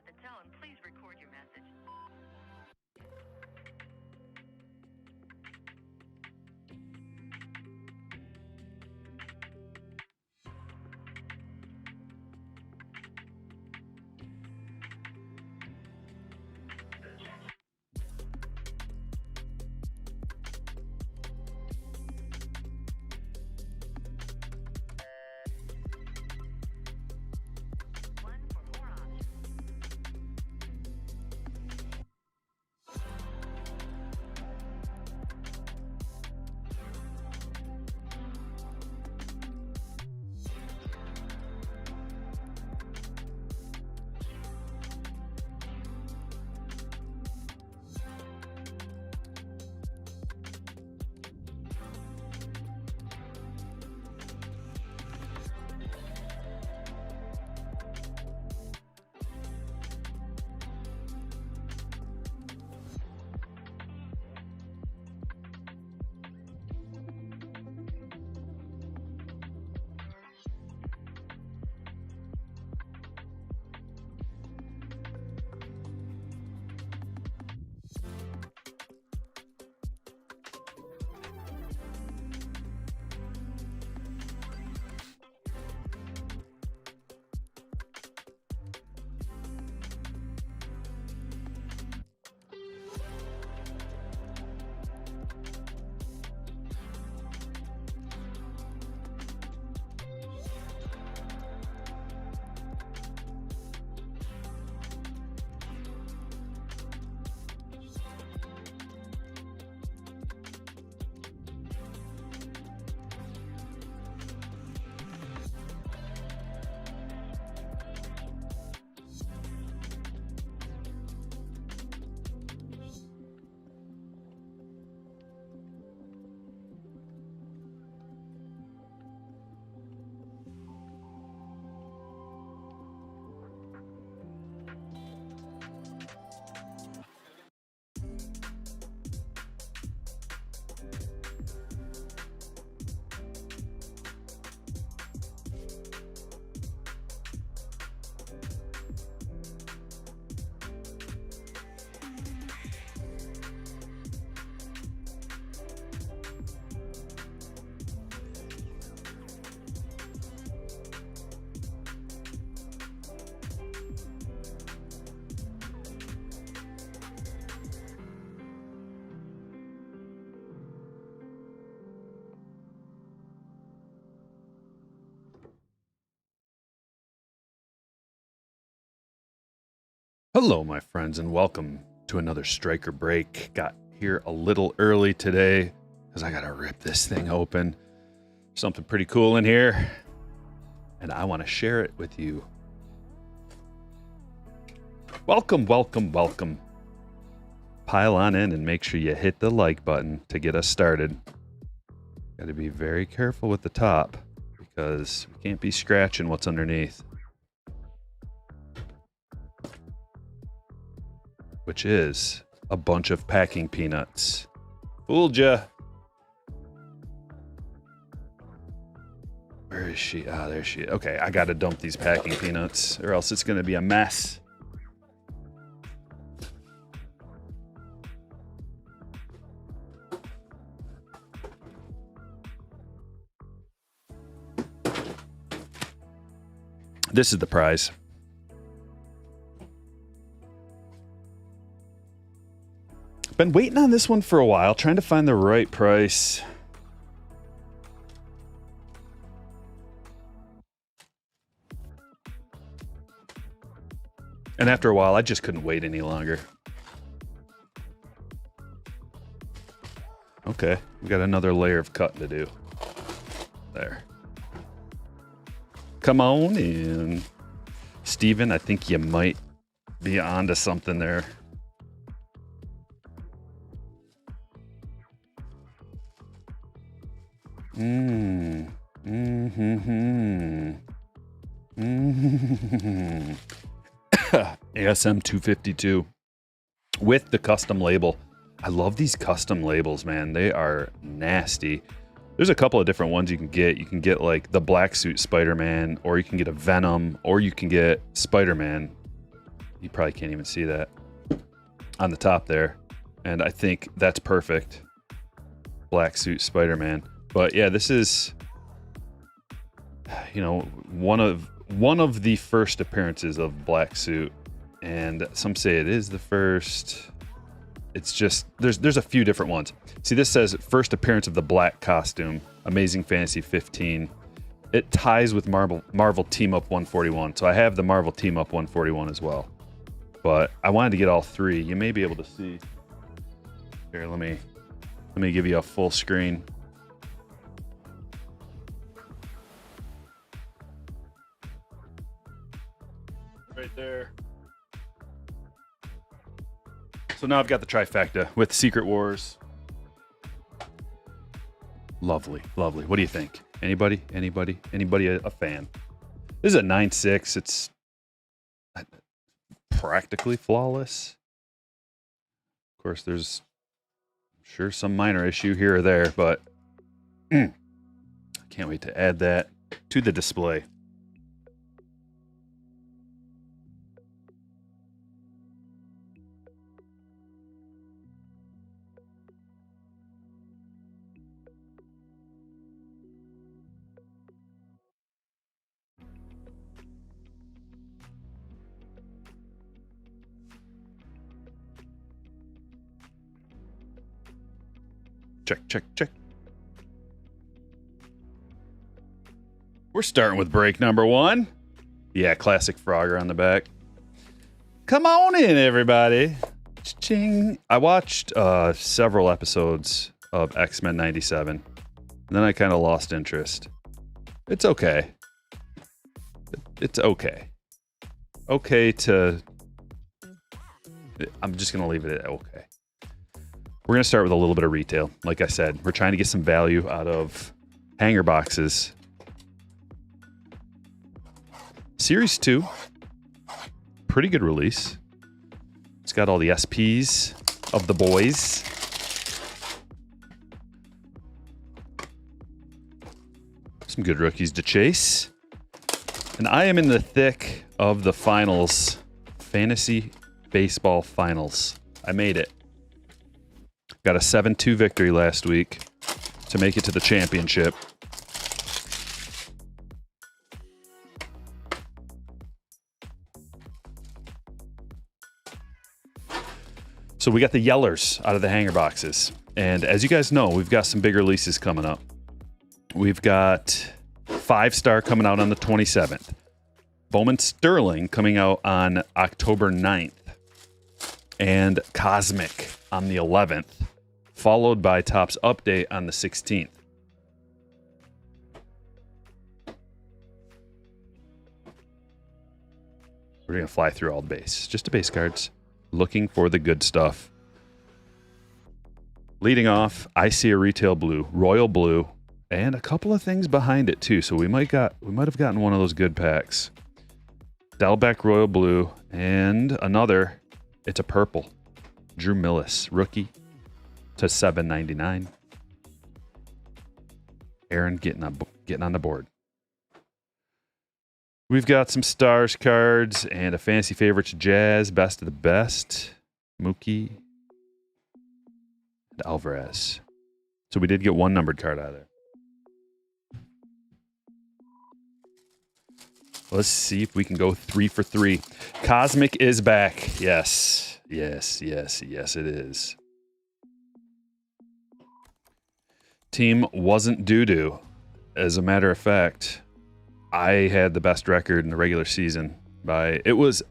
At the tone, please record your message. Hello, my friends, and welcome to another Stryker break. Got here a little early today because I gotta rip this thing open. Something pretty cool in here, and I want to share it with you. Welcome, welcome, welcome. Pile on in and make sure you hit the like button to get us started. Got to be very careful with the top because we can't be scratching what's underneath, which is a bunch of packing peanuts. Fooled ya. Where is she? Ah, there she is. Okay, I gotta dump these packing peanuts or else it's gonna be a mess. This is the prize. Been waiting on this one for a while, trying to find the right price. And after a while, I just couldn't wait any longer. Okay, we got another layer of cutting to do. There. Come on in. Steven, I think you might be onto something there. ASM 252 with the custom label. I love these custom labels, man. They are nasty. There's a couple of different ones you can get. You can get like the black suit Spider-Man, or you can get a Venom, or you can get Spider-Man. You probably can't even see that on the top there. And I think that's perfect. Black suit Spider-Man. But yeah, this is, you know, one of the first appearances of black suit, and some say it is the first. It's just there's a few different ones. See, this says first appearance of the black costume, Amazing Fantasy 15. It ties with Marvel Team Up 141, so I have the Marvel Team Up 141 as well. But I wanted to get all three. You may be able to see. Here, let me give you a full screen. Right there. So now I've got the trifecta with Secret Wars. Lovely, lovely. What do you think? Anybody a fan? This is a 9.6. It's practically flawless. Of course, there's sure some minor issue here or there, but I can't wait to add that to the display. Check. We're starting with break number 1. Yeah, classic Frogger on the back. Come on in, everybody. Ching. I watched several episodes of X-Men 97, and then I kind of lost interest. It's okay. It's okay. Okay to... I'm just going to leave it at okay. We're going to start with a little bit of retail. Like I said, we're trying to get some value out of hanger boxes. Series 2. Pretty good release. It's got all the SPs of the boys. Some good rookies to chase. And I am in the thick of the finals. Fantasy Baseball Finals. I made it. Got a 7-2 victory last week to make it to the championship. So we got the Yellers out of the hanger boxes. And as you guys know, we've got some big releases coming up. We've got 5-star coming out on the 27th. Bowman Sterling coming out on October 9th. And Cosmic on the 11th. Followed by Topps Update on the 16th. We're going to fly through all the base. Just the base cards. Looking for the good stuff. Leading off, I see a retail blue, royal blue, and a couple of things behind it too. So we might have gotten one of those good packs. Delbeck royal blue, and another. It's a purple. Drew Millis, rookie, to $7.99. Aaron getting on the board. We've got some stars cards and a fantasy favorites Jazz, best of the best, Mookie, and Alvarez. So we did get one numbered card out of there. Let's see if we can go 3 for 3. Cosmic is back. Yes, it is. Team wasn't doo-doo. As a matter of fact, I had the best record in the regular season I was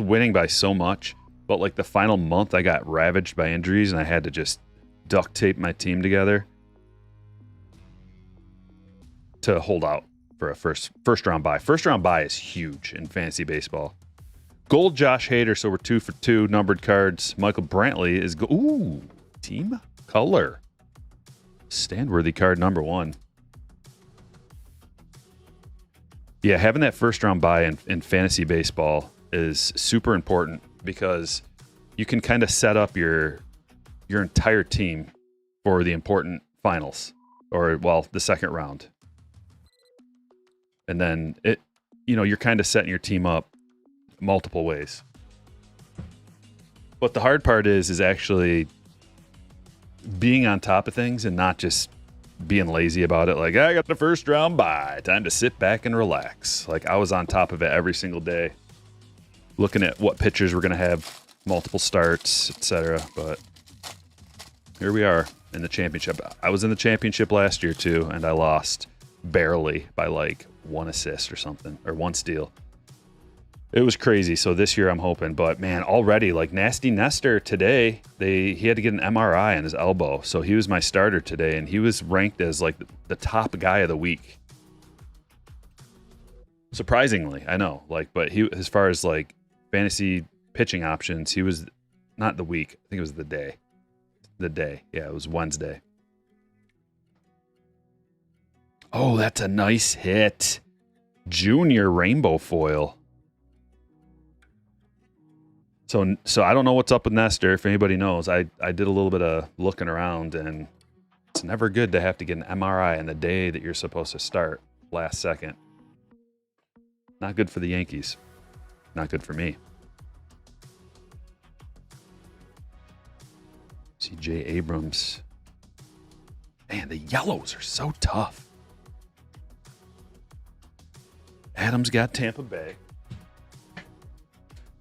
winning by so much, but like the final month I got ravaged by injuries and I had to just duct tape my team together to hold out for a first round bye. First round bye is huge in fantasy baseball. Gold Josh Hader, so we're 2 for 2 numbered cards. Michael Brantley is team color. Stand-worthy card number 1. Yeah, having that first round bye in fantasy baseball is super important because you can kind of set up your entire team for the important finals or, well, the second round. And then you're kind of setting your team up multiple ways. But the hard part is actually being on top of things and not just being lazy about it. Like, I got the first round bye. Time to sit back and relax. Like, I was on top of it every single day, looking at what pitchers were going to have multiple starts, etc. But here we are in the championship. I was in the championship last year too, and I lost barely by like 1 assist or something, or 1 steal. It was crazy. So this year I'm hoping, but man, already like Nasty Nestor today, he had to get an MRI on his elbow. So he was my starter today, and he was ranked as like the top guy of the week. Surprisingly, I know, like, but he, as far as like fantasy pitching options, he was not the week. I think it was the day. Yeah, it was Wednesday. Oh, that's a nice hit. Junior rainbow foil. So I don't know what's up with Nestor. If anybody knows, I did a little bit of looking around, and it's never good to have to get an MRI on the day that you're supposed to start, last second. Not good for the Yankees. Not good for me. C.J. Abrams. Man, the yellows are so tough. Adams got Tampa Bay.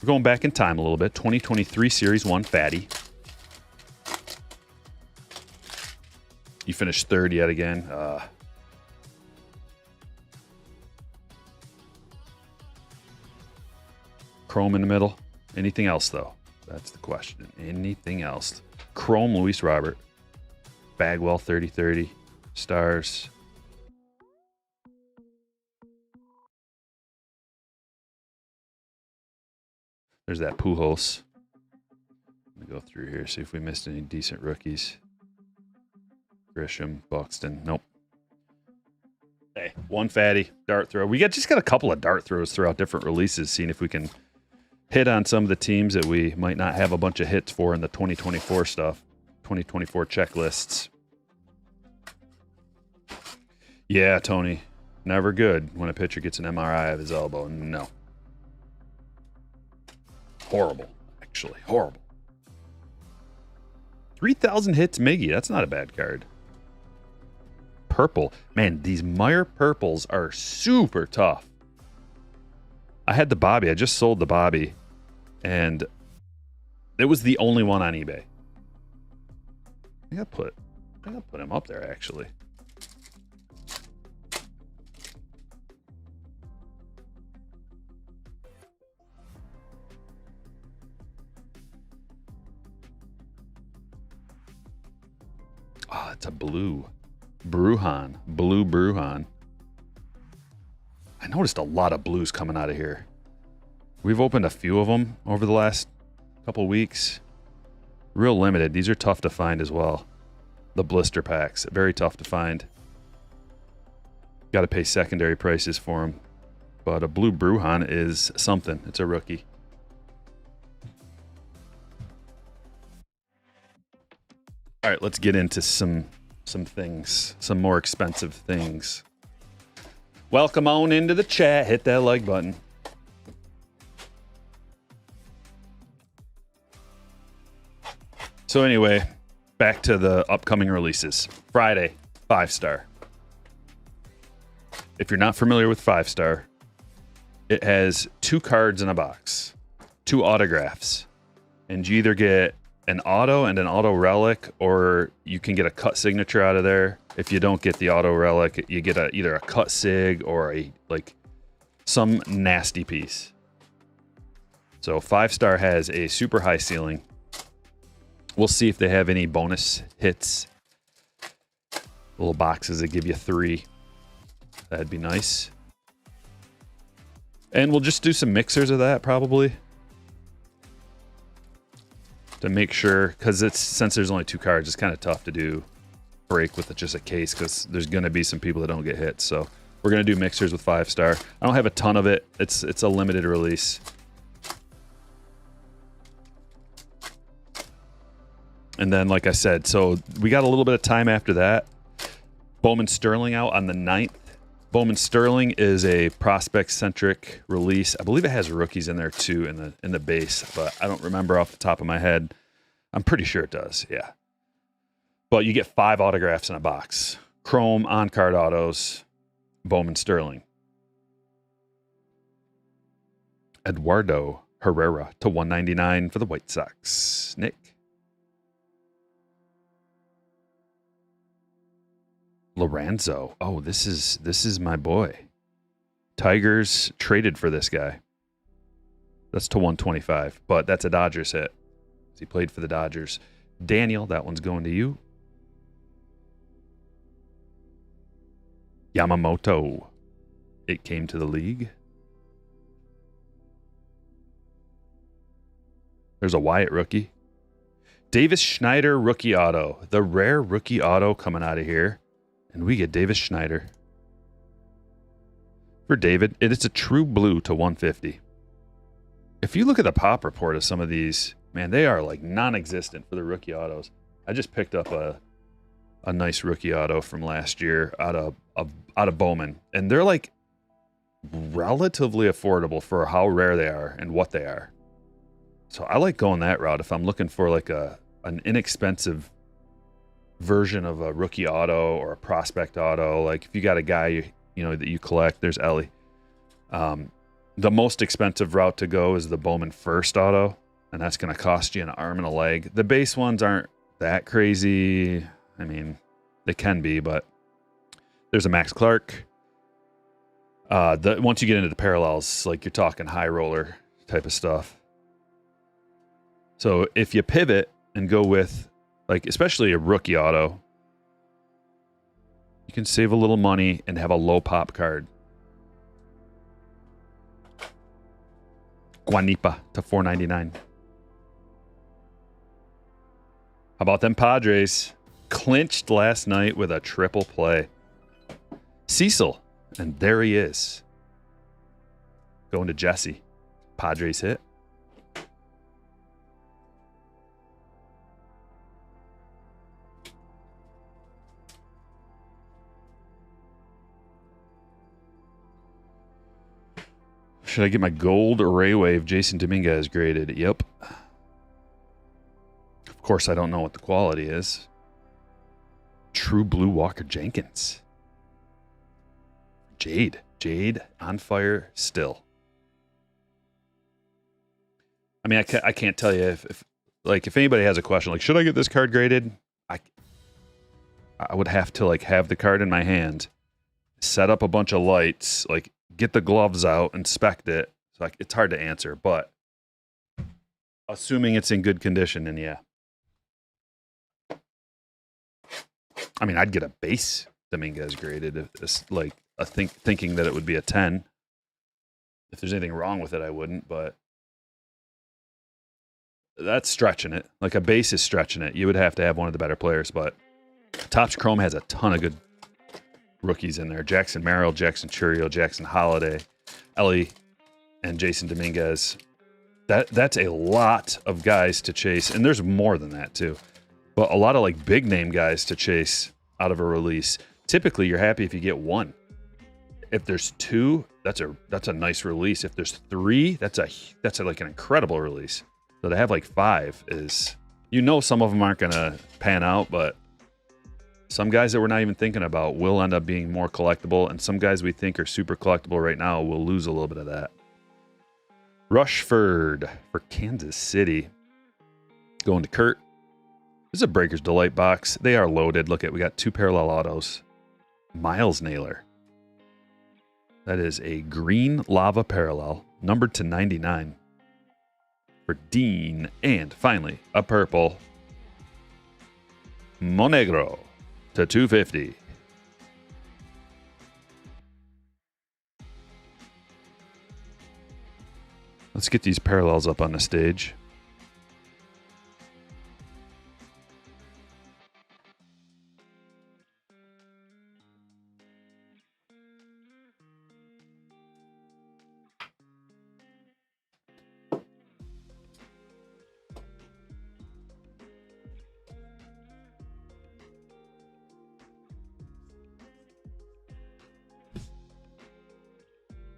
We're going back in time a little bit. 2023 Series 1 Fatty. You finished third yet again. Chrome in the middle. Anything else, though? That's the question. Anything else? Chrome Luis Robert. Bagwell 30-30. Stars. There's that Pujols. Let me go through here, see if we missed any decent rookies. Grisham, Buxton. Nope. Hey, 1 fatty dart throw. We just got a couple of dart throws throughout different releases, seeing if we can hit on some of the teams that we might not have a bunch of hits for in the 2024 stuff. 2024 checklists. Yeah, Tony. Never good when a pitcher gets an MRI of his elbow. No. Horrible, actually. Horrible. 3,000 hits, Miggy. That's not a bad card. Purple. Man, these Meyer purples are super tough. I had the Bobby. I just sold the Bobby, and it was the only one on eBay. I gotta put him up there, actually. Oh, it's a blue. Brujan. Blue Brujan. I noticed a lot of blues coming out of here. We've opened a few of them over the last couple weeks. Real limited. These are tough to find as well. The blister packs. Very tough to find. Got to pay secondary prices for them. But a blue Brujan is something. It's a rookie. All right, let's get into some things, some more expensive things. Welcome on into the chat. Hit that like button. So anyway, back to the upcoming releases. Friday, 5-star. If you're not familiar with 5-star, it has 2 cards in a box, 2 autographs, and you either get an auto and an auto relic, or you can get a cut signature out of there. If you don't get the auto relic, you get either a cut sig or some nasty piece. So 5-star has a super high ceiling. We'll see if they have any bonus hits. Little boxes that give you 3. That'd be nice. And we'll just do some mixers of that probably, to make sure, because since there's only 2 cards, it's kind of tough to do break with just a case, because there's going to be some people that don't get hit. So we're going to do mixers with 5-star. I don't have a ton of it. It's a limited release. And then, like I said, so we got a little bit of time after that. Bowman Sterling out on the 9th. Bowman Sterling is a prospect-centric release. I believe it has rookies in there too in the base, but I don't remember off the top of my head. I'm pretty sure it does, yeah. But you get 5 autographs in a box. Chrome, on-card autos, Bowman Sterling. Eduardo Herrera to 199 for the White Sox. Nick. Lorenzo. Oh, this is my boy. Tigers traded for this guy. That's to 125, but that's a Dodgers hit. He played for the Dodgers. Daniel, that one's going to you. Yamamoto. It came to the league. There's a Wyatt rookie. Davis Schneider rookie auto. The rare rookie auto coming out of here. And we get Davis Schneider. For David, it's a true blue to 150. If you look at the pop report of some of these, man, they are like non-existent for the rookie autos. I just picked up a nice rookie auto from last year out of Bowman. And they're like relatively affordable for how rare they are and what they are. So I like going that route if I'm looking for like an inexpensive version of a rookie auto or a prospect auto. Like if you got a guy that you collect, there's Ellie. The most expensive route to go is the Bowman First auto, and that's going to cost you an arm and a leg. The base ones aren't that crazy. I mean, they can be, but there's a Max Clark. Once you get into the parallels, like you're talking high roller type of stuff. So if you pivot and go with, like, especially a rookie auto, you can save a little money and have a low pop card. Guanipa to 499. How about them Padres? Clinched last night with a triple play. Cecil, and there he is. Going to Jesse. Padres hit. Should I get my gold array wave Jason Dominguez graded? Yep. Of course, I don't know what the quality is. True Blue Walker Jenkins. Jade on fire still. I mean, I can't tell you if anybody has a question, like, should I get this card graded? I would have to have the card in my hand, set up a bunch of lights, get the gloves out, inspect it. So it's hard to answer, but assuming it's in good condition, then yeah. I mean, I'd get a base Dominguez graded, if it's thinking that it would be a 10. If there's anything wrong with it, I wouldn't, but that's stretching it. Like a base is stretching it. You would have to have one of the better players, but Topps Chrome has a ton of good rookies in there. Jackson Merrill, Jackson Churio, Jackson Holiday, Ellie, and Jason Dominguez. That's a lot of guys to chase, and there's more than that too. But a lot of big name guys to chase out of a release. Typically, you're happy if you get one. If there's 2, that's a nice release. If there's 3, that's an incredible release. So to have 5 is, some of them aren't gonna pan out, but some guys that we're not even thinking about will end up being more collectible, and some guys we think are super collectible right now will lose a little bit of that. Rushford for Kansas City. Going to Kurt. This is a Breaker's Delight box. They are loaded. Look we got 2 parallel autos. Miles Naylor. That is a green lava parallel, numbered to 99. For Dean. And finally, a purple Monegro to 250. Let's get these parallels up on the stage.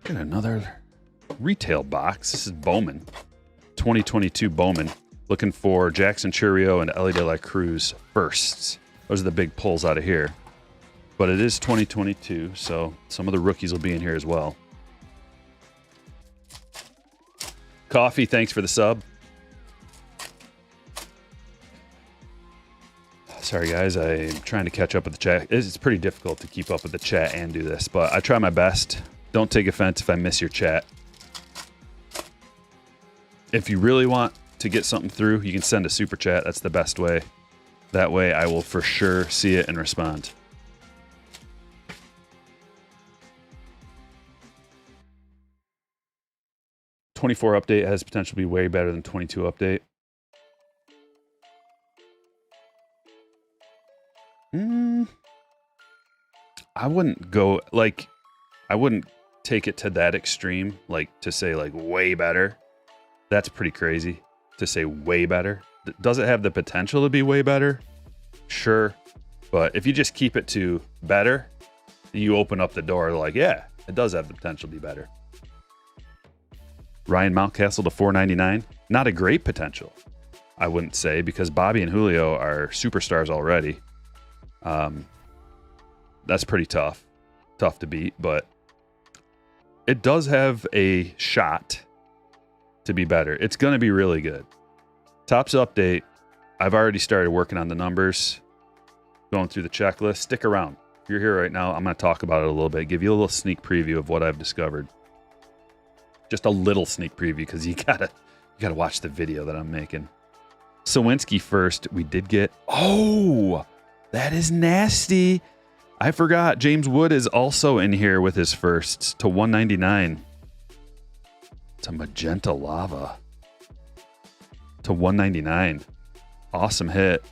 Got another retail box. This is Bowman. 2022 Bowman. Looking for Jackson Chourio and Ellie De La Cruz firsts. Those are the big pulls out of here. But it is 2022, so some of the rookies will be in here as well. Coffee, thanks for the sub. Sorry, guys. I'm trying to catch up with the chat. It's pretty difficult to keep up with the chat and do this, but I try my best. Don't take offense if I miss your chat. If you really want to get something through, you can send a super chat. That's the best way. That way I will for sure see it and respond. '24 update has potential to be way better than '22 update. I wouldn't go like, I wouldn't take it to that extreme, like to say like way better. That's pretty crazy to say way better. Does it have the potential to be way better? Sure. But if you just keep it to better, you open up the door like, yeah, it does have the potential to be better. Ryan Mountcastle to $4.99. Not a great potential, I wouldn't say, because Bobby and Julio are superstars already. That's pretty tough to beat, but it does have a shot to be better. It's going to be really good. Topps update. I've already started working on the numbers, going through the checklist. Stick around. If you're here right now, I'm going to talk about it a little bit, give you a little sneak preview of what I've discovered. Just a little sneak preview because you gotta watch the video that I'm making. Sawinski first. We did get. Oh, that is nasty. I forgot. James Wood is also in here with his firsts to $199. It's a magenta lava to $199. Awesome hit.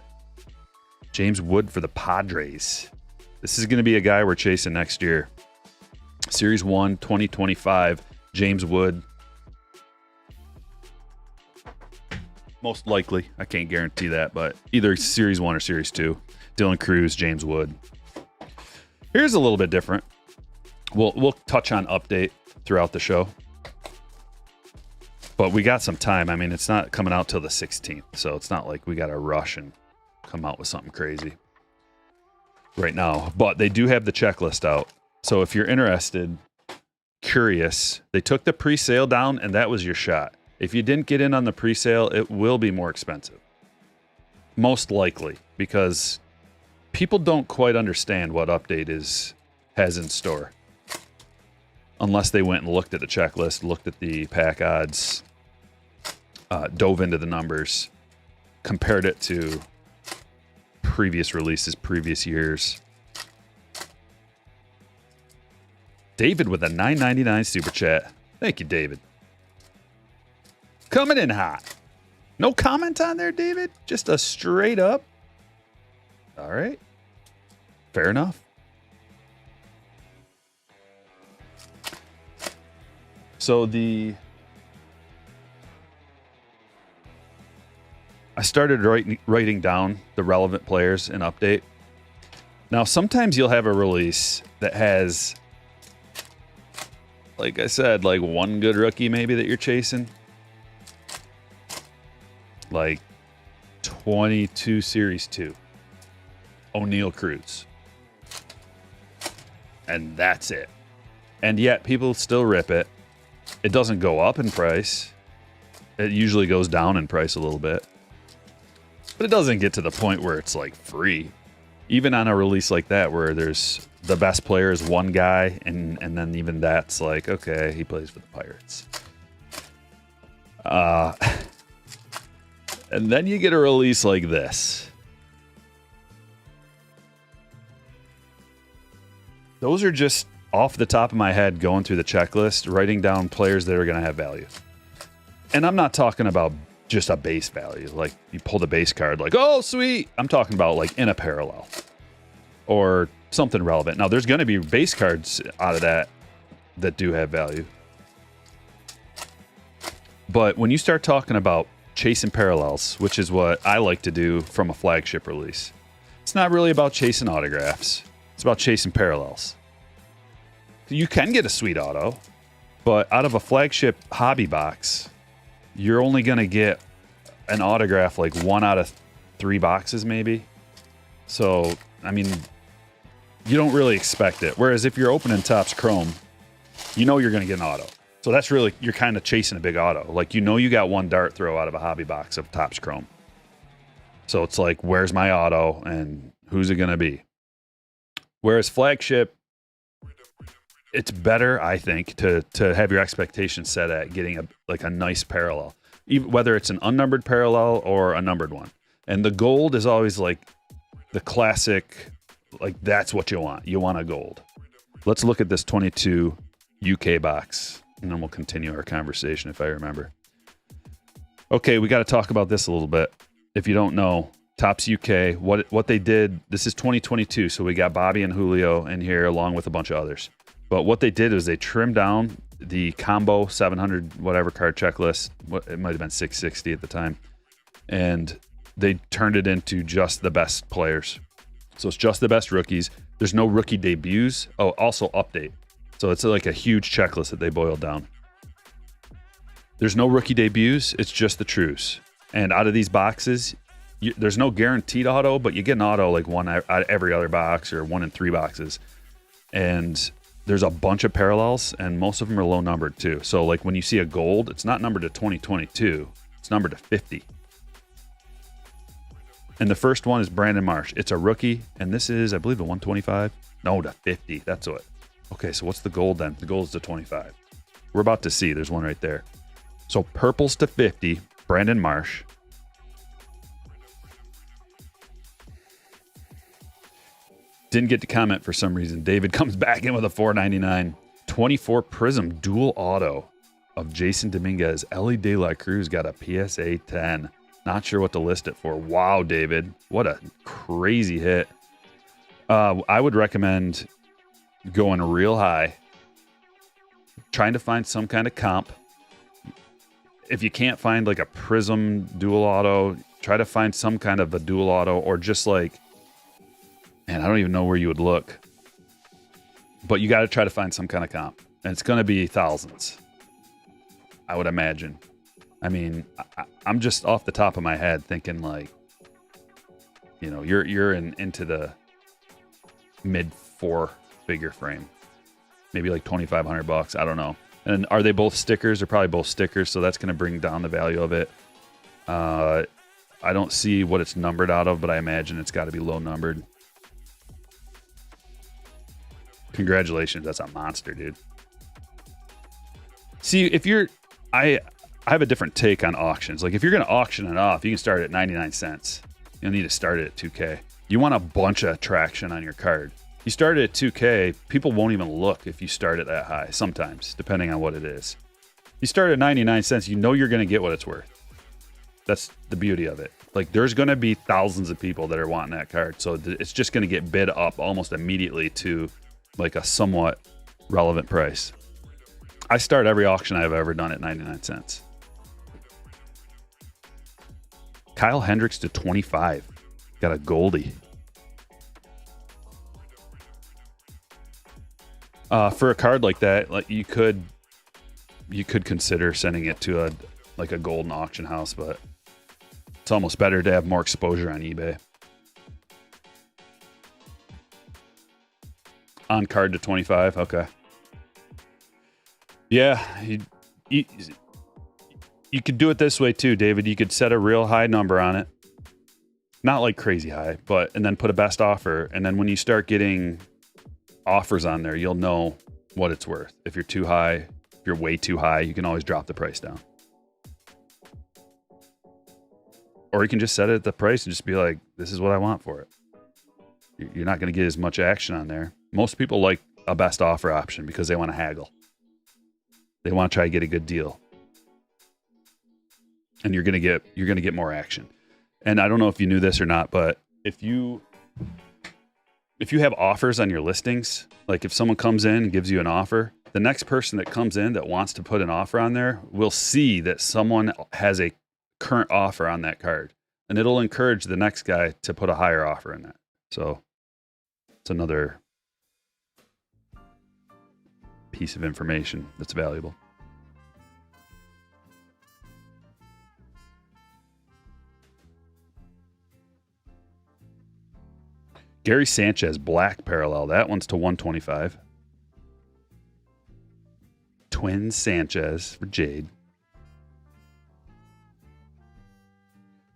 James Wood for the Padres. This is going to be a guy we're chasing next year. Series 1, 2025. James Wood. Most likely. I can't guarantee that, but either Series 1 or Series 2. Dylan Cruz, James Wood. Here's a little bit different. We'll touch on update throughout the show. But we got some time. I mean, it's not coming out till the 16th, so it's not like we got to rush and come out with something crazy right now. But they do have the checklist out. So if you're interested, curious, they took the pre-sale down, and that was your shot. If you didn't get in on the pre-sale, it will be more expensive. Most likely, because people don't quite understand what update has in store. Unless they went and looked at the checklist, looked at the pack odds, dove into the numbers, compared it to previous releases, previous years. David with a $9.99 super chat. Thank you, David. Coming in hot. No comment on there, David? Just a straight up. All right. Fair enough. So I started writing down the relevant players in update. Now, sometimes you'll have a release that has, like I said, like one good rookie maybe that you're chasing. Like 22 Series 2. O'Neal Cruz. And that's it. And yet people still rip it. It doesn't go up in price. It usually goes down in price a little bit. But it doesn't get to the point where it's like free. Even on a release like that where there's the best player is one guy and then even that's like, okay, he plays for the Pirates. And then you get a release like this. Those are just off the top of my head going through the checklist, writing down players that are going to have value. And I'm not talking about just a base value. Like you pull the base card like, oh, sweet. I'm talking about like in a parallel or something relevant. Now, there's going to be base cards out of that do have value. But when you start talking about chasing parallels, which is what I like to do from a flagship release, it's not really about chasing autographs. It's about chasing parallels. You can get a sweet auto. But out of a flagship hobby box, you're only going to get an autograph like 1 out of 3 boxes maybe. So, I mean, you don't really expect it. Whereas if you're opening Topps Chrome, you know you're going to get an auto. So that's really, you're kind of chasing a big auto. Like, you know you got one dart throw out of a hobby box of Topps Chrome. So it's like, where's my auto and who's it going to be? Whereas flagship, it's better, I think, to have your expectations set at getting a nice parallel, even whether it's an unnumbered parallel or a numbered one. And the gold is always like the classic, like that's what you want. You want a gold. Let's look at this 22 UK box, and then we'll continue our conversation if I remember. Okay, we got to talk about this a little bit. If you don't know, Topps UK, what they did, this is 2022, so we got Bobby and Julio in here along with a bunch of others. But what they did is they trimmed down the combo 700 whatever card checklist. It might have been 660 at the time. And they turned it into just the best players. So it's just the best rookies. There's no rookie debuts. Oh, also update. So it's like a huge checklist that they boiled down. There's no rookie debuts. It's just the trues. And out of these boxes, there's no guaranteed auto, but you get an auto like 1 out of every other box or 1 in 3 boxes. And there's a bunch of parallels, and most of them are low numbered too. So like when you see a gold, it's not numbered to 2022. It's numbered to 50. And the first one is Brandon Marsh. It's a rookie, and this is, I believe, a 125. No, to 50. That's what. Okay, so what's the gold then? The gold is to 25. We're about to see. There's one right there. So purple's to 50, Brandon Marsh. Didn't get to comment for some reason. David comes back in with a $4.99. 24 Prism dual auto of Jason Dominguez. Ellie De La Cruz got a PSA 10. Not sure what to list it for. Wow, David. What a crazy hit. I would recommend going real high, trying to find some kind of comp. If you can't find like a Prism dual auto, try to find some kind of a dual auto, or just like, man, I don't even know where you would look. But you got to try to find some kind of comp. And it's going to be thousands, I would imagine. I mean, I'm just off the top of my head thinking like, you know, you're into the mid 4-figure frame. Maybe like $2,500. I don't know. And are they both stickers? They're probably both stickers, so that's going to bring down the value of it. I don't see what it's numbered out of, but I imagine it's got to be low numbered. Congratulations, that's a monster, dude. See, if you're, I have a different take on auctions. Like if you're going to auction it off, you can start at 99 cents. You'll need to start it at 2K. You want a bunch of traction on your card. You start it at 2K, people won't even look if you start it that high, sometimes, depending on what it is. You start at 99 cents, you know you're going to get what it's worth. That's the beauty of it. Like there's going to be thousands of people that are wanting that card. So it's just going to get bid up almost immediately to like a somewhat relevant price. I start every auction I've ever done at 99 cents. Kyle Hendricks to 25. Got a Goldie. For a card like that, like you could consider sending it to a golden auction house, but it's almost better to have more exposure on eBay. On card to 25. Okay. Yeah, you could do it this way too, David. You could set a real high number on it, not like crazy high, and then put a best offer. And then when you start getting offers on there, you'll know what it's worth. If you're too high, if you're way too high, you can always drop the price down. Or you can just set it at the price and just be like, this is what I want for it. You're not going to get as much action on there. Most people like a best offer option because they want to haggle. They want to try to get a good deal. And you're going to get more action. And I don't know if you knew this or not, but if you have offers on your listings, like if someone comes in and gives you an offer, the next person that comes in that wants to put an offer on there will see that someone has a current offer on that card. And it'll encourage the next guy to put a higher offer in that. So it's another piece of information that's valuable. Gary Sanchez, black parallel. That one's to 125. Twin Sanchez for Jade.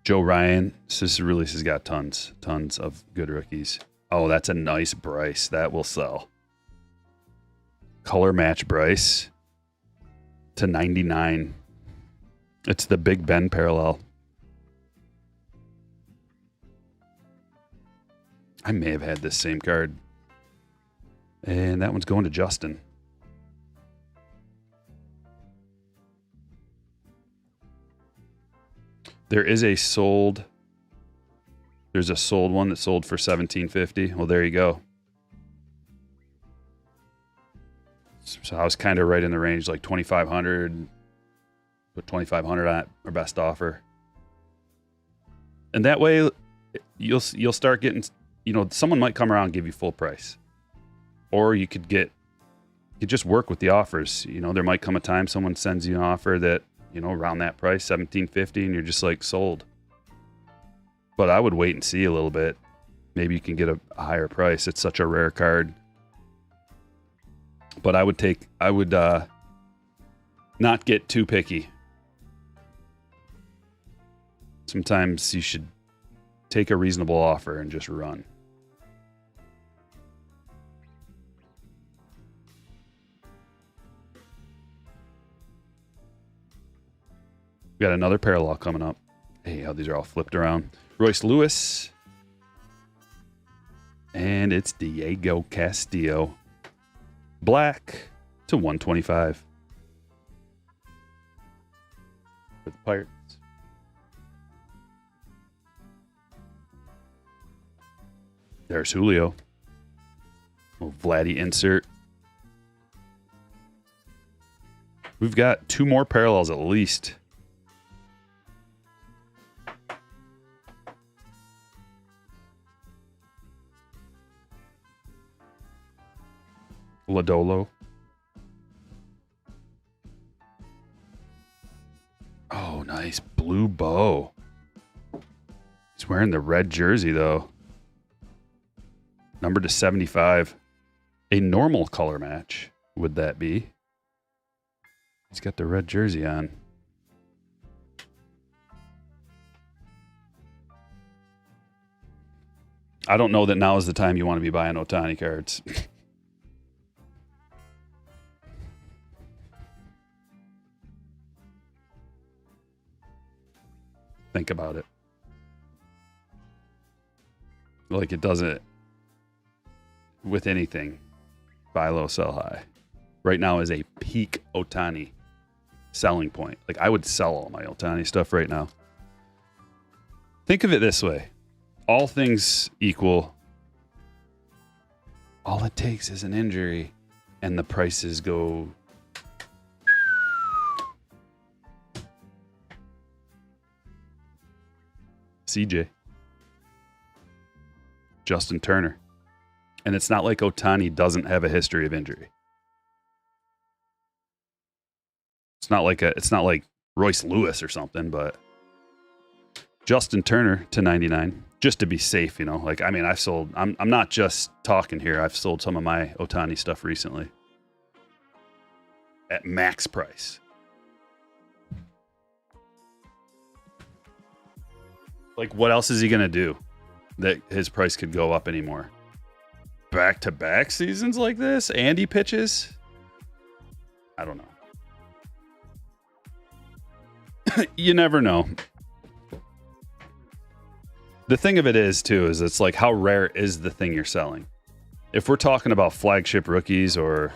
Joe Ryan. This release has got tons of good rookies. Oh, that's a nice Bryce. That will sell. Color match Bryce to 99. It's the Big Ben parallel. I may have had this same card. And that one's going to Justin. There's a sold one that sold for $17.50. Well, there you go. So I was kind of right in the range, like 2,500. Put 2,500 on it, our best offer. And that way, you'll start getting, someone might come around and give you full price, or you could just work with the offers. There might come a time someone sends you an offer that, around that price, $17.50, and you're just like sold. But I would wait and see a little bit. Maybe you can get a higher price. It's such a rare card. But I would not get too picky. Sometimes you should take a reasonable offer and just run. We got another parallel coming up. Hey, how these are all flipped around. Royce Lewis. And it's Diego Castillo. Black to 125. For the Pirates. There's Julio. Little Vladdy insert. We've got two more parallels at least. Lodolo. Oh, nice blue bow. He's wearing the red jersey, though. Numbered to 75. A normal color match, would that be? He's got the red jersey on. I don't know that now is the time you want to be buying Ohtani cards. Think about it. Like it doesn't with anything. Buy low, sell high. Right now is a peak Ohtani selling point. Like I would sell all my Ohtani stuff right now. Think of it this way. All things equal, all it takes is an injury and the prices go CJ. Justin Turner. And it's not like Ohtani doesn't have a history of injury. It's not like Royce Lewis or something, but Justin Turner to 99, just to be safe, Like, I mean, I'm not just talking here. I've sold some of my Ohtani stuff recently at max price. Like, what else is he going to do that his price could go up anymore? Back-to-back seasons like this? Andy pitches? I don't know. You never know. The thing of it is, too, is it's like, how rare is the thing you're selling? If we're talking about flagship rookies or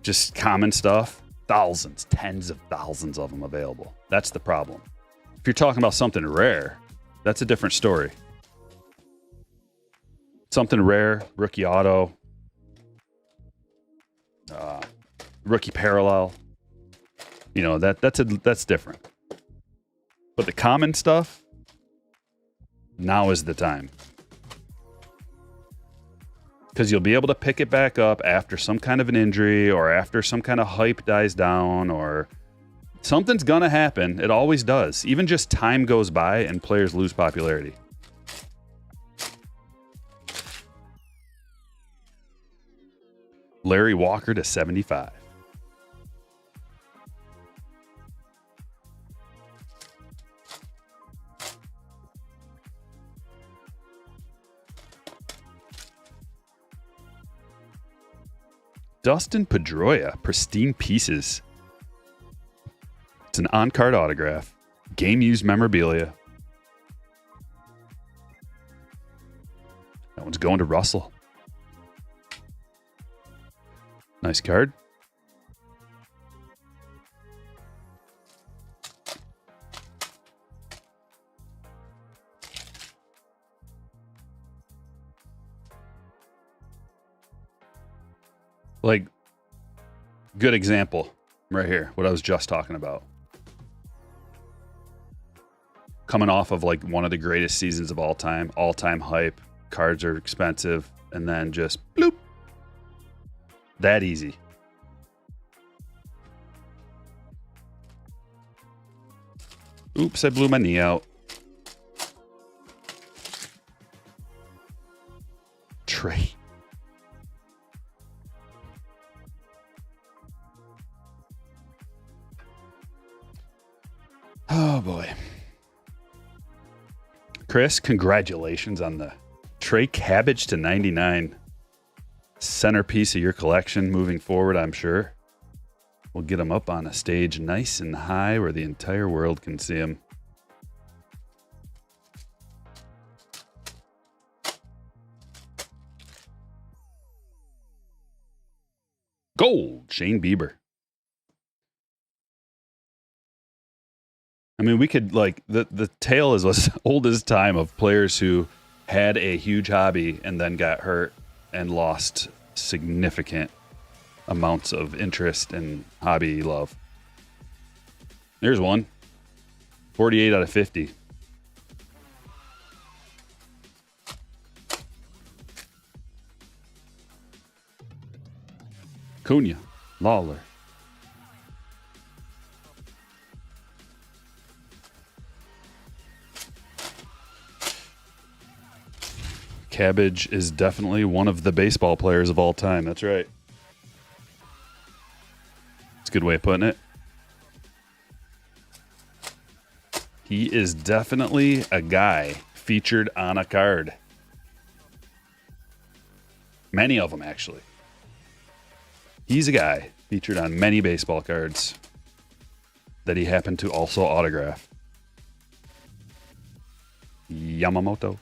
just common stuff, thousands, tens of thousands of them available. That's the problem. If you're talking about something rare, that's a different story. Something rare, rookie auto, rookie parallel, that's different. But the common stuff, now is the time. because you'll be able to pick it back up after some kind of an injury or after some kind of hype dies down or something's going to happen. It always does. Even just time goes by and players lose popularity. Larry Walker to 75. Dustin Pedroia, pristine pieces. It's an on-card autograph. Game-used memorabilia. That one's going to Russell. Nice card. Like, good example right here, what I was just talking about. Coming off of like one of the greatest seasons of all time hype, cards are expensive, and then just bloop. That easy. Oops, I blew my knee out. Trey. Oh boy. Chris, congratulations on the Trey Cabbage to 99. Centerpiece of your collection moving forward, I'm sure. We'll get him up on a stage nice and high where the entire world can see him. Gold, Shane Bieber. I mean, we could, like, the tale is as old as time of players who had a huge hobby and then got hurt and lost significant amounts of interest and hobby love. There's one. 48 out of 50. Cunha, Lawler. Cabbage is definitely one of the baseball players of all time. That's right. It's a good way of putting it. He is definitely a guy featured on a card. Many of them, actually. He's a guy featured on many baseball cards that he happened to also autograph. Yamamoto.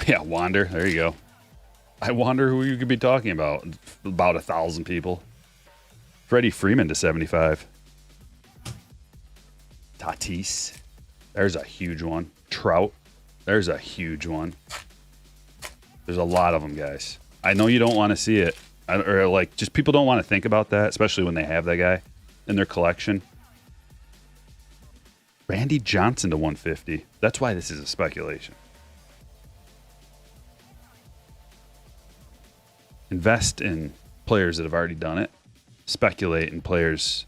Yeah, Wander. There you go. I wonder who you could be talking about. About 1,000 people. Freddie Freeman to 75. Tatis. There's a huge one. Trout. There's a huge one. There's a lot of them, guys. I know you don't want to see it. Or, like, just people don't want to think about that, especially when they have that guy in their collection. Randy Johnson to 150. That's why this is a speculation. Invest in players that have already done it. Speculate in players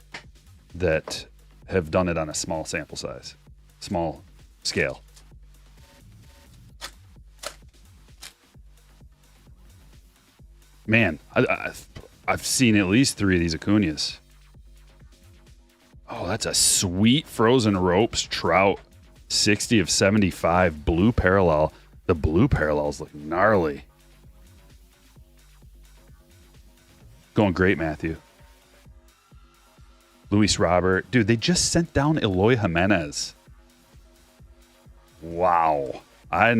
that have done it on a small sample size, small scale. Man, I've seen at least 3 of these Acuñas. Oh, that's a sweet Frozen Ropes Trout. 60 of 75. Blue parallel. The blue parallels look gnarly. Going great, Matthew. Luis Robert. Dude, they just sent down Eloy Jimenez. Wow. I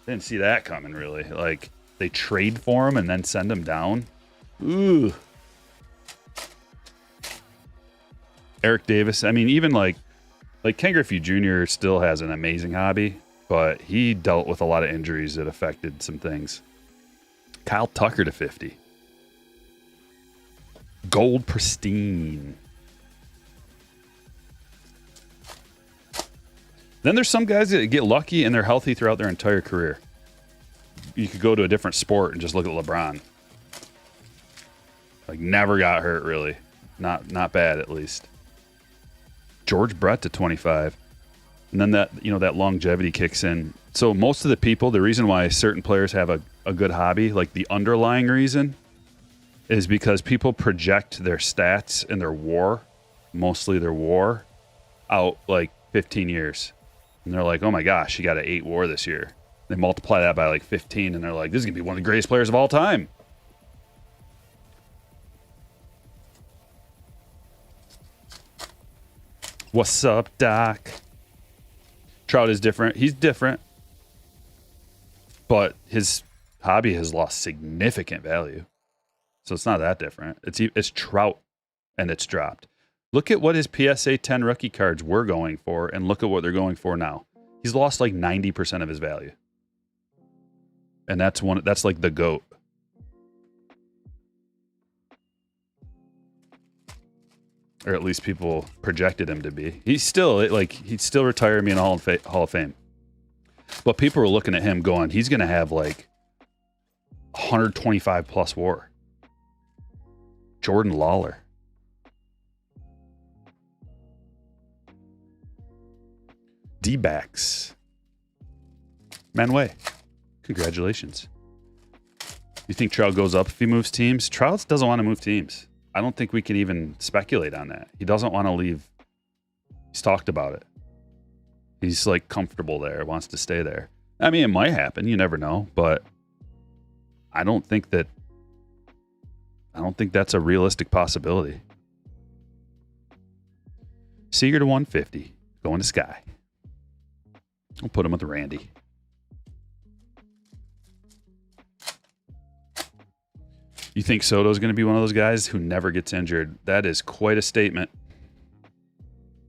didn't see that coming, really. Like, they trade for him and then send him down. Ooh. Eric Davis. I mean, even like Ken Griffey Jr. still has an amazing hobby, but he dealt with a lot of injuries that affected some things. Kyle Tucker to 50. Gold pristine. Then there's some guys that get lucky and they're healthy throughout their entire career. You could go to a different sport and just look at LeBron. Like, never got hurt, really. Not bad, at least. George Brett to 25. And then that longevity kicks in. So most of the people, the reason why certain players have a good hobby, like the underlying reason, is because people project their stats and their WAR, mostly their WAR, out like 15 years. And they're like, oh my gosh, you got an 8 WAR this year. They multiply that by like 15, and they're like, this is going to be one of the greatest players of all time. What's up, Doc? Trout is different. He's different. But his hobby has lost significant value. So it's not that different. It's Trout, and it's dropped. Look at what his PSA 10 rookie cards were going for, and look at what they're going for now. He's lost like 90% of his value. And that's like the GOAT. Or at least people projected him to be. He'd still retire and be in the Hall of Fame. But people were looking at him going, he's going to have like 125 plus WAR. Jordan Lawler. D-backs. Manway. Congratulations. You think Trout goes up if he moves teams? Trout doesn't want to move teams. I don't think we can even speculate on that. He doesn't want to leave. He's talked about it. He's like comfortable there, wants to stay there. I mean, it might happen. You never know, but I don't think that's a realistic possibility. Seager to 150, going to Sky. I'll put him with Randy. You think Soto's going to be one of those guys who never gets injured? That is quite a statement.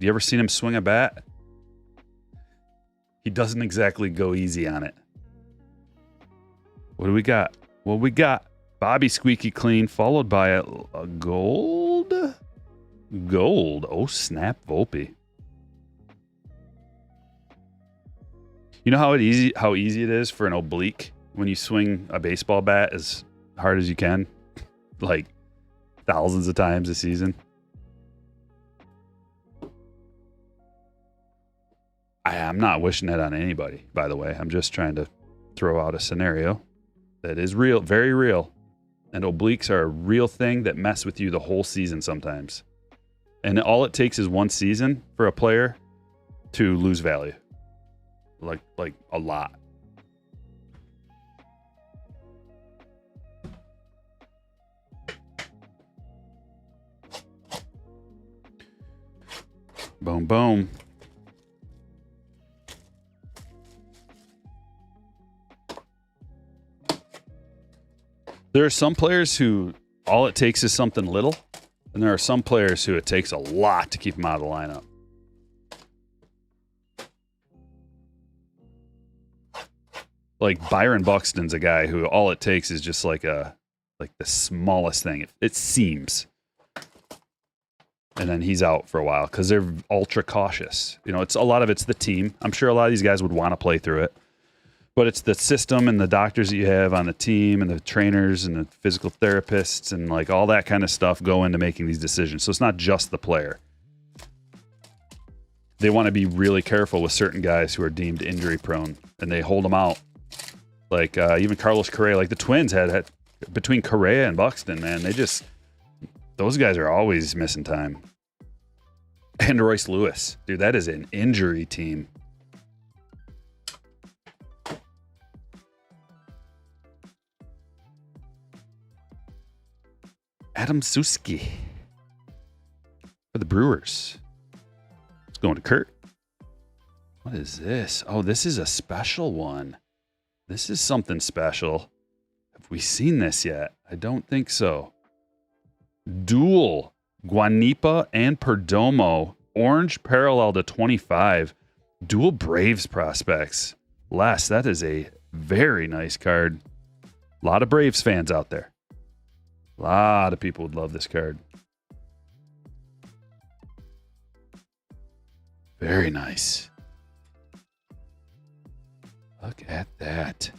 You ever seen him swing a bat? He doesn't exactly go easy on it. What do we got? Well, we got Bobby squeaky clean, followed by a gold. Gold. Oh, snap, Volpe. You know how easy it is for an oblique when you swing a baseball bat as hard as you can, like thousands of times a season? I'm not wishing that on anybody, by the way. I'm just trying to throw out a scenario that is real, very real. And obliques are a real thing that mess with you the whole season sometimes. And all it takes is one season for a player to lose value. Like a lot. Boom, boom. There are some players who all it takes is something little, and there are some players who it takes a lot to keep them out of the lineup. Like Byron Buxton's a guy who all it takes is just like the smallest thing. It seems. And then he's out for a while because they're ultra cautious. You know, a lot of it's the team. I'm sure a lot of these guys would want to play through it. But it's the system and the doctors that you have on the team and the trainers and the physical therapists and like all that kind of stuff go into making these decisions. So it's not just the player. They want to be really careful with certain guys who are deemed injury prone, and they hold them out. Like even Carlos Correa, like the Twins had between Correa and Buxton, man, those guys are always missing time. And Royce Lewis, dude, that is an injury team. Adam Suski for the Brewers. It's going to Kurt. What is this? Oh, this is a special one. This is something special. Have we seen this yet? I don't think so. Dual Guanipa and Perdomo. Orange parallel to 25. Dual Braves prospects. Les, that is a very nice card. A lot of Braves fans out there. A lot of people would love this card. Very nice. Look at that.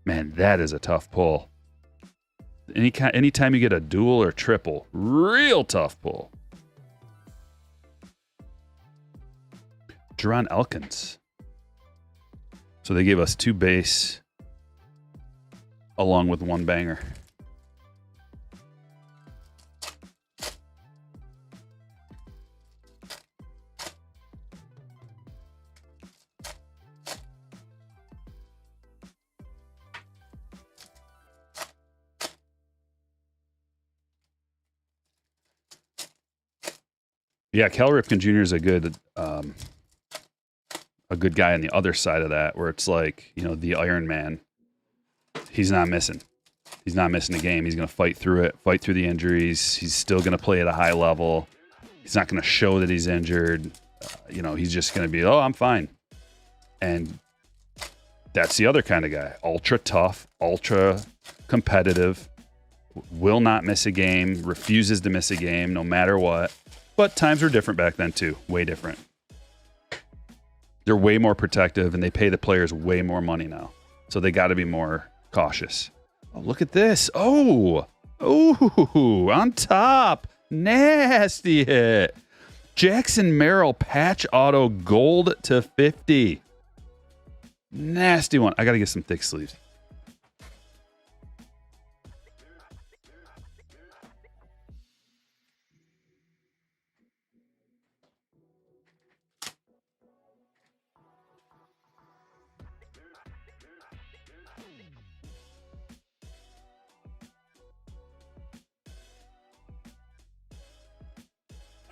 Man, that is a tough pull. Anytime you get a dual or triple, real tough pull. Jerron Elkins. So they gave us 2 base along with 1 banger. Yeah, Cal Ripken Jr. is a good guy on the other side of that, where it's like, you know, the Iron Man. He's not missing. He's not missing a game. He's going to fight through it, fight through the injuries. He's still going to play at a high level. He's not going to show that he's injured. You know, he's just going to be, oh, I'm fine. And that's the other kind of guy. Ultra tough, ultra competitive, will not miss a game, refuses to miss a game no matter what. But times were different back then too, way different. They're way more protective and they pay the players way more money now. So they got to be more cautious. Oh, look at this. Oh, on top. Nasty hit. Jackson Merrill patch auto gold to 50. Nasty one. I got to get some thick sleeves.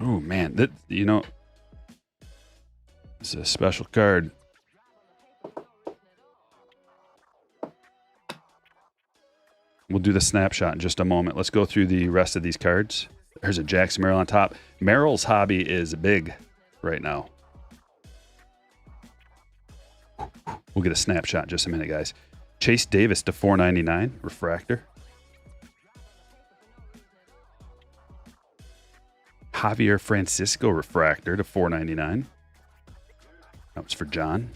Oh, man. That, you know, it's a special card. We'll do the snapshot in just a moment. Let's go through the rest of these cards. There's a Jackson Merrill on top. Merrill's hobby is big right now. We'll get a snapshot in just a minute, guys. Chase Davis to 499 refractor. Javier Francisco refractor to 499. That was for John.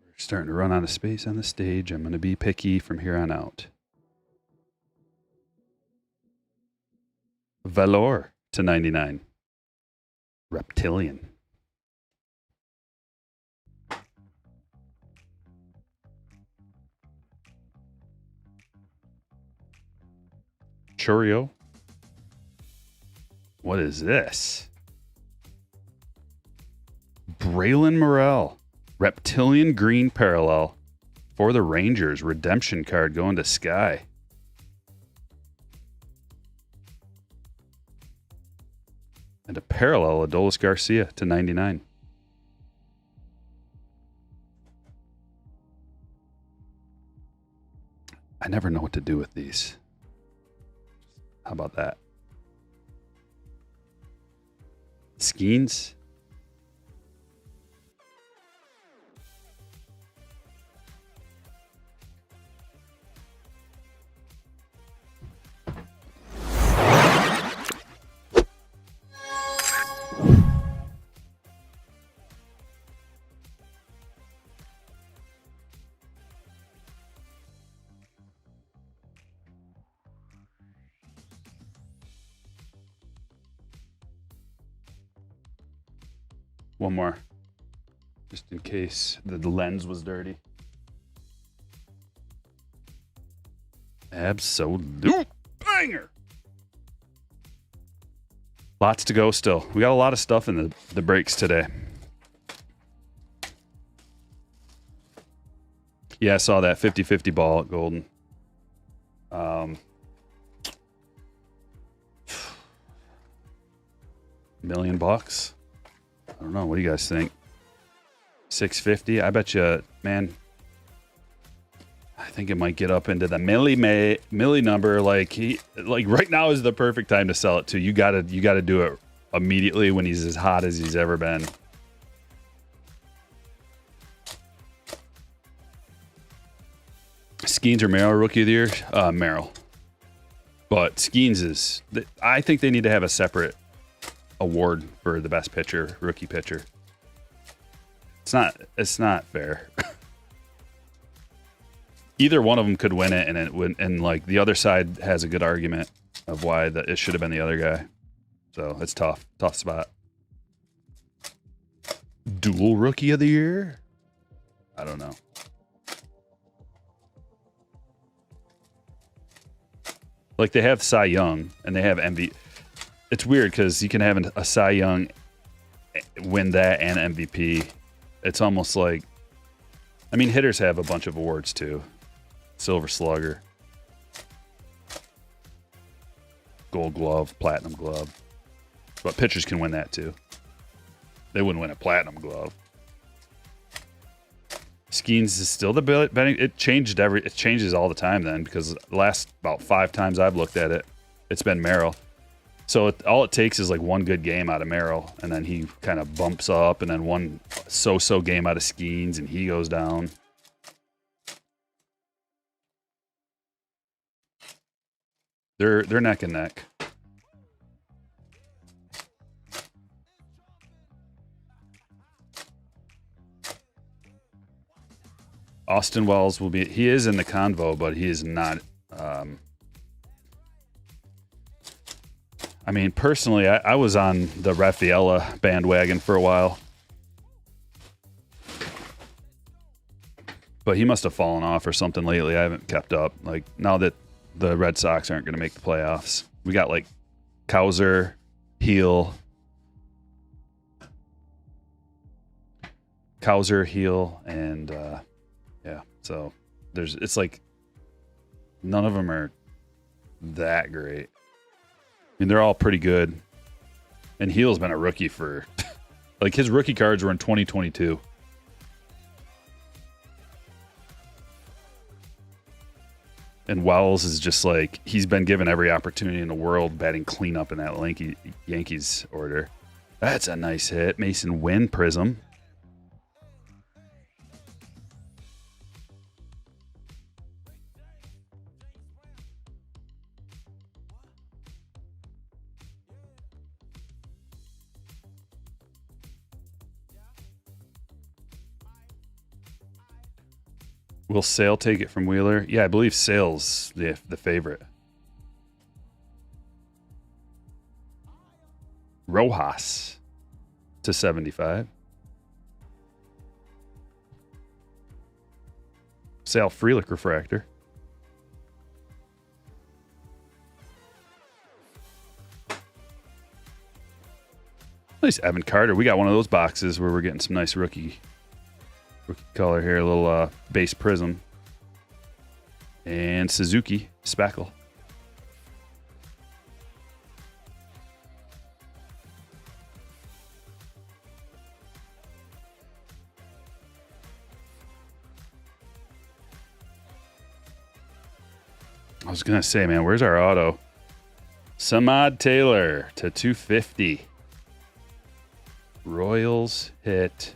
We're starting to run out of space on the stage. I'm going to be picky from here on out. Valor to 99. Reptilian. Churio. What is this? Braylon Morrell. Reptilian green parallel for the Rangers. Redemption card going to Sky. And a parallel Adolis Garcia to 99. I never know what to do with these. How about that? Skeens. One more, just in case the lens was dirty. Absolute banger. Lots to go still. We got a lot of stuff in the breaks today. Yeah, I saw that 50-50 ball at Golden. $1 million bucks. I don't know. What do you guys think? 650. I bet you, man. I think it might get up into the milli number. Like right now is the perfect time to sell it too. You gotta do it immediately when he's as hot as he's ever been. Skeens or Merrill Rookie of the Year? Merrill. But Skeens is... I think they need to have a separate award for the best pitcher, rookie pitcher. It's not fair. Either one of them could win it, and like the other side has a good argument of why it should have been the other guy. So it's tough spot. Dual Rookie of the Year? I don't know. Like they have Cy Young and they have MVP. It's weird because you can have a Cy Young win that and MVP. It's almost like, I mean, hitters have a bunch of awards too. Silver Slugger, Gold Glove, Platinum Glove. But pitchers can win that too. They wouldn't win a Platinum Glove. Skeens is still the betting. It changes all the time then, because the last about 5 times I've looked at it, it's been Merrill. So all it takes is like one good game out of Merrill, and then he kind of bumps up, and then one so-so game out of Skeens, and he goes down. They're neck and neck. Austin Wells will be... He is in the convo, but he is not... I mean, personally, I was on the Rafaela bandwagon for a while. But he must have fallen off or something lately. I haven't kept up. Like, now that the Red Sox aren't going to make the playoffs. We got, like, Cowser, Heel... and... yeah, so it's like none of them are that great. I mean, they're all pretty good. And Heel's been a rookie for, like, his rookie cards were in 2022. And Wells is just like, he's been given every opportunity in the world batting cleanup in that Yankees order. That's a nice hit. Mason Wynn Prism. Will Sale take it from Wheeler? Yeah, I believe Sale's the favorite. Rojas to 75. Sale Frelick refractor. Nice Evan Carter. We got one of those boxes where we're getting some nice rookie color here, a little base prism. And Suzuki Spackle. I was going to say, man, where's our auto? Samad Taylor to 250. Royals hit.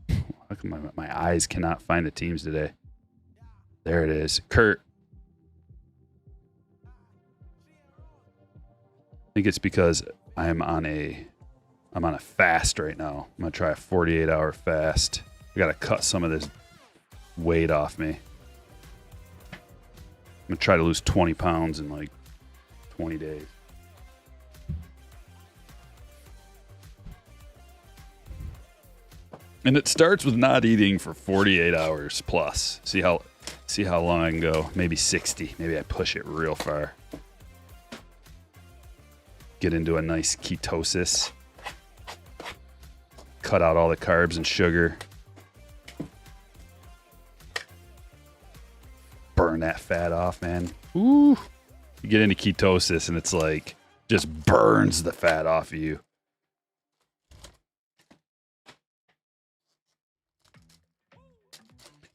How come my eyes cannot find the teams today? There it is. Kurt. I think it's because I'm on a fast right now. I'm going to try a 48-hour fast. I got to cut some of this weight off me. I'm going to try to lose 20 pounds in like 20 days. And it starts with not eating for 48 hours plus. See how long I can go. Maybe 60. Maybe I push it real far. Get into a nice ketosis. Cut out all the carbs and sugar. Burn that fat off, man. Ooh. You get into ketosis and it's like just burns the fat off of you.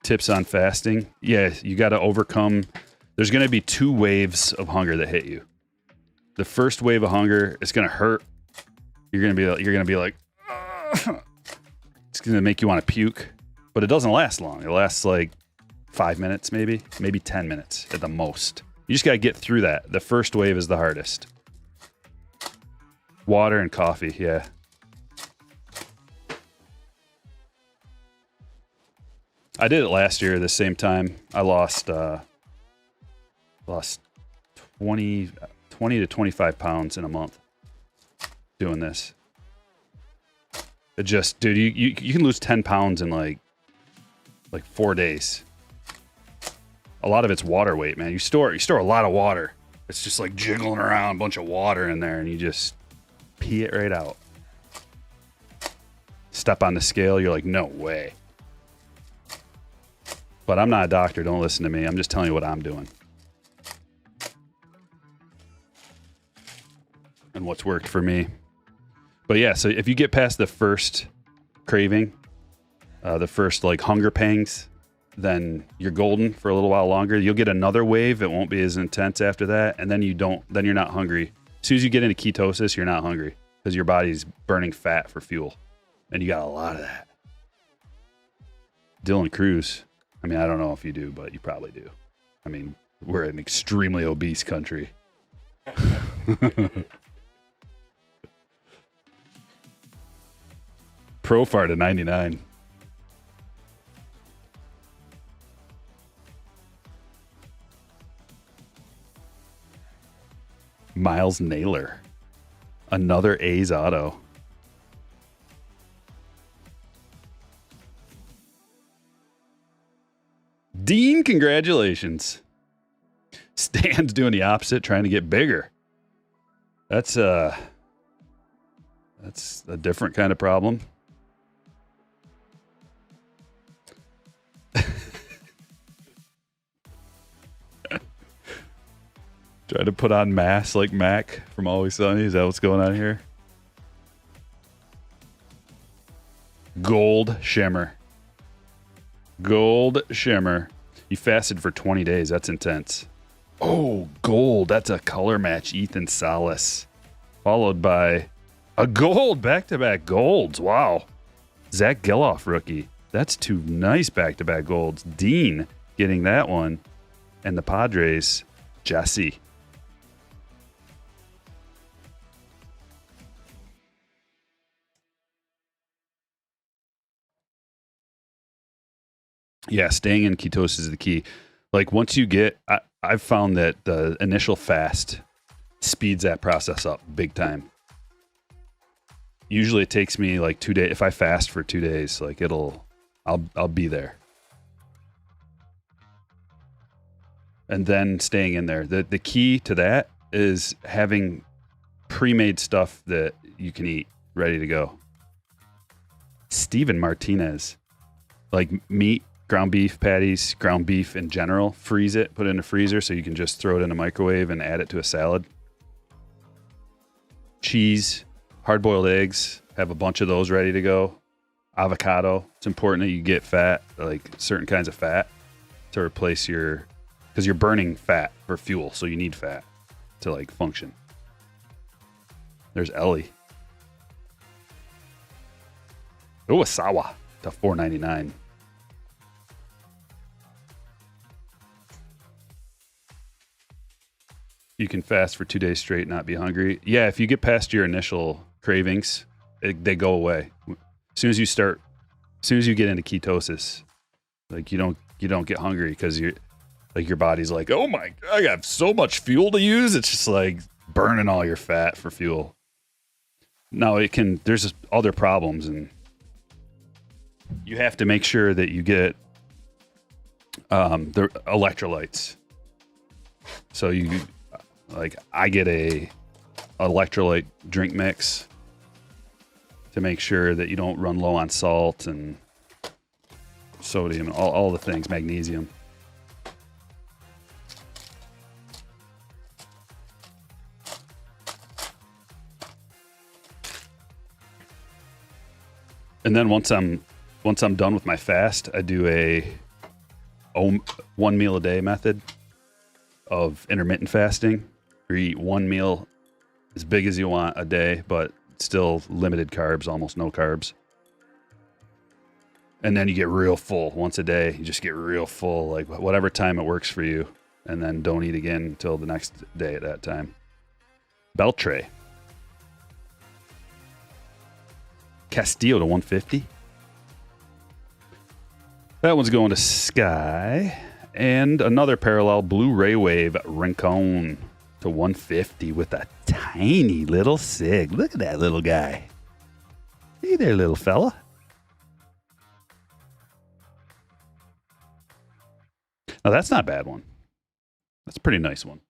Tips on fasting. Yeah, you got to overcome. There's going to be 2 waves of hunger that hit you. The first wave of hunger is going to hurt. You're going to be like, ugh. It's going to make you want to puke, but it doesn't last long. It lasts like 5 minutes, maybe 10 minutes at the most. You just got to get through that. The first wave is the hardest. Water and coffee, yeah. I did it last year at the same time. I lost 20 to 25 pounds in a month doing this. It just, dude, you can lose 10 pounds in like 4 days. A lot of it's water weight, man. You store a lot of water. It's just like jiggling around, a bunch of water in there, and you just pee it right out. Step on the scale, you're like, no way. But I'm not a doctor. Don't listen to me. I'm just telling you what I'm doing. And what's worked for me. But yeah, so if you get past the first craving, the first like hunger pangs, then you're golden for a little while longer. You'll get another wave. It won't be as intense after that. And then you're not hungry. As soon as you get into ketosis, you're not hungry because your body's burning fat for fuel. And you got a lot of that. Dylan Cruz. I mean, I don't know if you do, but you probably do. I mean, we're an extremely obese country. Profar to 99. Miles Naylor. Another A's auto. Dean, congratulations. Stan's doing the opposite, trying to get bigger. That's a different kind of problem. Try to put on mass like Mac from Always Sunny. Is that what's going on here? Gold Shimmer. Gold Shimmer. You fasted for 20 days. That's intense. Oh, gold. That's a color match. Ethan Salas. Followed by a gold. Back-to-back golds. Wow. Zach Geloff rookie. That's two nice back-to-back golds. Dean getting that one. And the Padres, Jesse. Yeah, staying in ketosis is the key. Like once you get, I've found that the initial fast speeds that process up big time. Usually it takes me like 2 days. If I fast for 2 days, like I'll be there. And then staying in there. The key to that is having pre-made stuff that you can eat ready to go. Steven Martinez, like meat, ground beef patties, ground beef in general, freeze it, put it in the freezer so you can just throw it in a microwave and add it to a salad. Cheese, hard-boiled eggs, have a bunch of those ready to go. Avocado, it's important that you get fat, like certain kinds of fat to replace because you're burning fat for fuel, so you need fat to like function. There's Ellie. Uwasawa to $4.99. You can fast for 2 days straight, not be hungry. Yeah, if you get past your initial cravings, they go away. As soon as you get into ketosis, like you don't get hungry because your body's like, oh my, I got so much fuel to use. It's just like burning all your fat for fuel. Now there's just other problems, and you have to make sure that you get the electrolytes. So I get a electrolyte drink mix to make sure that you don't run low on salt and sodium and all the things, magnesium. And then once I'm done with my fast, I do a 1 meal a day method of intermittent fasting. You eat one meal as big as you want a day, but still limited carbs, almost no carbs. And then you get real full once a day. You just get real full, like whatever time it works for you. And then don't eat again until the next day at that time. Beltray. Castillo to 150. That one's going to Sky. And another parallel, Blu-ray Wave, Rincon to 150 with a tiny little sig. Look at that little guy. Hey there, little fella. Now, that's not a bad one. That's a pretty nice one.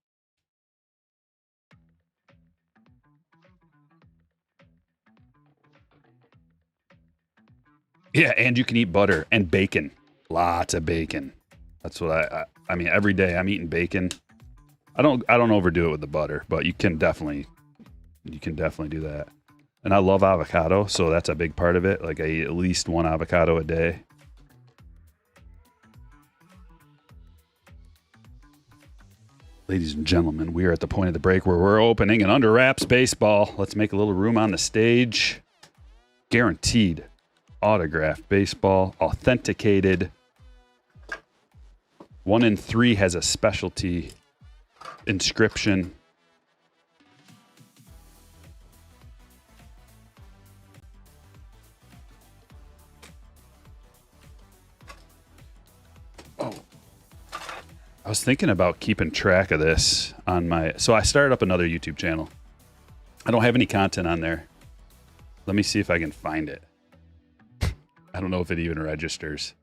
Yeah, and you can eat butter and bacon. Lots of bacon. That's what I mean, every day I'm eating bacon. I don't overdo it with the butter, but you can definitely do that. And I love avocado, so that's a big part of it. Like I eat at least one avocado a day. Ladies and gentlemen, we are at the point of the break where we're opening an Under Wraps baseball. Let's make a little room on the stage. Guaranteed autographed baseball, authenticated. 1 in 3 has a specialty inscription. Oh, I was thinking about keeping track of this on my... So I started up another YouTube channel. I don't have any content on there. Let me see if I can find it. I don't know if it even registers.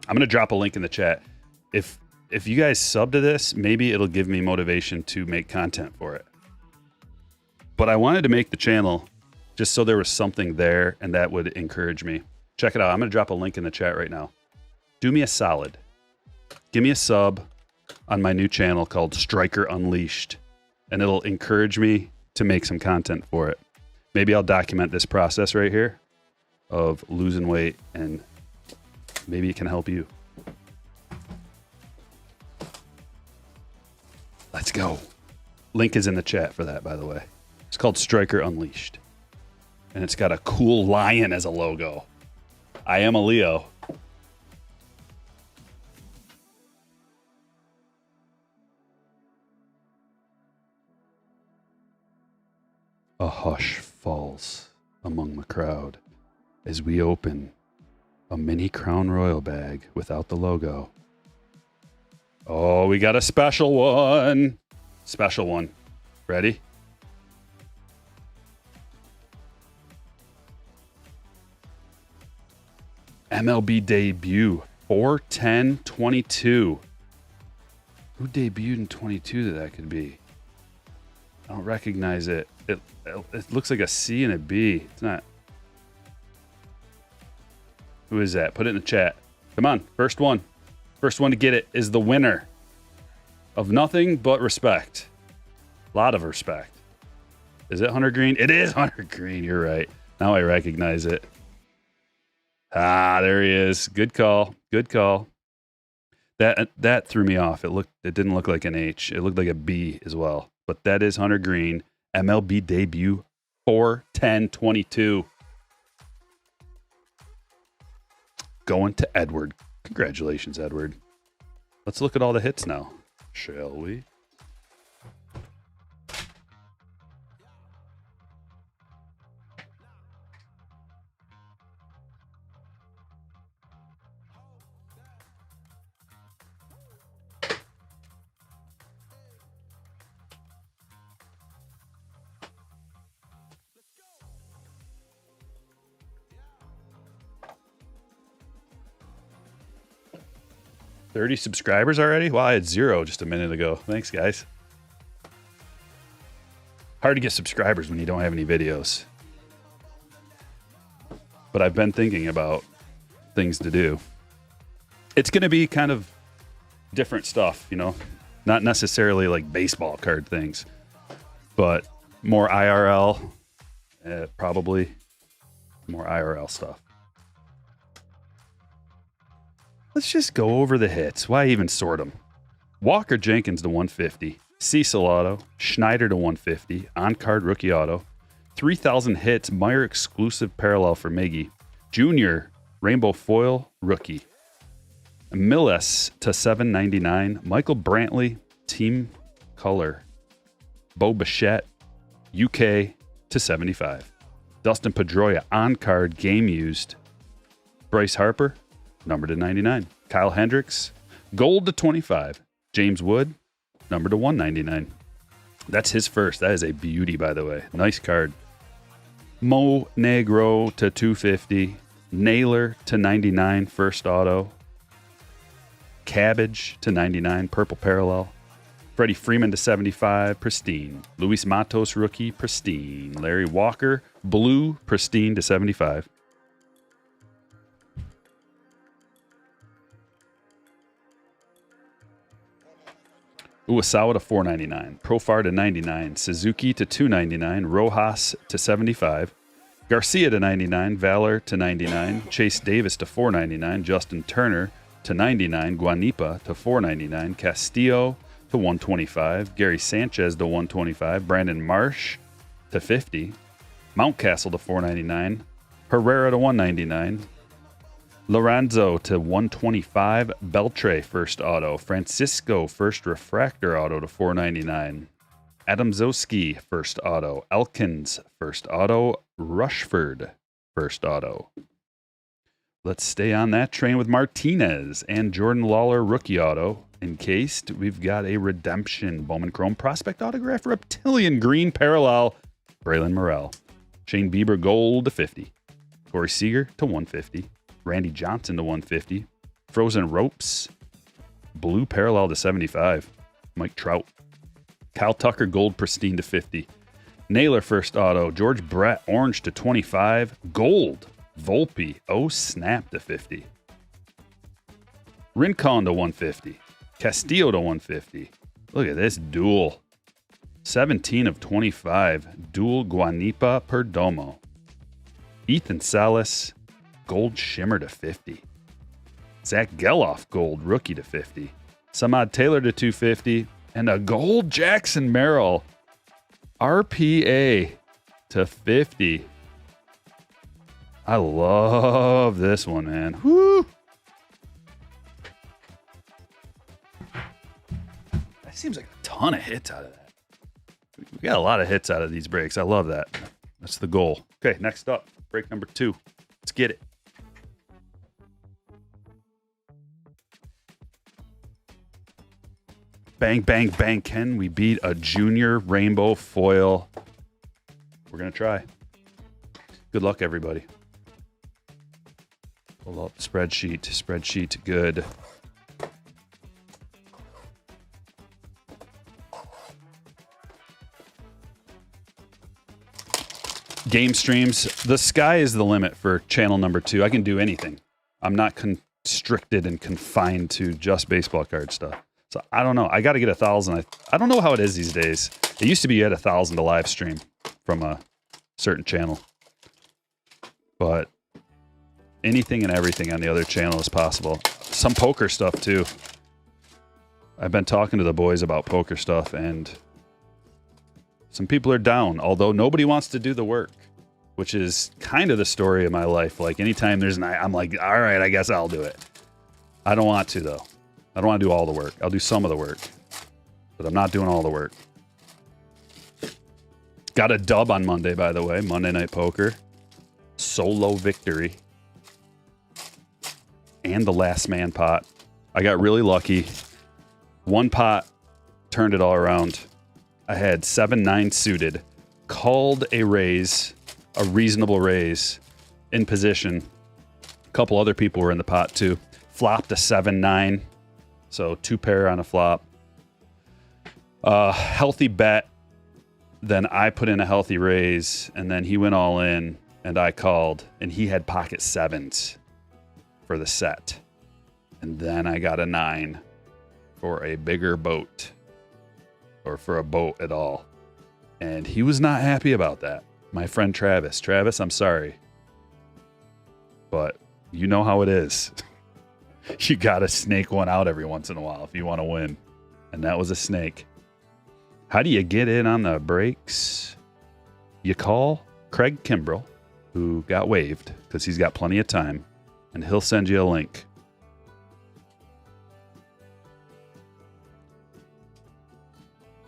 I'm going to drop a link in the chat. If you guys sub to this, maybe it'll give me motivation to make content for it. But I wanted to make the channel just so there was something there and that would encourage me. Check it out. I'm going to drop a link in the chat right now. Do me a solid. Give me a sub on my new channel called Stryker Unleashed, and it'll encourage me to make some content for it. Maybe I'll document this process right here of losing weight, and maybe it can help you. Let's go. Link is in the chat for that, by the way. It's called Stryker Unleashed. And it's got a cool lion as a logo. I am a Leo. A hush falls among the crowd as we open a mini Crown Royal bag without the logo. Oh, we got a special one. Special one. Ready? MLB debut, 4/10/22. Who debuted in 22 that could be? I don't recognize it. It looks like a C and a B. It's not. Who is that? Put it in the chat. Come on, first one. First one to get it is the winner of nothing but respect. A lot of respect. Is it Hunter Green? It is Hunter Green. You're right. Now I recognize it. Ah, there he is. Good call. Good call. That threw me off. It didn't look like an H. It looked like a B as well. But that is Hunter Green. MLB debut, 4/10/22. Going to Edward. Congratulations, Edward. Let's look at all the hits now, shall we? $30 subscribers already? Wow, I had 0 just a minute ago. Thanks, guys. Hard to get subscribers when you don't have any videos. But I've been thinking about things to do. It's going to be kind of different stuff, you know? Not necessarily like baseball card things, but more IRL, probably more IRL stuff. Let's just go over the hits. Why even sort them? Walker Jenkins to 150. Cecil auto. Schneider to 150. On-card rookie auto. 3,000 hits, Meyer exclusive parallel for Miggy. Junior, rainbow foil, rookie. Milles to 799. Michael Brantley, team color. Bo Bichette, UK to 75. Dustin Pedroia, on card, game used. Bryce Harper, number to 99. Kyle Hendricks, gold to 25. James Wood, number to 199. That's his first. That is a beauty, by the way. Nice card. Mo Negro to 250. Naylor to 99, first auto. Cabbage to 99, purple parallel. Freddie Freeman to 75, pristine. Luis Matos, rookie, pristine. Larry Walker, blue, pristine to 75. Uwasawa to 499. Profar to 99. Suzuki to 299. Rojas to 75. Garcia to 99. Valor to 99. Chase Davis to 499. Justin Turner to 99. Guanipa to 499. Castillo to 125. Gary Sanchez to 125. Brandon Marsh to 50. Mountcastle to 499. Herrera to 199. Lorenzo to 125. Beltre first auto. Francisco first refractor auto to 499. Adamzowski first auto. Elkins first auto. Rushford first auto. Let's stay on that train with Martinez and Jordan Lawler rookie auto. Encased, we've got a redemption Bowman Chrome prospect autograph reptilian green parallel. Braylon Morrell. Shane Bieber gold to 50. Corey Seager to 150. Randy Johnson to 150. Frozen Ropes, blue parallel to 75. Mike Trout. Kyle Tucker, gold pristine to 50. Naylor first auto. George Brett, orange to 25. Gold. Volpe, oh snap to 50. Rincon to 150. Castillo to 150. Look at this duel. 17 of 25. Dual Guanipa Perdomo. Ethan Salas, gold shimmer to 50. Zach Geloff, gold rookie to 50. Samad Taylor to 250. And a gold Jackson Merrill RPA to 50. I love this one, man. Woo! That seems like a ton of hits out of that. We got a lot of hits out of these breaks. I love that. That's the goal. Okay, next up, break number 2. Let's get it. Bang, bang, bang. Can we beat a junior rainbow foil? We're going to try. Good luck, everybody. Pull up spreadsheet. Spreadsheet, good. Game streams. The sky is the limit for channel number 2. I can do anything. I'm not constricted and confined to just baseball card stuff. So I don't know. I got to get 1,000. I don't know how it is these days. It used to be you had 1,000 to live stream from a certain channel. But anything and everything on the other channel is possible. Some poker stuff too. I've been talking to the boys about poker stuff, and some people are down, although nobody wants to do the work, which is kind of the story of my life. Like anytime there's an, I'm like, all right, I guess I'll do it. I don't want to though. I don't want to do all the work. I'll do some of the work, but I'm not doing all the work. Got a dub on Monday, by the way. Monday Night Poker. Solo victory. And the last man pot. I got really lucky. One pot turned it all around. I had 7-9 suited. Called a raise, a reasonable raise, in position. A couple other people were in the pot too. Flopped a 7-9. So 2 pair on a flop. Healthy bet. Then I put in a healthy raise, and then he went all in, and I called, and he had pocket 7s for the set. And then I got a 9 for a bigger boat, or for a boat at all. And he was not happy about that. My friend Travis. Travis, I'm sorry. But you know how it is. You got to snake one out every once in a while if you want to win. And that was a snake. How do you get in on the breaks? You call Craig Kimbrell, who got waived because he's got plenty of time, and he'll send you a link.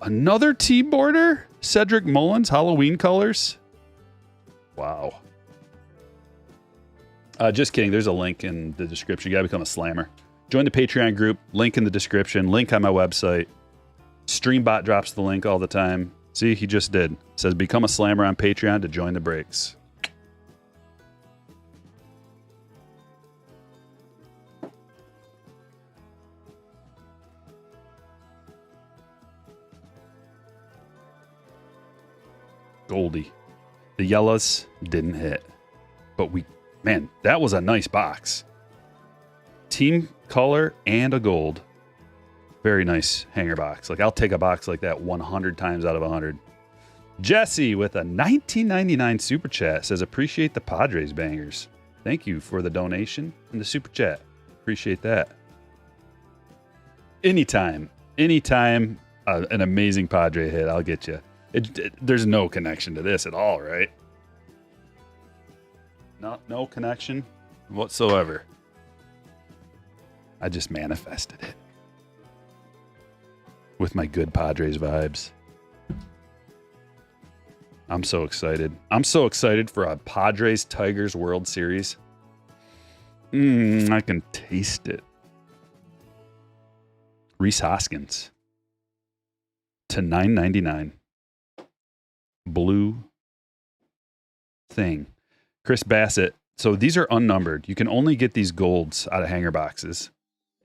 Another T-boarder? Cedric Mullins, Halloween colors? Wow. Just kidding. There's a link in the description. You got to become a slammer. Join the Patreon group. Link in the description. Link on my website. Streambot drops the link all the time. See, he just did. It says become a slammer on Patreon to join the breaks. Goldie. The yellows didn't hit. But man, that was a nice box. Team color and a gold. Very nice hanger box. Like, I'll take a box like that 100 times out of 100. Jesse with a $19.99 super chat says, appreciate the Padres bangers. Thank you for the donation and the super chat. Appreciate that. Anytime an amazing Padre hit, I'll get you. There's no connection to this at all, right? No connection whatsoever. I just manifested it with my good Padres vibes. I'm so excited. I'm so excited for a Padres-Tigers World Series. I can taste it. Rhys Hoskins to $9.99. Blue thing. Chris Bassett. So these are unnumbered. You can only get these golds out of hanger boxes.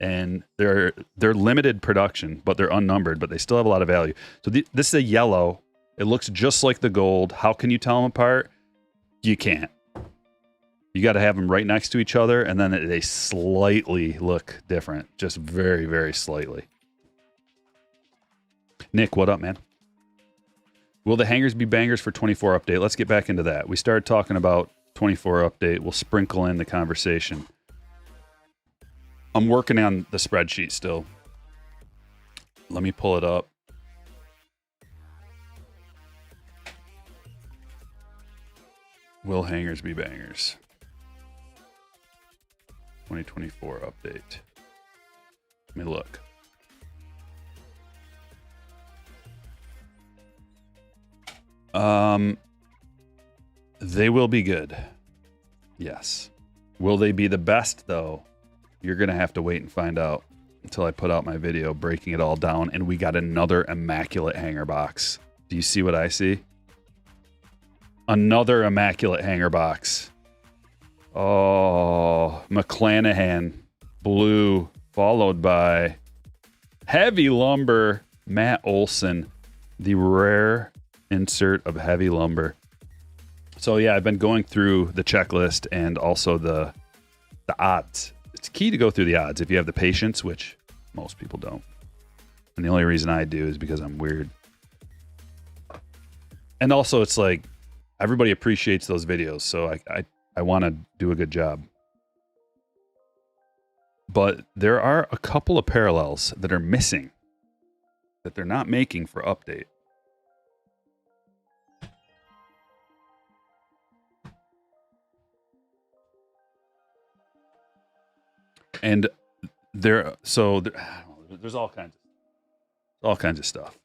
And they're limited production, but they're unnumbered, but they still have a lot of value. So this is a yellow. It looks just like the gold. How can you tell them apart? You can't. You got to have them right next to each other, and then they slightly look different. Just very, very slightly. Nick, what up, man? Will the hangers be bangers for 24 update? Let's get back into that. We started talking about 24 update. We'll sprinkle in the conversation. I'm working on the spreadsheet still. Let me pull it up. Will hangers be bangers? 2024 update. Let me look. They will be good. Yes. Will they be the best, though? You're going to have to wait and find out until I put out my video breaking it all down, and we got another immaculate hanger box. Do you see what I see? Another immaculate hanger box. Oh, McClanahan, blue, followed by Heavy Lumber, Matt Olson, the rare insert of Heavy Lumber. So yeah, I've been going through the checklist and also the odds. It's key to go through the odds if you have the patience, which most people don't. And the only reason I do is because I'm weird. And also it's like everybody appreciates those videos, so I want to do a good job. But there are a couple of parallels that are missing that they're not making for update. And there's all kinds of stuff.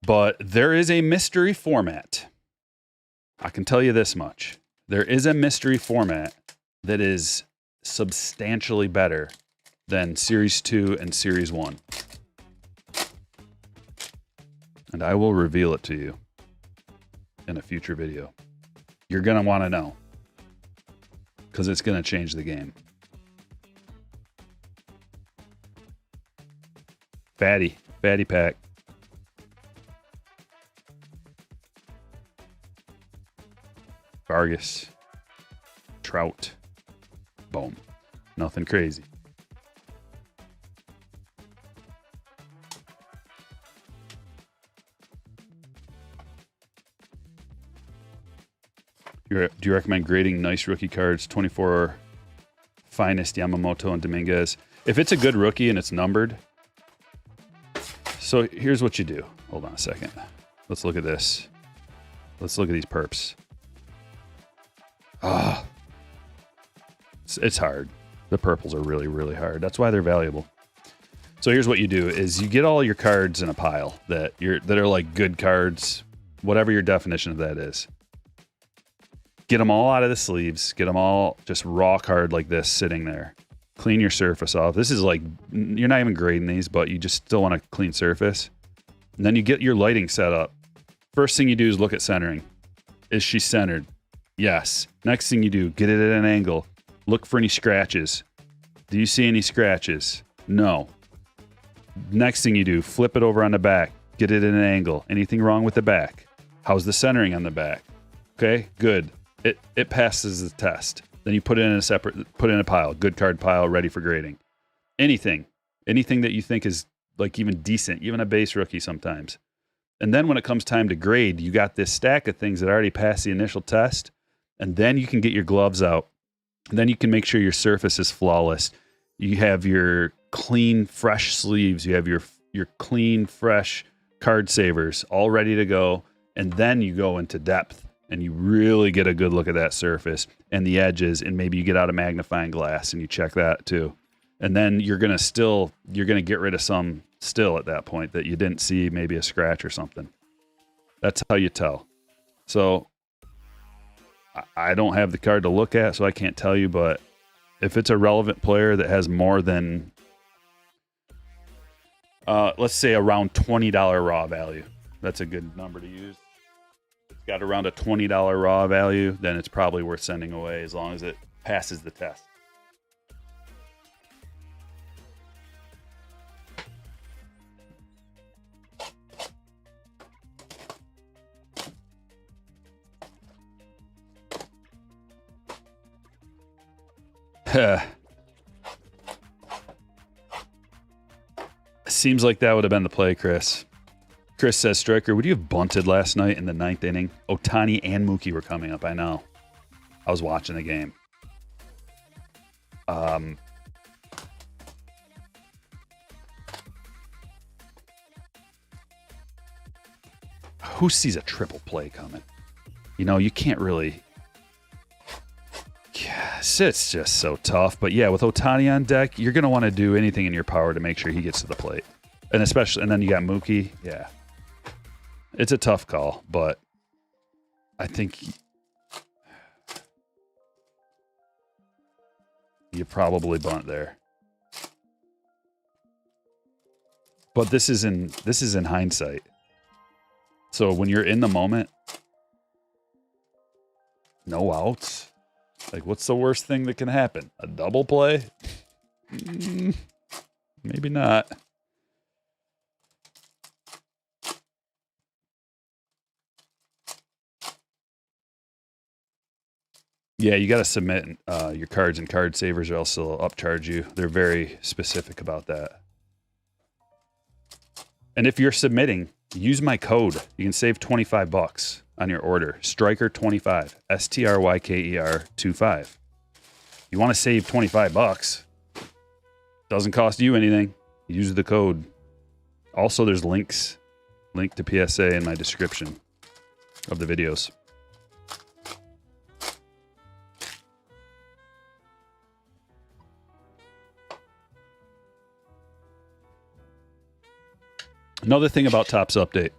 But there is a mystery format. I can tell you this much. There is a mystery format that is substantially better than Series 2 and Series 1. And I will reveal it to you in a future video. You're going to want to know, because it's going to change the game. Fatty pack. Vargas. Trout. Boom. Nothing crazy. Do you recommend grading nice rookie cards, 24 finest Yamamoto and Dominguez? If it's a good rookie and it's numbered. So here's what you do. Hold on a second. Let's look at this. Let's look at these perps. Ah, it's hard. The purples are really, really hard. That's why they're valuable. So here's what you do is you get all your cards in a pile that are like good cards, whatever your definition of that is. Get them all out of the sleeves. Get them all just raw card like this sitting there. Clean your surface off. This is like, you're not even grading these, but you just still want a clean surface. And then you get your lighting set up. First thing you do is look at centering. Is she centered? Yes. Next thing you do, get it at an angle. Look for any scratches. Do you see any scratches? No. Next thing you do, flip it over on the back. Get it at an angle. Anything wrong with the back? How's the centering on the back? Okay, good. It passes the test. Then you put it in a pile, good card pile, ready for grading. Anything that you think is like even decent, even a base rookie sometimes. And then when it comes time to grade, you got this stack of things that already passed the initial test, and then you can get your gloves out. And then you can make sure your surface is flawless. You have your clean, fresh sleeves. You have your clean, fresh card savers all ready to go. And then you go into depth and you really get a good look at that surface and the edges. And maybe you get out a magnifying glass and you check that too. And then you're going to get rid of some still at that point that you didn't see, maybe a scratch or something. That's how you tell. So I don't have the card to look at, so I can't tell you, but if it's a relevant player that has more than, let's say around $20 raw value, that's a good number to use. If it's got around a $20 raw value, then it's probably worth sending away as long as it passes the test. Seems like that would have been the play, Chris. Chris says, Stryker, would you have bunted last night in the 9th inning? Ohtani and Mookie were coming up. I know. I was watching the game. Who sees a triple play coming? You know, you can't really... Yes, it's just so tough. But yeah, with Ohtani on deck, you're going to want to do anything in your power to make sure he gets to the plate. And then you got Mookie. Yeah. It's a tough call, but I think you probably bunt there. But this is in hindsight. So when you're in the moment, no outs. Like, what's the worst thing that can happen? A double play? Maybe not. Yeah, you got to submit your cards and card savers or else they'll upcharge you. They're very specific about that. And if you're submitting, use my code. You can save $25 on your order. Stryker25. STRYKER 25. You want to save $25. Doesn't cost you anything. Use the code. Also, there's link to PSA in my description of the videos. Another thing about Topps Update.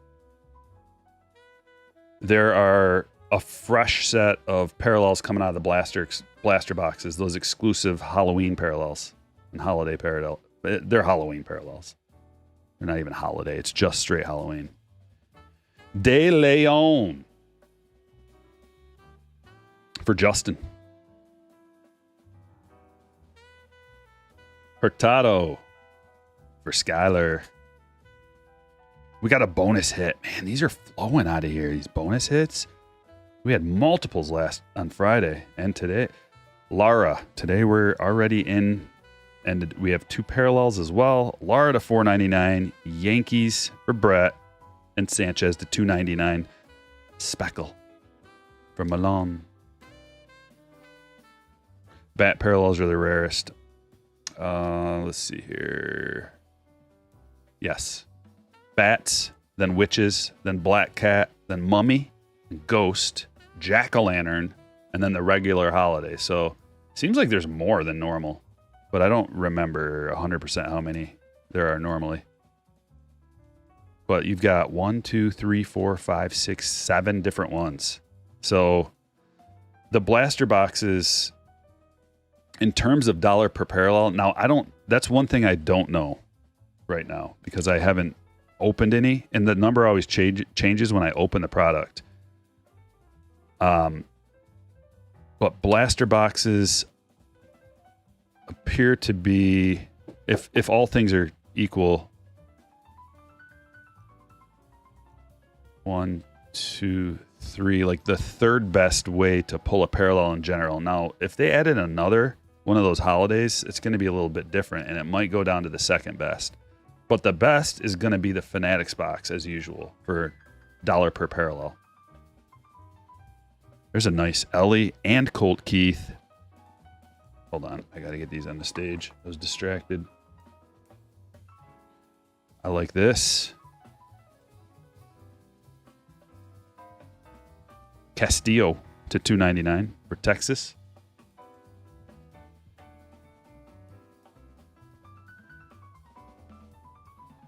There are a fresh set of parallels coming out of the blaster boxes, those exclusive Halloween parallels and holiday parallel. They're Halloween parallels. They're not even holiday. It's just straight Halloween. De Leon for Justin. Hurtado for Skyler. We got a bonus hit. Man, these are flowing out of here, these bonus hits. We had multiples on Friday and today. Lara, today we're already in, and we have 2 parallels as well. Lara to $4.99, Yankees for Brett, and Sanchez to $2.99. Speckle for Malone. Bat parallels are the rarest. Let's see here. Yes. Bats, then witches, then black cat, then mummy, Ghost, Jack-o'-lantern, and then the regular holiday. So seems like there's more than normal, but I don't remember 100% how many there are normally. But you've got 1, 2, 3, 4, 5, 6, 7 different ones. So the blaster boxes, in terms of dollar per parallel, now that's one thing I don't know right now because I haven't opened any, and the number always changes when I open the product. But blaster boxes appear to be, if all things are equal, 1, 2, 3, like the third best way to pull a parallel in general. Now, if they added another one of those holidays, it's going to be a little bit different, and it might go down to the second best. But the best is going to be the Fanatics box, as usual, for dollar per parallel. There's a nice Ellie and Colt Keith. Hold on, I got to get these on the stage. I was distracted. I like this. Castillo to $2.99 for Texas.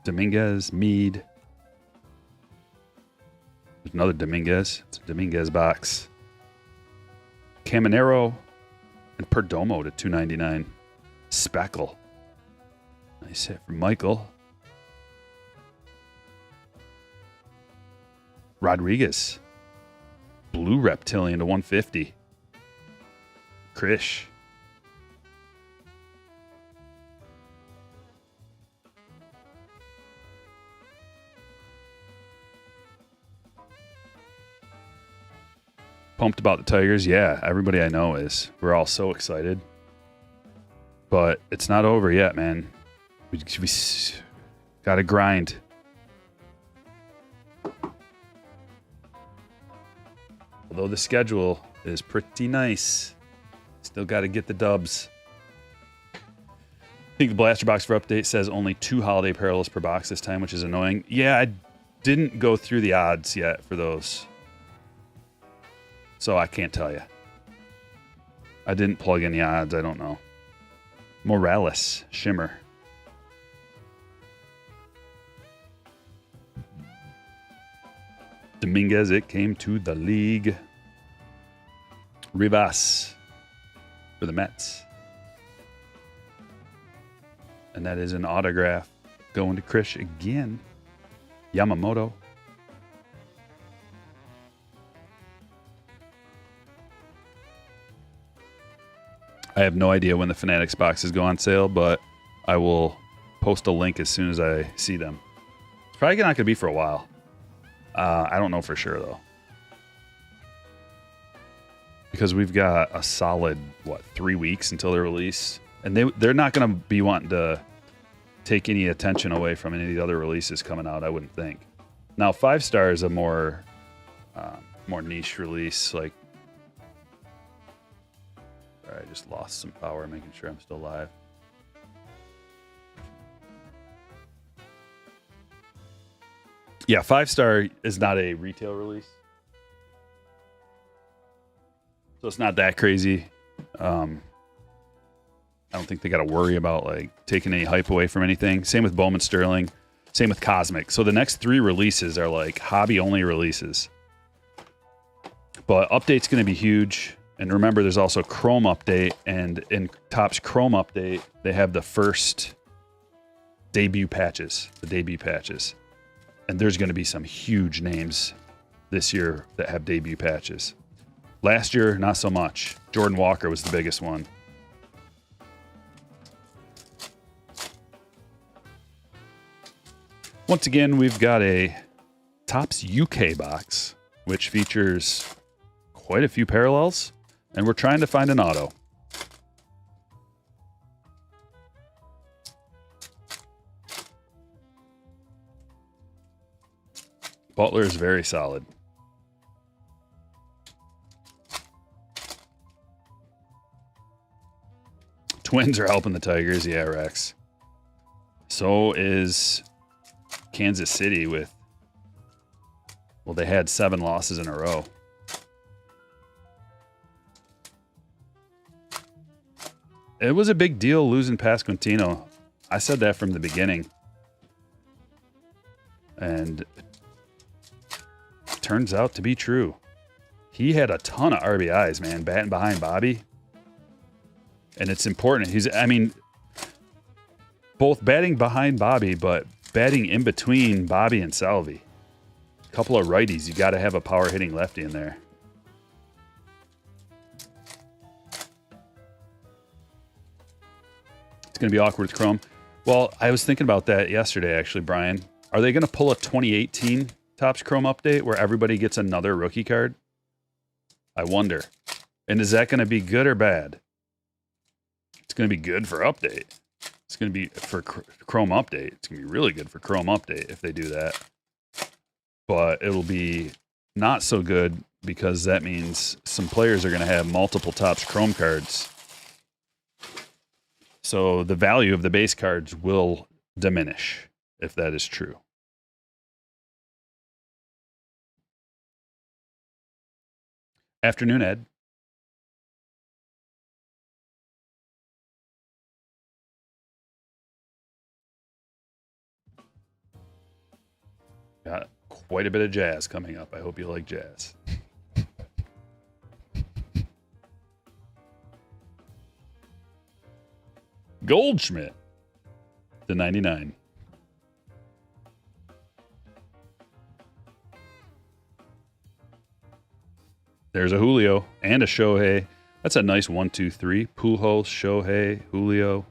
Dominguez, Meade. There's another Dominguez. It's a Dominguez box. Caminero and Perdomo to $2.99. Speckle. Nice hit from Michael. Rodriguez. Blue Reptilian to $150. Krish. Pumped about the Tigers. Yeah, everybody I know is. We're all so excited. But it's not over yet, man. We got to grind. Although the schedule is pretty nice, still got to get the dubs. I think the blaster box for update says only 2 holiday parallels per box this time, which is annoying. Yeah, I didn't go through the odds yet for those, so I can't tell you. I didn't plug in the odds. I don't know. Morales, Shimmer. Dominguez, it came to the league. Rivas for the Mets. And that is an autograph going to Krish again. Yamamoto. I have no idea when the Fanatics boxes go on sale, but I will post a link as soon as I see them. It's probably not going to be for a while. I don't know for sure, though. Because we've got a solid, 3 weeks until their release. And they're not going to be wanting to take any attention away from any of the other releases coming out, I wouldn't think. Now, 5-star is a more niche release. Like, sorry, I just lost some power, making sure I'm still live. Yeah, 5-star is not a retail release. So it's not that crazy. I don't think they got to worry about taking any hype away from anything. Same with Bowman Sterling. Same with Cosmic. So the next 3 releases are hobby-only releases. But update's going to be huge. And remember, there's also Chrome update. And in Topps Chrome update, they have the first debut patches. The debut patches. And there's going to be some huge names this year that have debut patches. Last year, not so much. Jordan Walker was the biggest one. Once again, we've got a Topps UK box, which features quite a few parallels, and we're trying to find an auto. Butler is very solid. Twins are helping the Tigers. Yeah, Rex. So is Kansas City with Well, they had 7 losses in a row. It was a big deal losing Pasquantino. I said that from the beginning. And it turns out to be true. He had a ton of RBIs, man, batting behind Bobby. And it's important. Both batting behind Bobby, but batting in between Bobby and Salvi. A couple of righties. You got to have a power hitting lefty in there. It's going to be awkward with Chrome. Well, I was thinking about that yesterday, actually, Brian. Are they going to pull a 2018 Topps Chrome update where everybody gets another rookie card? I wonder. And is that going to be good or bad? It's going to be good for update. It's going to be for Chrome update. It's going to be really good for Chrome update if they do that. But it'll be not so good because that means some players are going to have multiple Topps Chrome cards. So the value of the base cards will diminish if that is true. Afternoon, Ed. Got quite a bit of jazz coming up. I hope you like jazz. Goldschmidt to 99. There's a Julio and a Shohei. That's a nice 1, 2, 3. Pujols, Shohei, Julio.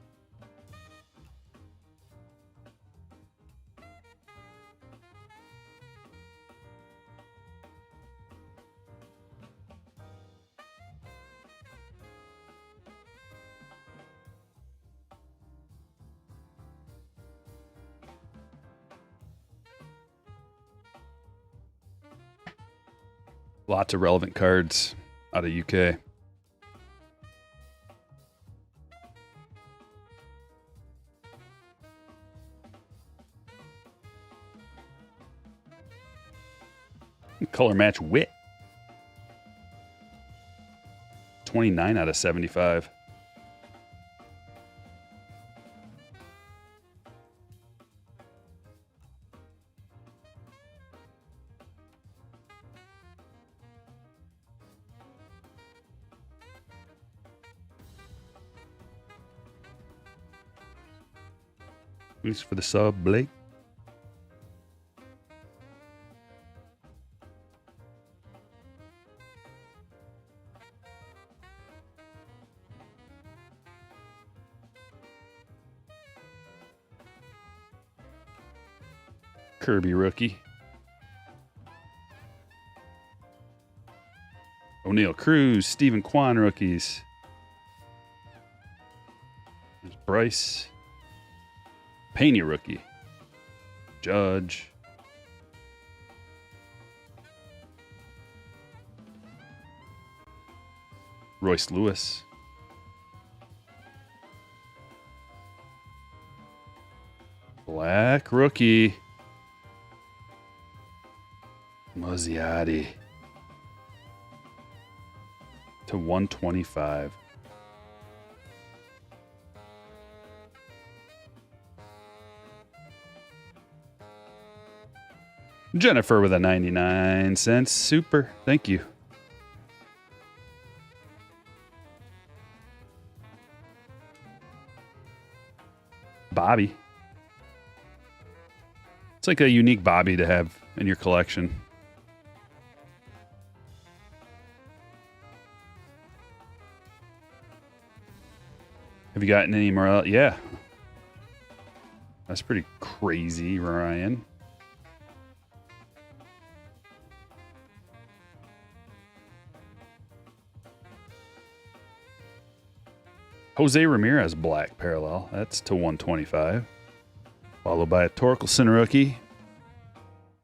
Lots of relevant cards out of UK. Color match Wit. 29 out of 75. Thanks for the sub, Blake. Kirby rookie. O'Neal Cruz, Stephen Kwan rookies. There's Bryce. Pena rookie. Judge. Royce Lewis. Black rookie. Mozziati. To 125. Jennifer with a 99 cents. Super. Thank you. Bobby. It's like a unique Bobby to have in your collection. Have you gotten any more? Yeah. That's pretty crazy, Ryan. Jose Ramirez black parallel. That's to 125. Followed by a Torkelson rookie.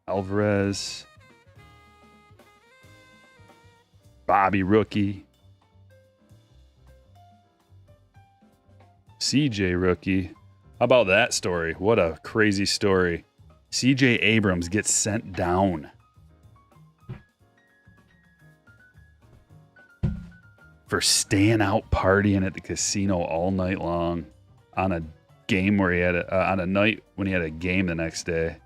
Alvarez. Bobby rookie. CJ rookie. How about that story? What a crazy story. CJ Abrams gets sent down for staying out partying at the casino all night long on a game where he had on a night when he had a game the next day.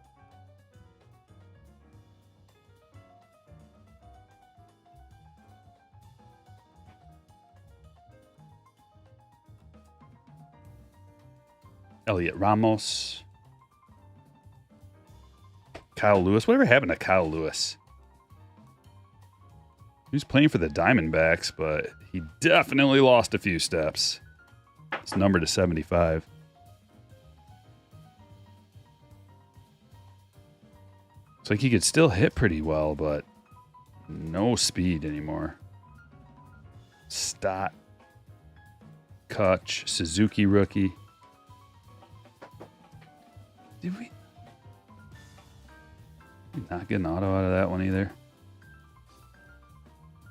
Elliot Ramos. Kyle Lewis. Whatever happened to Kyle Lewis? He was playing for the Diamondbacks, but he definitely lost a few steps. It's numbered to 75. It's like he could still hit pretty well, but no speed anymore. Stott. Kutch. Suzuki rookie. Did we not get an auto out of that one either?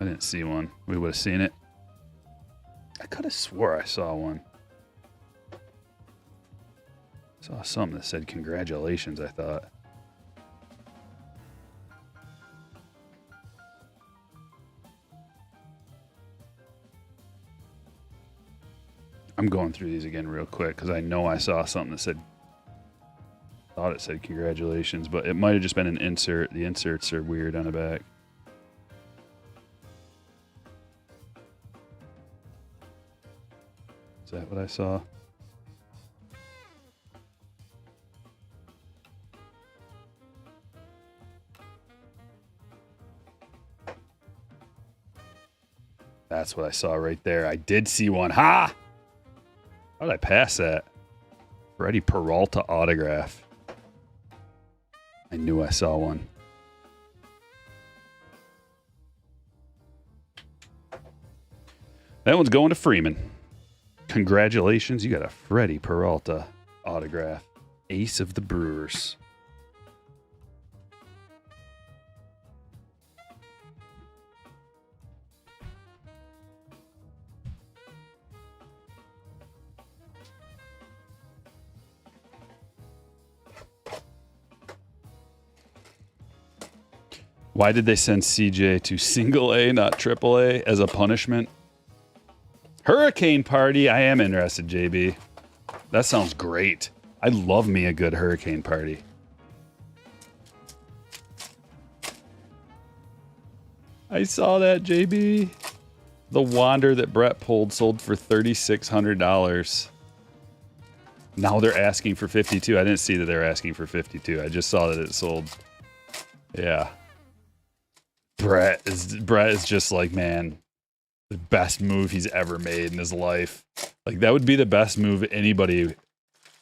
I didn't see one. We would have seen it. I could have swore I saw one. Saw something that said congratulations, I thought. I'm going through these again real quick because I know I saw something that said, thought it said congratulations, but it might have just been an insert. The inserts are weird on the back. Is that what I saw? That's what I saw right there. I did see one. Ha! How did I pass that? Freddie Peralta autograph. I knew I saw one. That one's going to Freeman. Congratulations, you got a Freddie Peralta autograph. Ace of the Brewers. Why did they send CJ to single A, not triple A, as a punishment? Hurricane party. I am interested, JB. That sounds great. I love me a good hurricane party. I saw that, JB. The Wander that Brett pulled sold for $3,600. Now they're asking for 52. I didn't see that they're asking for 52. I just saw that it sold. Yeah. Brett is just like, man, the best move he's ever made in his life. Like, that would be the best move anybody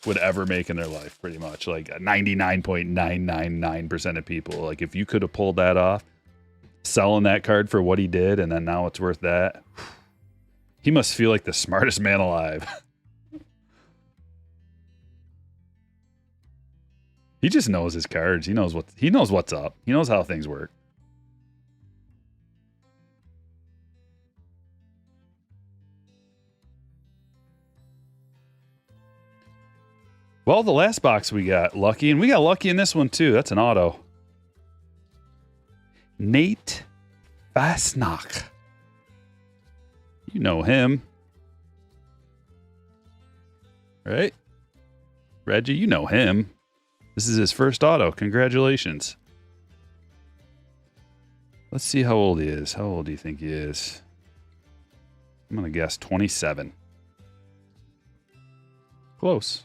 would ever make in their life, pretty much. Like 99.999% of people. Like, if you could have pulled that off, selling that card for what he did, and then now it's worth that. He must feel like the smartest man alive. He just knows his cards. He knows what's up. He knows how things work. Well, the last box we got lucky, and we got lucky in this one too. That's an auto. Nate Fasnacht. You know him. Right? Reggie, you know him. This is his first auto. Congratulations. Let's see how old he is. How old do you think he is? I'm going to guess 27. Close.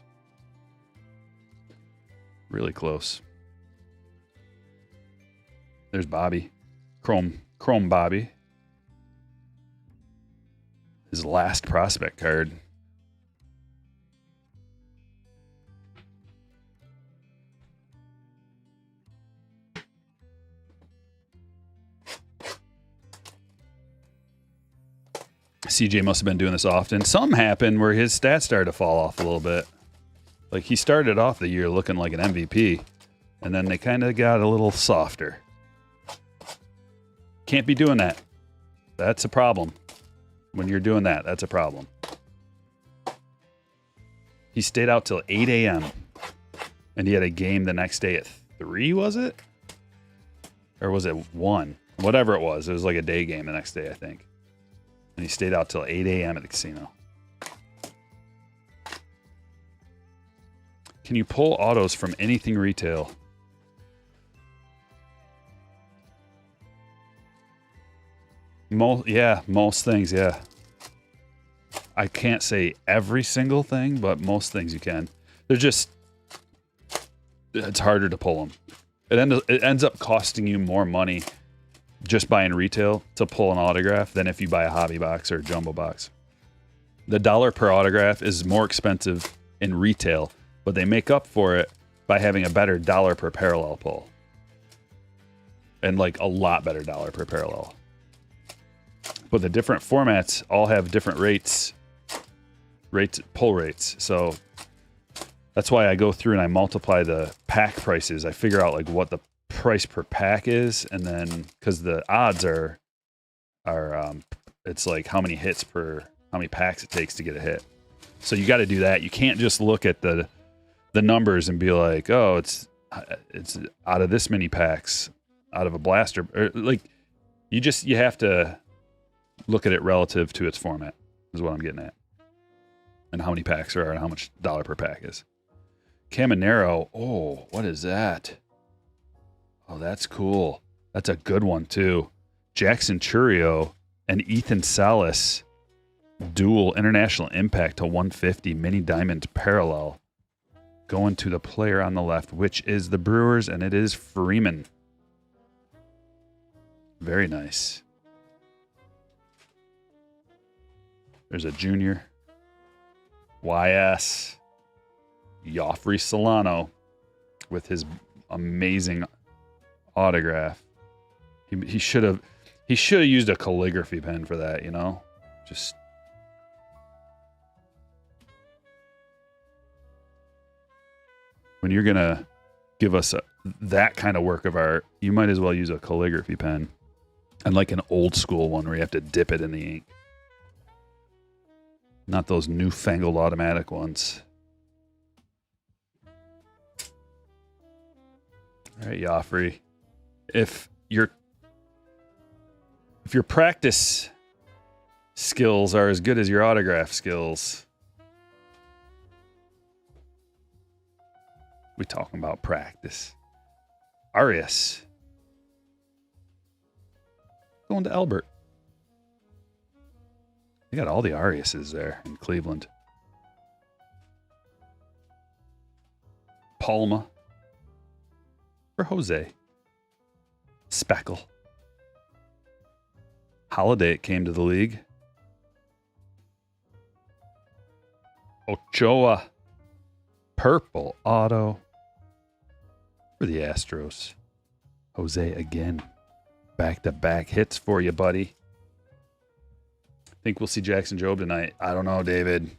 Really close. There's Bobby. Chrome Bobby. His last prospect card. CJ must have been doing this often. Something happened where his stats started to fall off a little bit. Like, he started off the year looking like an MVP, and then they kind of got a little softer. Can't be doing that. That's a problem. When you're doing that, that's a problem. He stayed out till 8 a.m. and he had a game the next day at 3, was it? Or was it 1? Whatever it was like a day game the next day, I think. And he stayed out till 8 a.m. at the casino. Can you pull autos from anything retail? Most things, yeah. I can't say every single thing, but most things you can. They're just, it's harder to pull them. It ends up costing you more money just buying retail to pull an autograph than if you buy a hobby box or a jumbo box. The $1 per autograph is more expensive in retail, but they make up for it by having a better $1 per parallel pull. And like a lot better $1 per parallel. But the different formats all have different pull rates. So that's why I go through and I multiply the pack prices. I figure out like what the price per pack is, and then because the odds are it's like how many hits per how many packs it takes to get a hit. So you got to do that. You can't just look at the numbers and be like, oh, it's out of this many packs out of a blaster, or like you have to look at it relative to its format is what I'm getting at, and how many packs there are and how much $1 per pack is. Caminero, oh, what is that? Oh, that's cool. That's a good one too. Jackson Churio and Ethan Salas dual international impact to 150 mini diamond parallel going to the player on the left, which is the Brewers, and it is Freeman. Very nice. There's a junior. YS. Joffrey Solano with his amazing autograph. He should have used a calligraphy pen for that, you know? Just when you're gonna give us that kind of work of art, you might as well use a calligraphy pen, and like an old school one where you have to dip it in the ink. Not those newfangled automatic ones. All right, Joffrey. If your practice skills are as good as your autograph skills, we talking about practice. Arias. Going to Albert. They got all the Ariases there in Cleveland. Palma. For Jose. Speckle. Holiday came to the league. Ochoa. Purple auto. For the Astros. Jose again. Back-to-back hits for you, buddy. Think we'll see Jackson Jobe tonight. I don't know, David.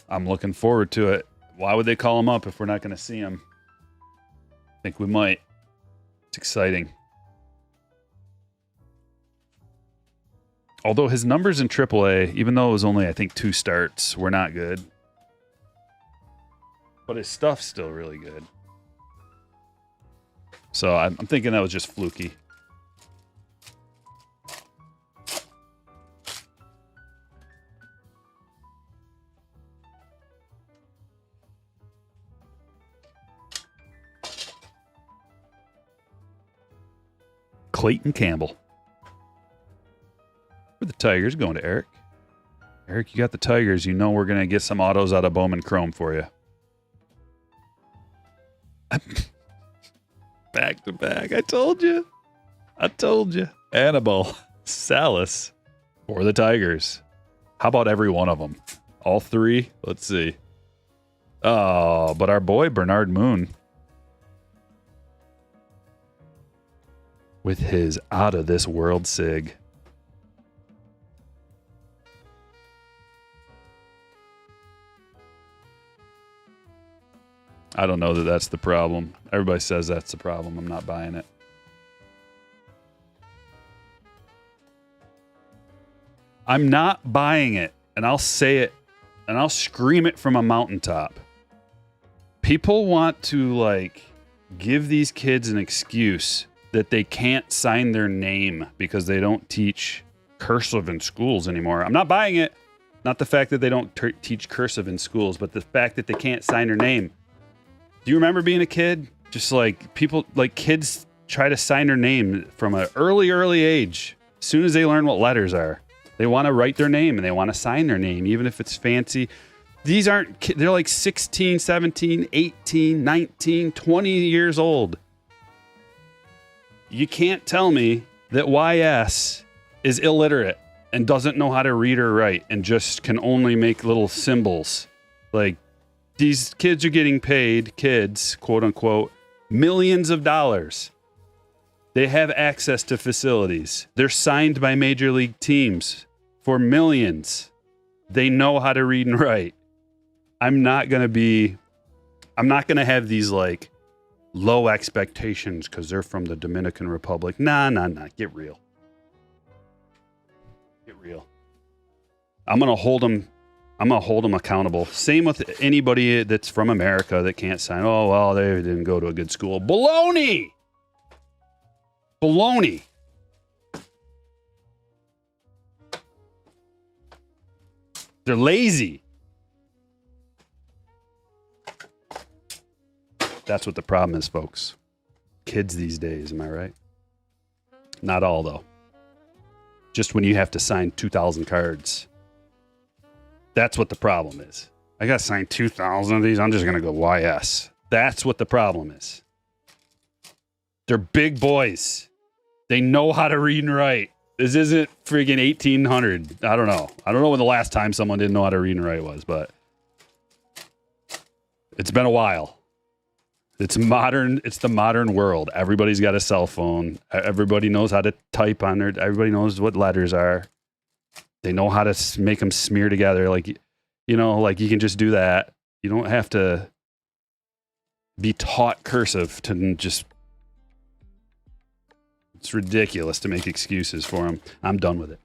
I'm looking forward to it. Why would they call him up if we're not going to see him? I think we might. It's exciting. Although his numbers in AAA, even though it was only, I think, 2 starts, were not good. But his stuff's still really good. So I'm thinking that was just fluky. Clayton Campbell. For the Tigers, going to Eric. Eric, you got the Tigers. You know we're going to get some autos out of Bowman Chrome for you. Back to back. I told you. Annabelle Salas for the Tigers. How about every one of them? All 3? Let's see. Oh, but our boy Bernard Moon with his out of this world sig. I don't know that that's the problem. Everybody says that's the problem. I'm not buying it. I'm not buying it, and I'll say it, and I'll scream it from a mountaintop. People want to, like, give these kids an excuse that they can't sign their name because they don't teach cursive in schools anymore. I'm not buying it. Not the fact that they don't teach cursive in schools, but the fact that they can't sign their name. Do you remember being a kid? Just like people, like kids try to sign their name from an early age. As soon as they learn what letters are, they want to write their name and they want to sign their name, even if it's fancy. These aren't, they're like 16, 17, 18, 19, 20 years old. You can't tell me that YS is illiterate and doesn't know how to read or write and just can only make little symbols. Like, these kids are getting paid, kids, quote unquote, millions of dollars. They have access to facilities. They're signed by major league teams for millions. They know how to read and write. I'm not going to have these like low expectations because they're from the Dominican Republic. Nah. Get real. Get real. I'm going to hold them accountable. Same with anybody that's from America that can't sign. Oh, well, they didn't go to a good school. Baloney. They're lazy. That's what the problem is, folks. Kids these days, am I right? Not all, though. Just when you have to sign 2,000 cards. That's what the problem is. I got to sign 2,000 of these. I'm just going to go YS. That's what the problem is. They're big boys. They know how to read and write. This isn't friggin' 1800. I don't know. I don't know when the last time someone didn't know how to read and write was, but it's been a while. It's modern. It's the modern world. Everybody's got a cell phone. Everybody knows how to type on there. Everybody knows what letters are. They know how to make them smear together. Like, you know, like you can just do that. You don't have to be taught cursive to just. It's ridiculous to make excuses for them. I'm done with it.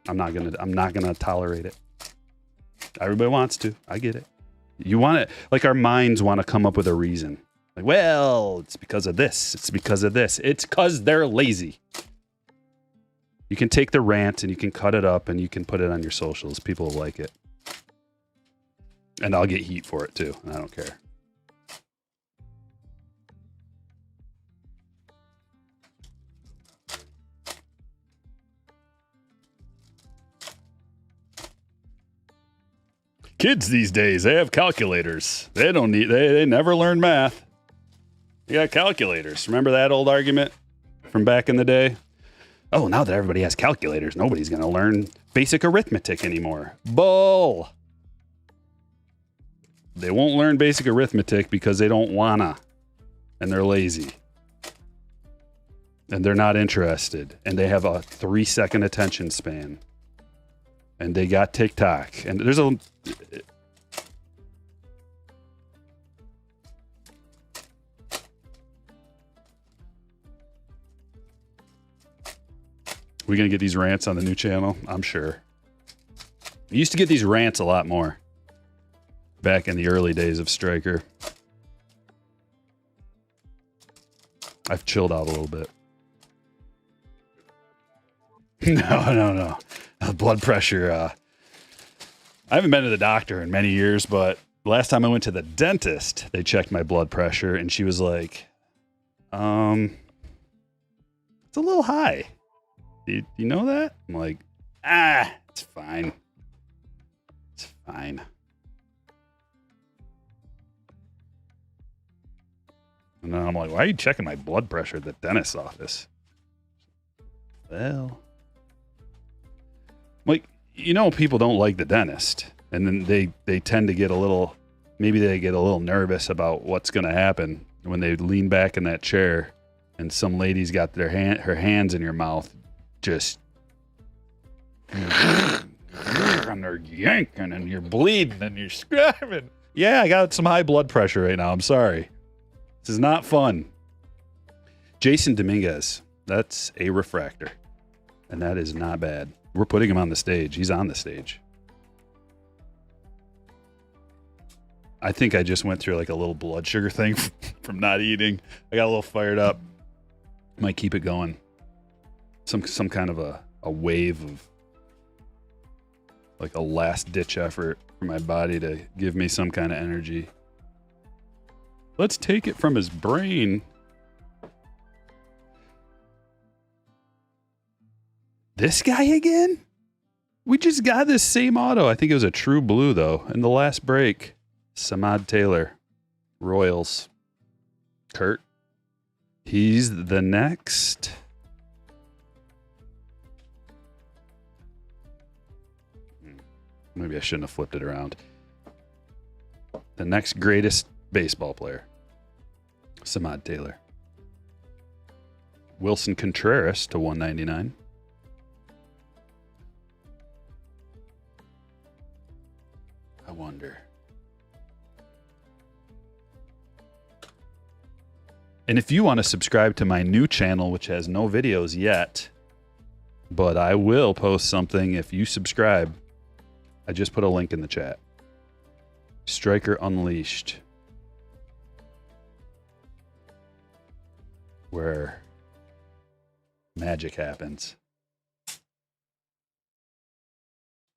I'm not gonna tolerate it. Everybody wants to. I get it. You want it. Like our minds want to come up with a reason. Like, well, it's because of this. It's because of this. It's because they're lazy. You can take the rant and you can cut it up and you can put it on your socials. People will like it. And I'll get heat for it too. And I don't care. Kids these days, they have calculators. They don't need, they never learn math. You got calculators. Remember that old argument from back in the day? Oh, now that everybody has calculators, nobody's going to learn basic arithmetic anymore. Bull. They won't learn basic arithmetic because they don't wanna. And they're lazy. And they're not interested. And they have a 3-second attention span. And they got TikTok. And there's a... We gonna get these rants on the new channel? I'm sure. We used to get these rants a lot more back in the early days of Stryker. I've chilled out a little bit. No. Blood pressure. I haven't been to the doctor in many years, but last time I went to the dentist, they checked my blood pressure and she was like, it's a little high. Do you know that? I'm like, it's fine. It's fine. And then I'm like, why are you checking my blood pressure at the dentist's office? Well, like, you know, people don't like the dentist. And then they tend to get maybe they get a little nervous about what's going to happen when they lean back in that chair and some lady's got her hands in your mouth. Just and they're yanking and you're bleeding and you're screaming. Yeah, I got some high blood pressure right now. I'm sorry. This is not fun. Jason Dominguez, that's a refractor. And that is not bad. We're putting him on the stage. He's on the stage. I think I just went through like a little blood sugar thing from not eating. I got a little fired up. Might keep it going. Some kind of a wave of like a last ditch effort for my body to give me some kind of energy. Let's take it from his brain. This guy again? We just got this same auto. I think it was a true blue, though, in the last break. Samad Taylor. Royals. Kurt. He's the next. Maybe I shouldn't have flipped it around. The next greatest baseball player. Samad Taylor. Wilson Contreras to 199. I wonder. And if you want to subscribe to my new channel, which has no videos yet, but I will post something if you subscribe. I just put a link in the chat. Stryker Unleashed. Where magic happens.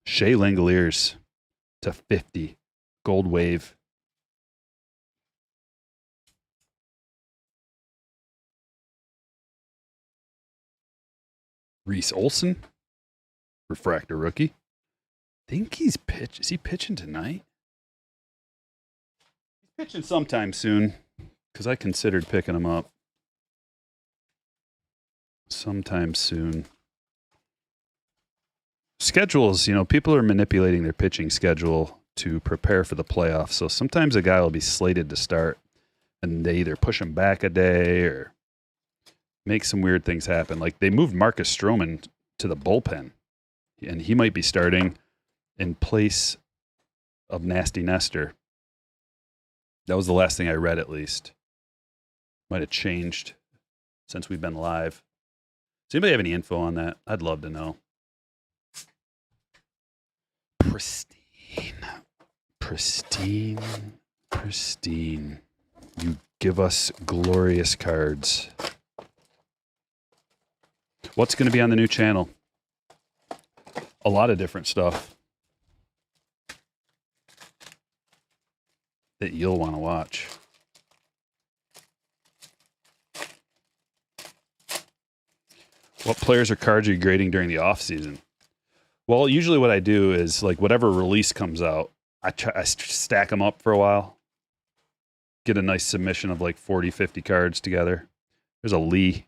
Shea Langoliers to 50. Gold Wave. Reese Olson. Refractor rookie. Think he's pitch. Is he pitching tonight? He's pitching sometime soon. Because I considered picking him up. Sometime soon. Schedules, you know, people are manipulating their pitching schedule to prepare for the playoffs. So sometimes a guy will be slated to start and they either push him back a day or make some weird things happen. Like they moved Marcus Stroman to the bullpen and he might be starting in place of Nasty Nestor. That was the last thing I read, at least. Might have changed since we've been live. Does anybody have any info on that? I'd love to know. Pristine. You give us glorious cards. What's going to be on the new channel? A lot of different stuff that you'll want to watch. What players or cards are you grading during the off season? Well, usually what I do is like whatever release comes out, I stack them up for a while, get a nice submission of like 40, 50 cards together. There's a Lee.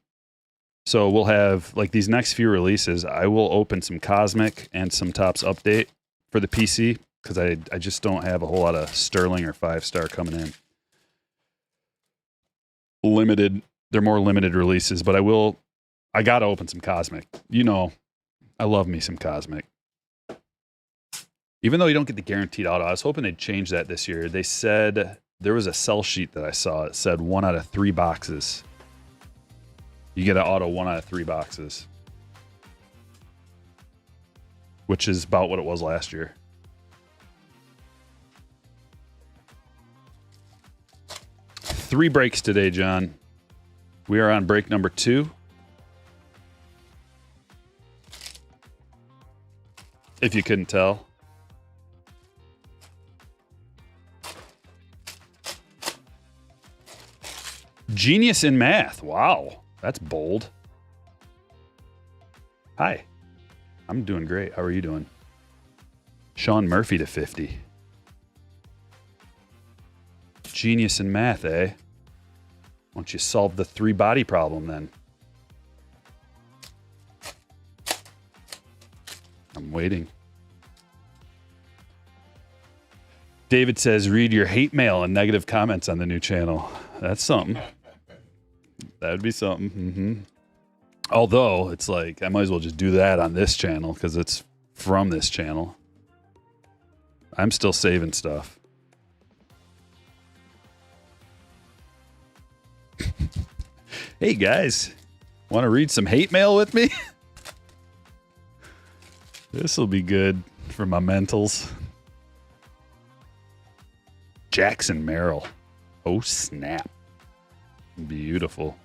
So we'll have like these next few releases, I will open some Cosmic and some Topps Update for the PC because I just don't have a whole lot of Sterling or 5-star coming in. Limited. They're more limited releases, but I got to open some Cosmic. You know, I love me some Cosmic. Even though you don't get the guaranteed auto, I was hoping they'd change that this year. They said there was a sell sheet that I saw. It said 1 out of 3 boxes. You get an auto 1 out of 3 boxes, which is about what it was last year. Three breaks today, John. We are on break number 2. If you couldn't tell. Genius in math. Wow. That's bold. Hi. I'm doing great. How are you doing? Sean Murphy to 50. Genius in math, eh? Why don't you solve the 3-body problem then? I'm waiting. David says, read your hate mail and negative comments on the new channel. That's something. That would be something. Mm-hmm. Although, it's like, I might as well just do that on this channel because it's from this channel. I'm still saving stuff. Hey, guys. Want to read some hate mail with me? This will be good for my mentals. Jackson Merrill. Oh, snap. Beautiful.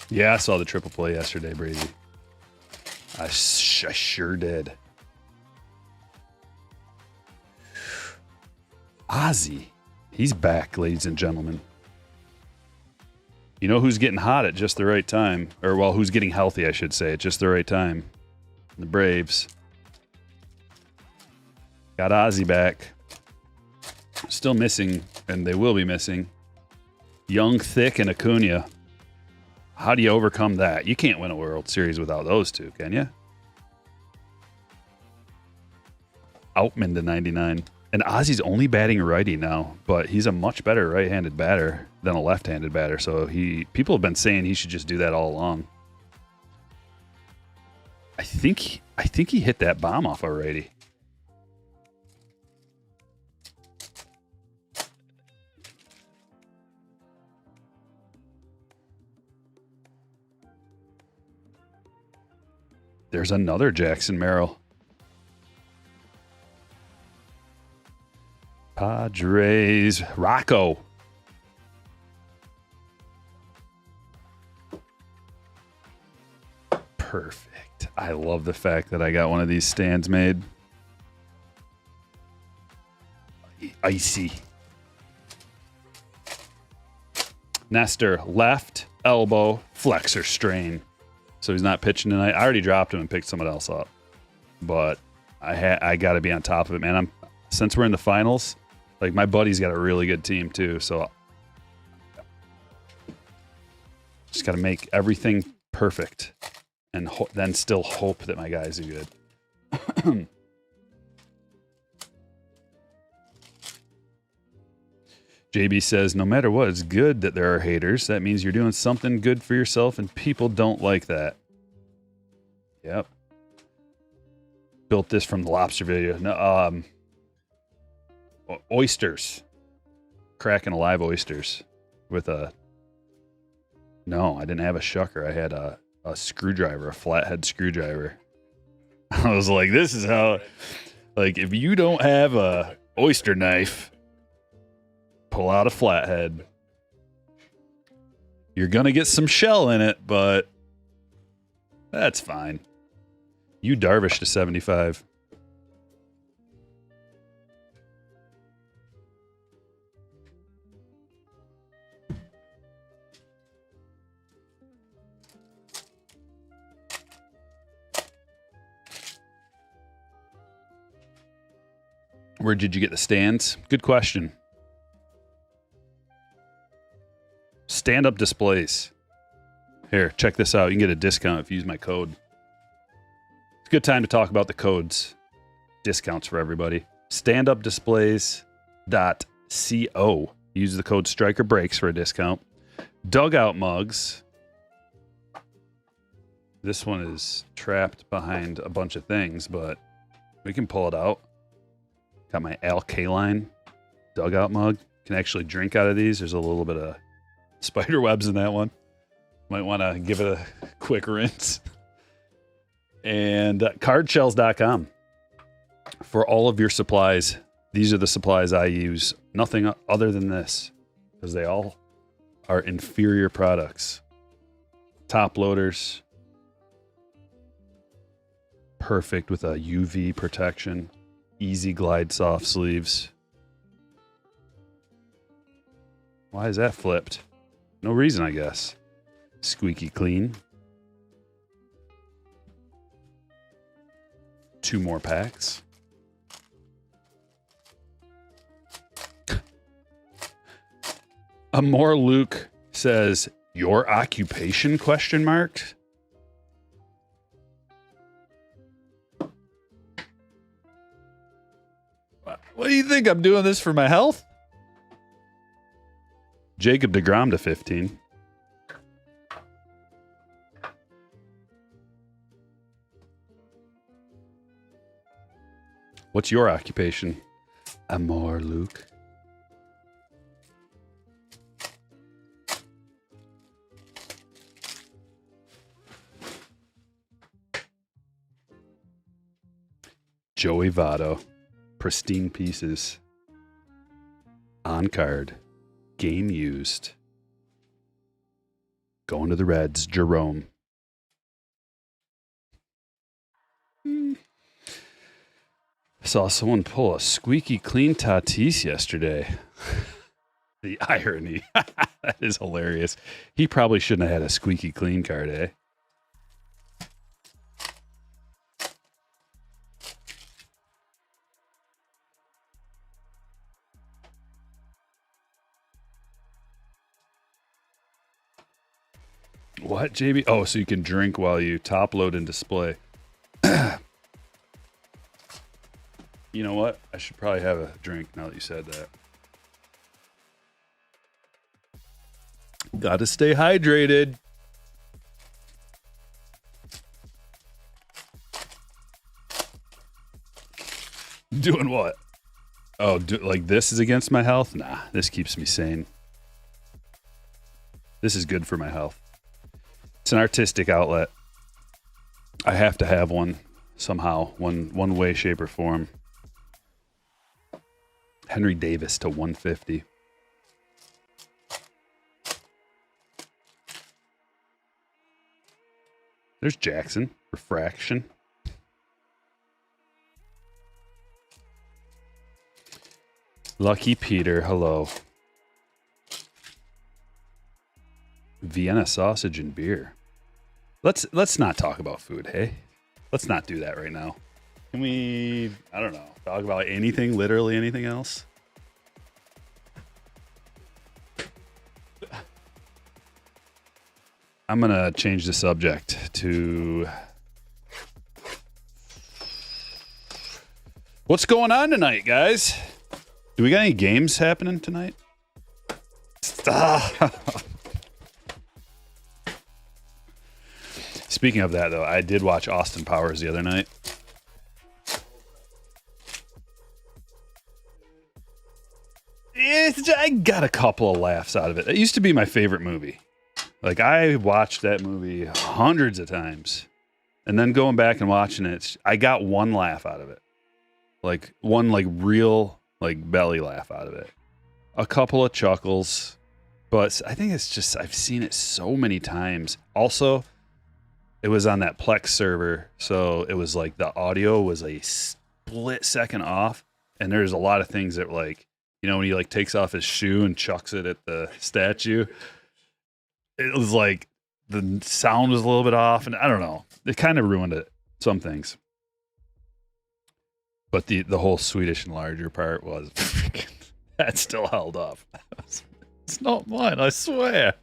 Yeah, I saw the triple play yesterday, Brady. I sure did. Ozzy. He's back, ladies and gentlemen. You know who's getting hot at just the right time? Or, well, who's getting healthy, I should say, at just the right time? The Braves. Got Ozzy back. Still missing, and they will be missing, Young, Thick, and Acuna. How do you overcome that? You can't win a World Series without those two, can you? Outman to 99. And Ozzy's only batting righty now, but he's a much better right-handed batter than a left-handed batter. So people have been saying he should just do that all along. I think he hit that bomb off a righty. There's another Jackson Merrill. Padres. Rocco. Perfect. I love the fact that I got one of these stands made. Icy. Nestor, left elbow flexor strain. So he's not pitching tonight. I already dropped him and picked someone else up. But I got to be on top of it, man. Since we're in the finals, like my buddy's got a really good team too. So just got to make everything perfect and then still hope that my guys are good. JB says, no matter what, it's good that there are haters. That means you're doing something good for yourself, and people don't like that. Yep. Built this from the lobster video. No, oysters. Cracking alive oysters with a... No, I didn't have a shucker. I had a screwdriver, a flathead screwdriver. I was like, this is how... Like, if you don't have a oyster knife... Pull out a flathead. You're going to get some shell in it, but that's fine. You Darvish to 75. Where did you get the stands? Good question. Stand-up displays. Here, check this out. You can get a discount if you use my code. It's a good time to talk about the codes. Discounts for everybody. Standupdisplays.co. Use the code Stryker Breaks for a discount. Dugout mugs. This one is trapped behind a bunch of things, but we can pull it out. Got my alkaline dugout mug. Can actually drink out of these. There's a little bit of spider webs in that one. Might want to give it a quick rinse. And cardshells.com. For all of your supplies, these are the supplies I use. Nothing other than this, because they all are inferior products. Top loaders. Perfect with a UV protection. Easy glide soft sleeves. Why is that flipped? No reason, I guess. Squeaky clean. 2 more packs. Amor Luke says, your occupation, question mark? What do you think? I'm doing this for my health? Jacob deGrom to 15. What's your occupation? Amor Luke. Joey Votto. Pristine pieces. On card. Game used. Going to the Reds, Jerome. Saw someone pull a squeaky clean Tatis yesterday. The irony. That is hilarious. He probably shouldn't have had a squeaky clean card, eh? What, JB? Oh, so you can drink while you top load and display. You know what? I should probably have a drink now that you said that. Got to stay hydrated. Doing what? Oh, like this is against my health? Nah, this keeps me sane. This is good for my health. It's an artistic outlet. I have to have one somehow, one way, shape, or form. Henry Davis to 150. There's Jackson. Refraction. Lucky Peter, hello. Vienna sausage and beer. Let's not talk about food, hey? Let's not do that right now. Can we, I don't know, talk about anything, literally anything else? I'm going to change the subject to what's going on tonight, guys? Do we got any games happening tonight? Speaking of that, though, I did watch Austin Powers the other night. I got a couple of laughs out of it. It used to be my favorite movie. Like, I watched that movie hundreds of times. And then going back and watching it, I got one laugh out of it. Like, one, like, real, like, belly laugh out of it. A couple of chuckles. But I think it's just, I've seen it so many times. Also, it was on that Plex server. So it was like the audio was a split second off. And there's a lot of things that, like, you know, when he, like, takes off his shoe and chucks it at the statue. It was like the sound was a little bit off, and I don't know. It kind of ruined it, some things. But the whole Swedish enlarger part was that still held up. It's not mine, I swear.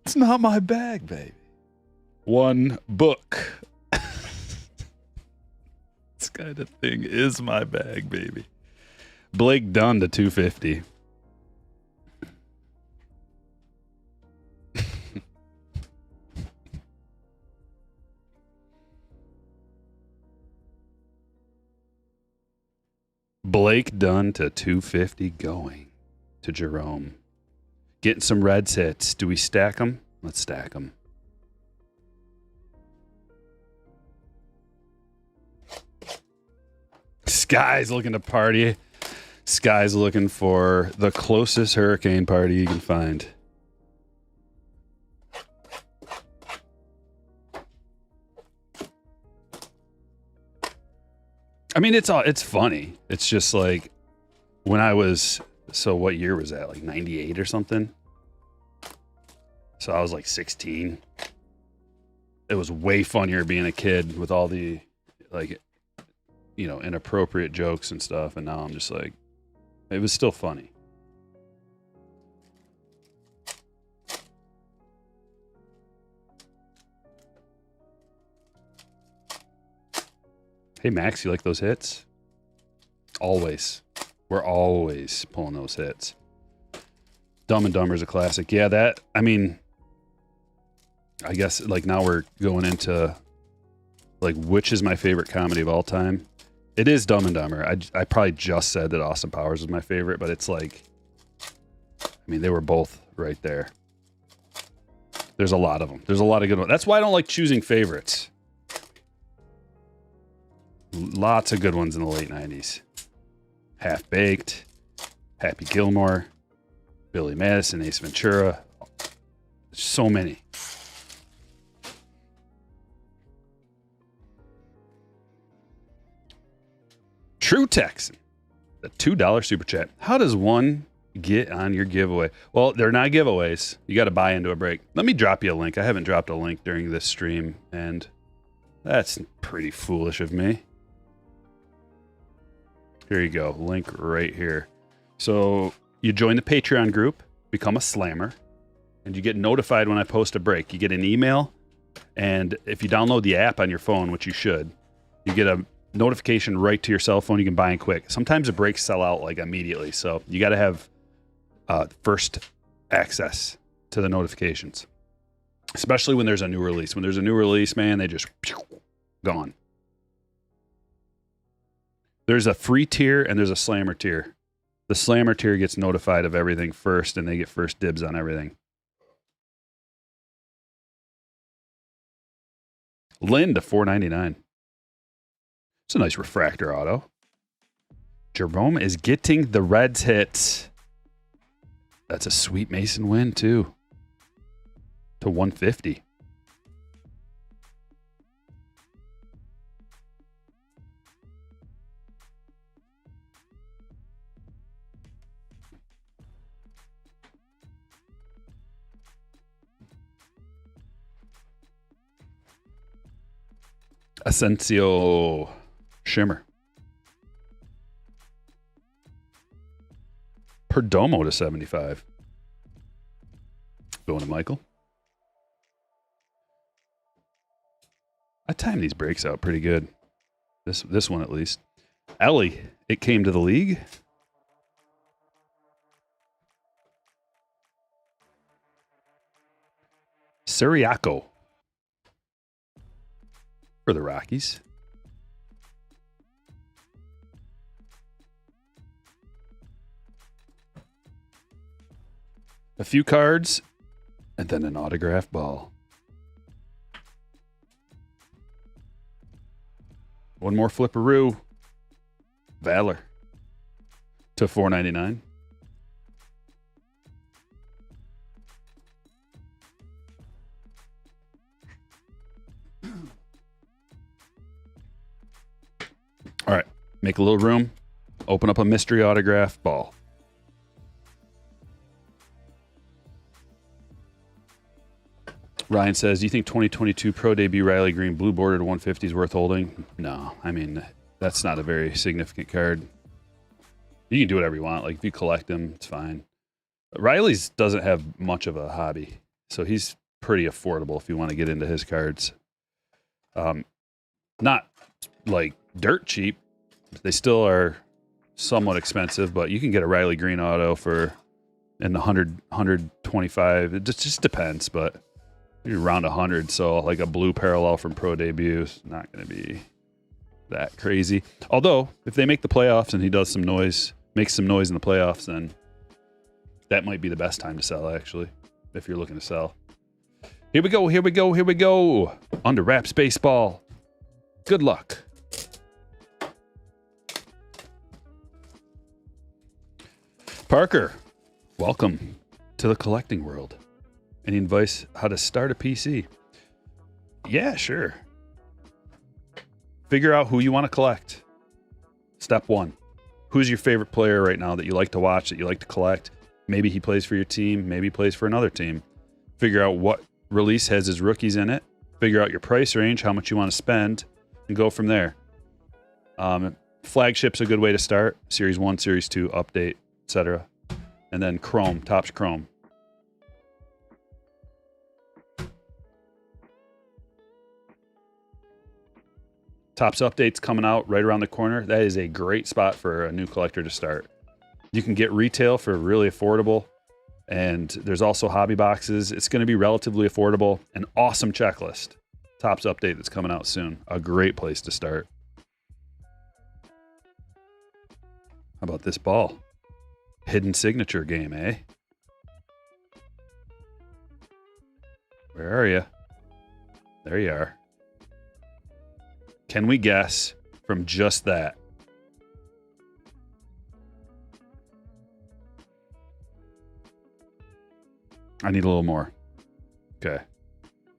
It's not my bag, baby. One book. This kind of thing is my bag, baby. Blake Dunn to 250. Blake Dunn to 250 going to Jerome. Getting some Reds hits. Do we stack them? Let's stack them. Sky's looking to party. Sky's looking for the closest hurricane party you can find. I mean, it's funny. It's just like when I was, so what year was that? Like 98 or something? So I was like 16. It was way funnier being a kid with all the, like, you know, inappropriate jokes and stuff. And now I'm just like, it was still funny. Hey, Max, you like those hits? Always. We're always pulling those hits. Dumb and Dumber is a classic. Yeah, that, I mean, I guess, like, now we're going into, like, which is my favorite comedy of all time. It is Dumb and Dumber. I probably just said that Austin Powers was my favorite, but it's like, I mean, they were both right there. There's a lot of them. There's a lot of good ones. That's why I don't like choosing favorites. lots of good ones in the late 90s. Half Baked, Happy Gilmore, Billy Madison, Ace Ventura. So many. True Texan, the $2 super chat. How does one get on your giveaway? Well, they're not giveaways. You got to buy into a break. Let me drop you a link. I haven't dropped a link during this stream, and that's pretty foolish of me. Here you go. Link right here. So you join the Patreon group, become a slammer, and you get notified when I post a break. You get an email, and if you download the app on your phone, which you should, you get a notification right to your cell phone. You can buy in quick. Sometimes the breaks sell out like immediately, so you got to have first access to the notifications, especially when there's a new release. When there's a new release, man, they just gone. There's a free tier and there's a slammer tier. The slammer tier gets notified of everything first, and they get first dibs on everything. Lynn to $4.99. It's a nice refractor auto. Jerome is getting the Reds hits. That's a sweet Mason win, too. To $150. Asensio Shimmer. Perdomo to 75. Going to Michael. I timed these breaks out pretty good. This one at least. Ellie, it came to the league. Siriaco for the Rockies. A few cards, and then an autograph ball. One more flipperoo. Valor to $4.99. All right, make a little room. Open up a mystery autograph ball. Ryan says, do you think 2022 Pro Debut Riley Green blue bordered 150 is worth holding? No, I mean, that's not a very significant card. You can do whatever you want. Like, if you collect them, it's fine. Riley's doesn't have much of a hobby, so he's pretty affordable if you want to get into his cards. Not like dirt cheap. They still are somewhat expensive, but you can get a Riley Green auto for in the 125. It just depends, but you're around 100, so like a blue parallel from Pro Debut is not going to be that crazy. Although, if they make the playoffs and he does some noise, makes some noise in the playoffs, then that might be the best time to sell, actually, if you're looking to sell. Here we go, here we go, here we go. Under wraps baseball. Good luck. Parker, welcome to the collecting world. Any advice how to start a PC? Yeah, sure. Figure out who you want to collect. Step one. Who's your favorite player right now that you like to watch, that you like to collect? Maybe he plays for your team. Maybe he plays for another team. Figure out what release has his rookies in it. Figure out your price range, how much you want to spend, and go from there. Flagship's a good way to start. Series 1, Series 2, Update, etc. And then Chrome, Topps Chrome. Topps Update's coming out right around the corner. That is a great spot for a new collector to start. You can get retail for really affordable, and there's also hobby boxes. It's going to be relatively affordable. An awesome checklist. Topps Update that's coming out soon. A great place to start. How about this ball? Hidden signature game, eh? Where are you? There you are. Can we guess from just that. I need a little more. Okay.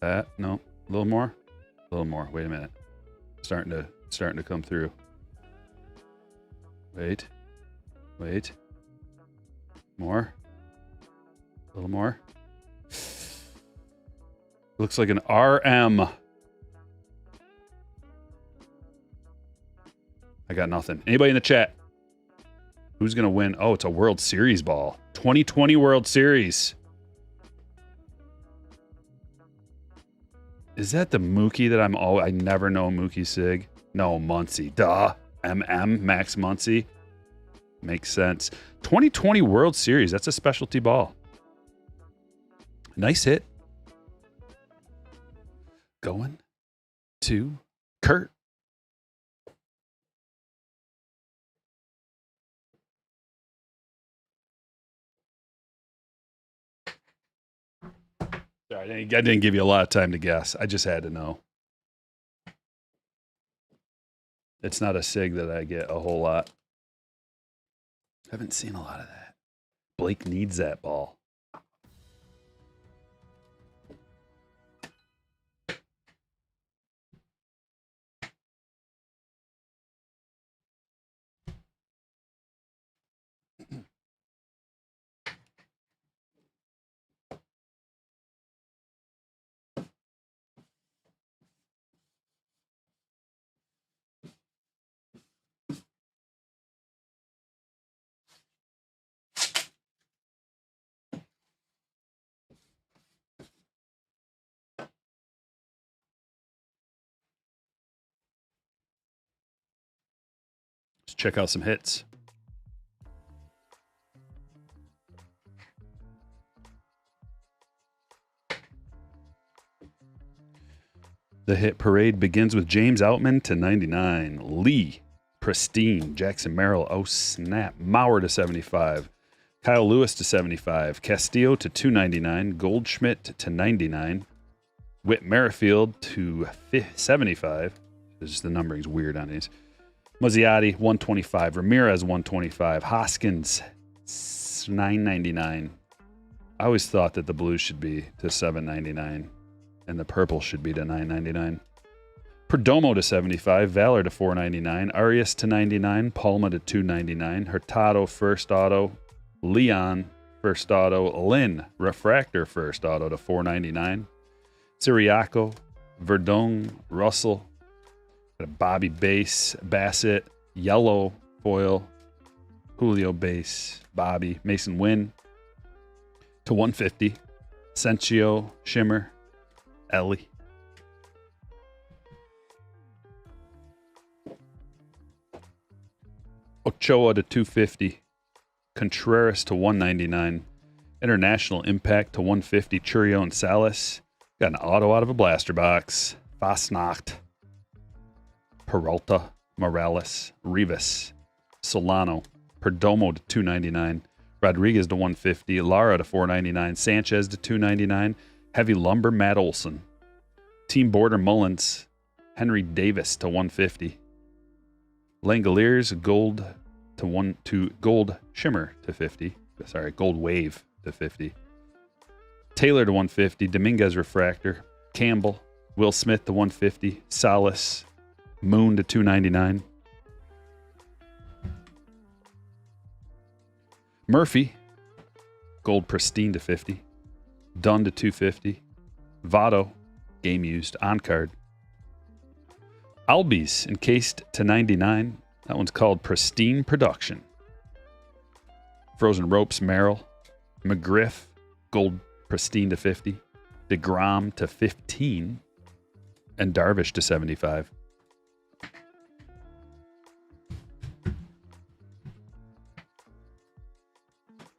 That, no. A little more? A little more. Wait a minute. Starting to come through. Wait. More. A little more. Looks like an RM. I got nothing. Anybody in the chat? Who's going to win? Oh, it's a World Series ball. 2020 World Series. Is that the Mookie that I never know Mookie Sig? No, Muncy. Duh. Max Muncy. Makes sense. 2020 World Series. That's a specialty ball. Nice hit. Going to Kurt. Sorry, I didn't give you a lot of time to guess. I just had to know. It's not a SIG that I get a whole lot. Haven't seen a lot of that. Blake needs that ball. Let's check out some hits. The hit parade begins with James Outman to 99. Lee, pristine. Jackson Merrill, oh snap. Mauer to 75. Kyle Lewis to 75. Castillo to 299. Goldschmidt to 99. Whit Merrifield to 75. The numbering's weird on these. Mozziati, 125. Ramirez, 125. Hoskins, 999. I always thought that the blue should be to 799 and the purple should be to 999. Perdomo to 75. Valor to 499. Arias to 99. Palma to 299. Hurtado, first auto. Leon, first auto. Lynn, refractor, first auto to 499. Siriaco, Verdon, Russell. Bobby base, Bassett, yellow foil, Julio base, Bobby, Mason Wynn to 150, Sencio, Shimmer, Ellie. Ochoa to 250, Contreras to 199, International Impact to 150, Churio and Salas. Got an auto out of a blaster box, Fastnacht. Peralta, Morales, Rivas, Solano, Perdomo to 299, Rodriguez to 150, Lara to 499, Sanchez to 299, Heavy Lumber, Matt Olson, Team Border Mullins, Henry Davis to 150, Langoliers, Gold to Gold Shimmer to 50, Gold Wave to 50, Taylor to 150, Dominguez Refractor, Campbell, Will Smith to 150, Salas, Moon to 299. Murphy, Gold Pristine to 50. Dunn to 250. Votto, game used, on card. Albies, encased to 99. That one's called Pristine Production. Frozen Ropes, Merrill. McGriff, Gold Pristine to 50. DeGrom to 15. And Darvish to 75.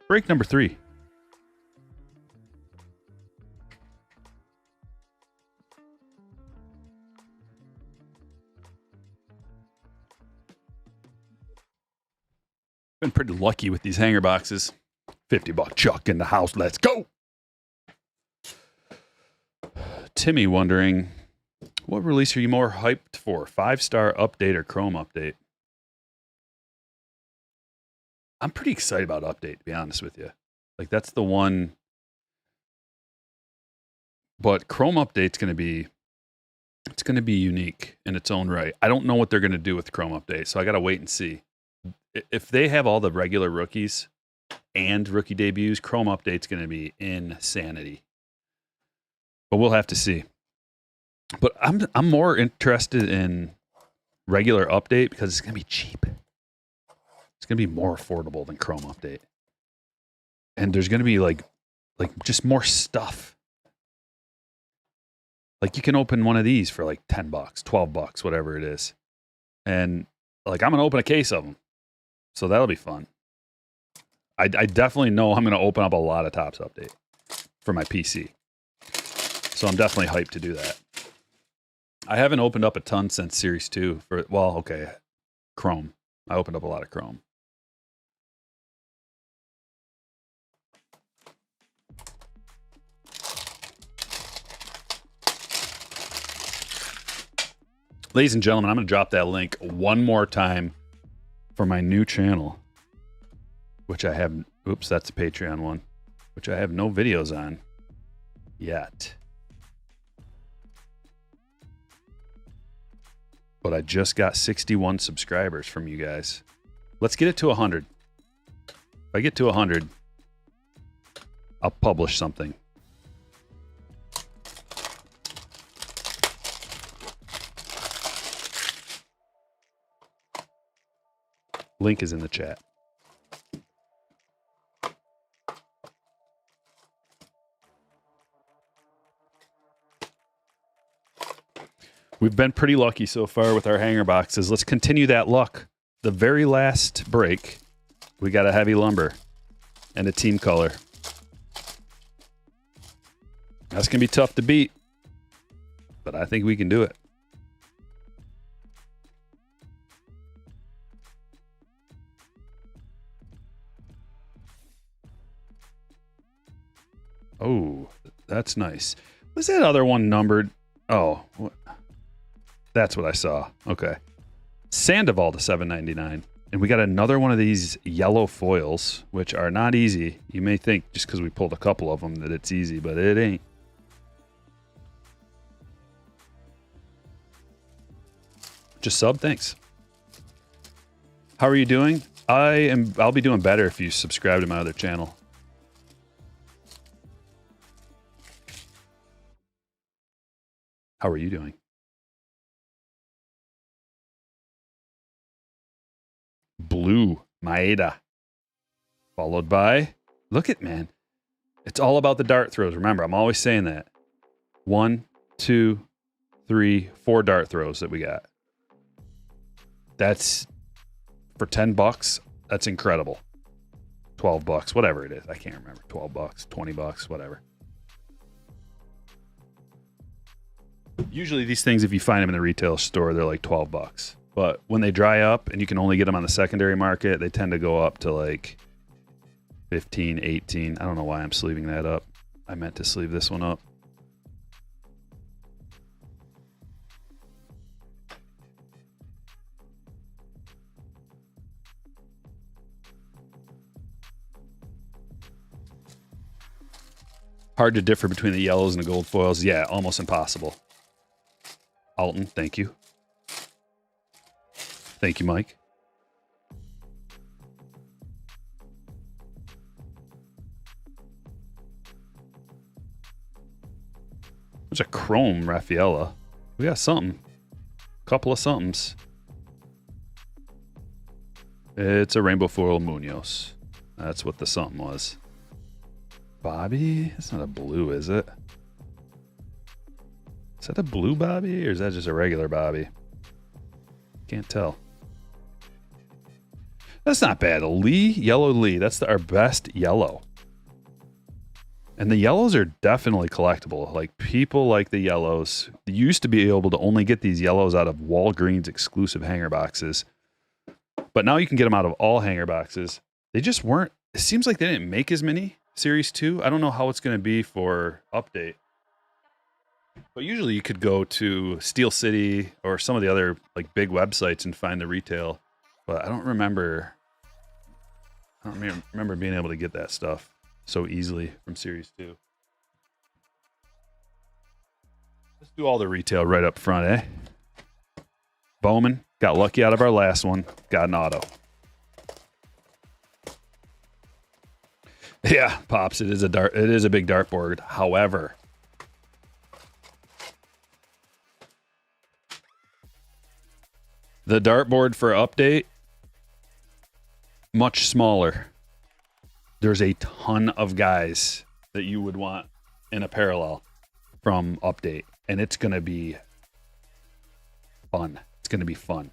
Break number 3. Been pretty lucky with these hanger boxes. $50 Chuck in the house. Let's go. Timmy wondering, What release are you more hyped for? 5-star update or Chrome update? I'm pretty excited about update, to be honest with you. Like, that's the one. But Chrome update's going to be, it's going to be unique in its own right. I don't know what they're going to do with Chrome update, so I got to wait and see. If they have all the regular rookies and rookie debuts, Chrome update's going to be insanity. But we'll have to see. But I'm more interested in regular update because it's going to be cheap. It's going to be more affordable than Chrome update. And there's going to be like just more stuff. Like, you can open one of these for like $10, $12, whatever it is. And like, I'm going to open a case of them. So that'll be fun. I definitely know I'm going to open up a lot of Topps update for my PC. So I'm definitely hyped to do that. I haven't opened up a ton since Series 2 for, well, okay, Chrome. I opened up a lot of Chrome. Ladies and gentlemen, I'm going to drop that link one more time for my new channel, which I have, oops, that's a Patreon one, which I have no videos on yet. But I just got 61 subscribers from you guys. Let's get it to 100. If I get to 100, I'll publish something. Link is in the chat. We've been pretty lucky so far with our hanger boxes. Let's continue that luck. The very last break, we got a heavy lumber and a team color. That's going to be tough to beat, but I think we can do it. Oh, that's nice. Was that other one numbered? Oh, what? That's what I saw. Okay. Sandoval to $7.99. And we got another one of these yellow foils, which are not easy. You may think just because we pulled a couple of them that it's easy, but it ain't. Just sub, thanks. How are you doing? I'll be doing better if you subscribe to my other channel. How are you doing? Blue Maeda, followed by, look at, man, it's all about the dart throws. Remember, I'm always saying that. 1, 2, 3, 4 dart throws that we got. That's for $10. That's incredible. $12, whatever it is. I can't remember. $12, $20, whatever. Usually these things, if you find them in the retail store, they're like $12. But when they dry up and you can only get them on the secondary market, they tend to go up to like 15, 18. I don't know why I'm sleeving that up. I meant to sleeve this one up. Hard to differ between the yellows and the gold foils. Yeah, almost impossible. Alton, thank you. Thank you, Mike. There's a chrome Raffaella. We got something. Couple of somethings. It's a rainbow foil Munoz. That's what the something was. Bobby? That's not a blue, is it? Is that a blue Bobby or is that just a regular Bobby? Can't tell. That's not bad. A Lee, yellow Lee. That's our best yellow. And the yellows are definitely collectible. Like, people like the yellows. You used to be able to only get these yellows out of Walgreens exclusive hanger boxes. But now you can get them out of all hanger boxes. They just weren't. It seems like they didn't make as many Series 2. I don't know how it's going to be for update. But usually you could go to Steel City or some of the other like big websites and find the retail. But I don't remember being able to get that stuff so easily from Series 2. Let's do all the retail right up front, eh? Bowman got lucky out of our last one. Got an auto. Yeah, Pops, it is a big dartboard. However, the dartboard for update, much smaller. There's a ton of guys that you would want in a parallel from update, and it's going to be fun. It's going to be fun.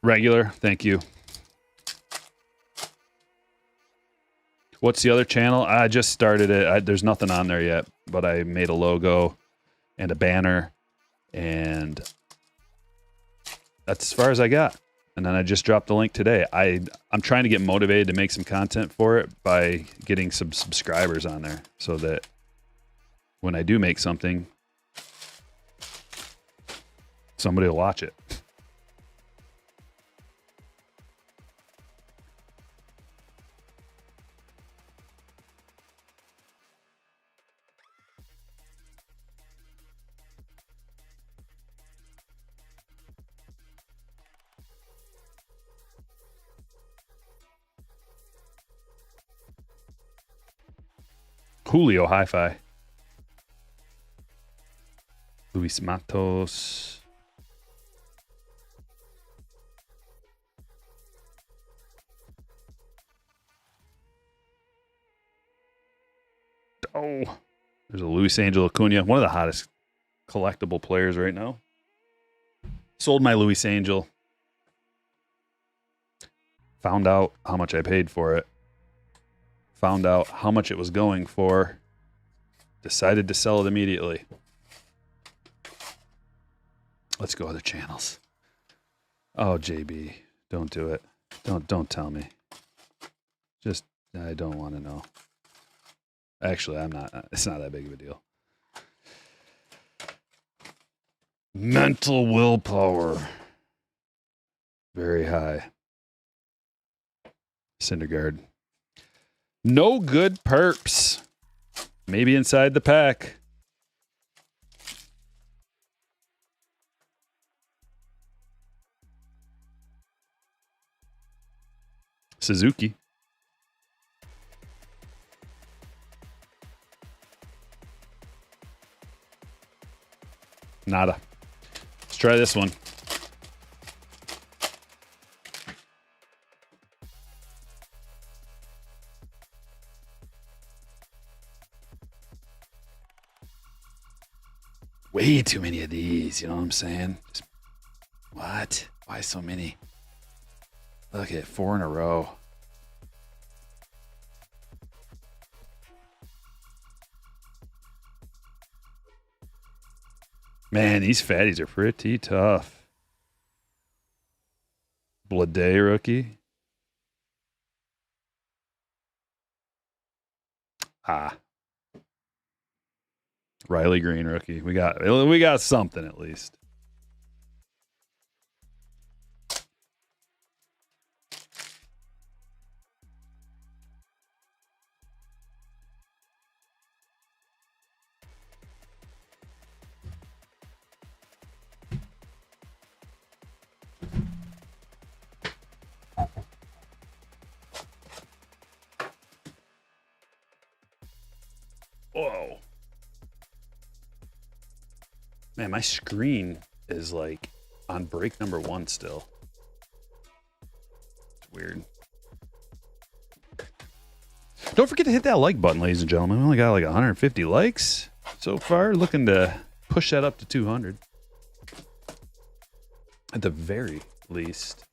Regular, thank you. What's the other channel? I just started it. There's nothing on there yet, but I made a logo and a banner, and that's as far as I got. And then I just dropped the link today. I'm trying to get motivated to make some content for it by getting some subscribers on there so that when I do make something, somebody will watch it. Julio Hi-Fi. Luis Matos. Oh, there's a Luis Angel Acuna, one of the hottest collectible players right now. Sold my Luis Angel. Found out how much I paid for it. Found out how much it was going for. Decided to sell it immediately. Let's go other channels. Oh, JB, don't do it. Don't tell me. Just, I don't want to know. Actually, I'm not. It's not that big of a deal. Mental willpower. Very high. Syndergaard. No good perps. Maybe inside the pack. Suzuki. Nada. Let's try this one. Way too many of these, you know what I'm saying? What? Why so many? Look at 4 in a row. Man, these fatties are pretty tough. Blade rookie. Riley Green rookie. We got something at least. Whoa. Man, my screen is like on break number 1 still. It's weird. Don't forget to hit that like button, ladies and gentlemen. We only got like 150 likes so far. Looking to push that up to 200. At the very least.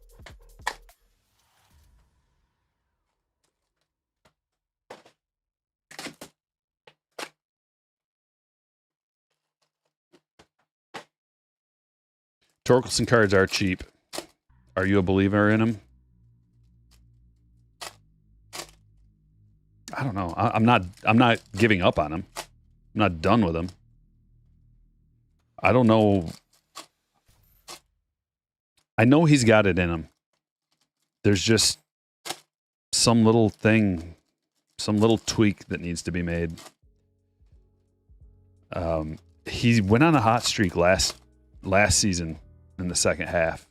Torkelson cards are cheap. Are you a believer in them? I don't know. I'm not giving up on him. I'm not done with him. I don't know. I know he's got it in him. There's just some little thing, some little tweak that needs to be made. He went on a hot streak last season in the second half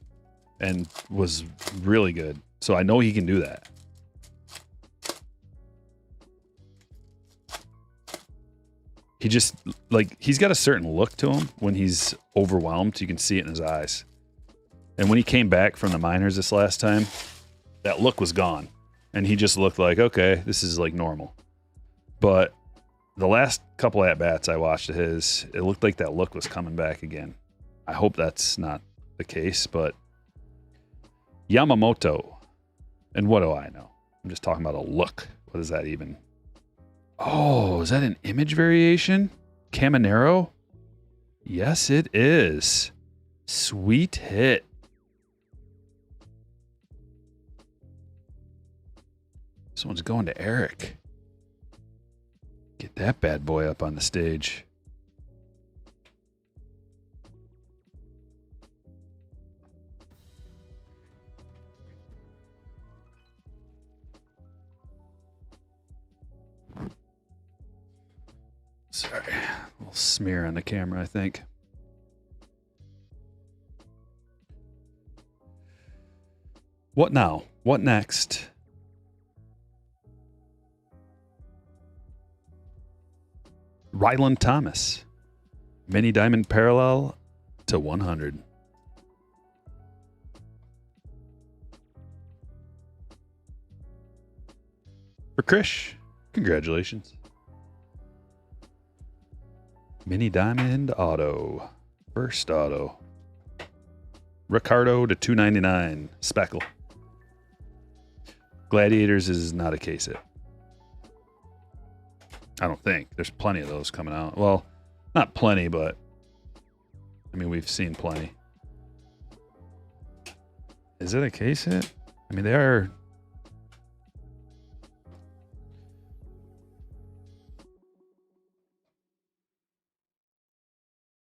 and was really good. So I know he can do that. He just, like, he's got a certain look to him when he's overwhelmed. You can see it in his eyes. And when he came back from the minors this last time, that look was gone. And he just looked like, okay, this is like normal. But the last couple at-bats I watched of his, it looked like that look was coming back again. I hope that's not the case, but Yamamoto, and what do I know? I'm just talking about a look. What is that even? Oh, is that an image variation? Caminero? Yes, it is. Sweet hit. Someone's going to Eric. Get that bad boy up on the stage. Sorry, a little smear on the camera, I think. What now? What next? Ryland Thomas. Mini Diamond Parallel to 100. For Krish, congratulations. Mini Diamond Auto. First auto. Ricardo to 299. Speckle. Gladiators is not a case hit. I don't think. There's plenty of those coming out. Well, not plenty, but I mean, we've seen plenty. Is it a case hit? I mean, they are.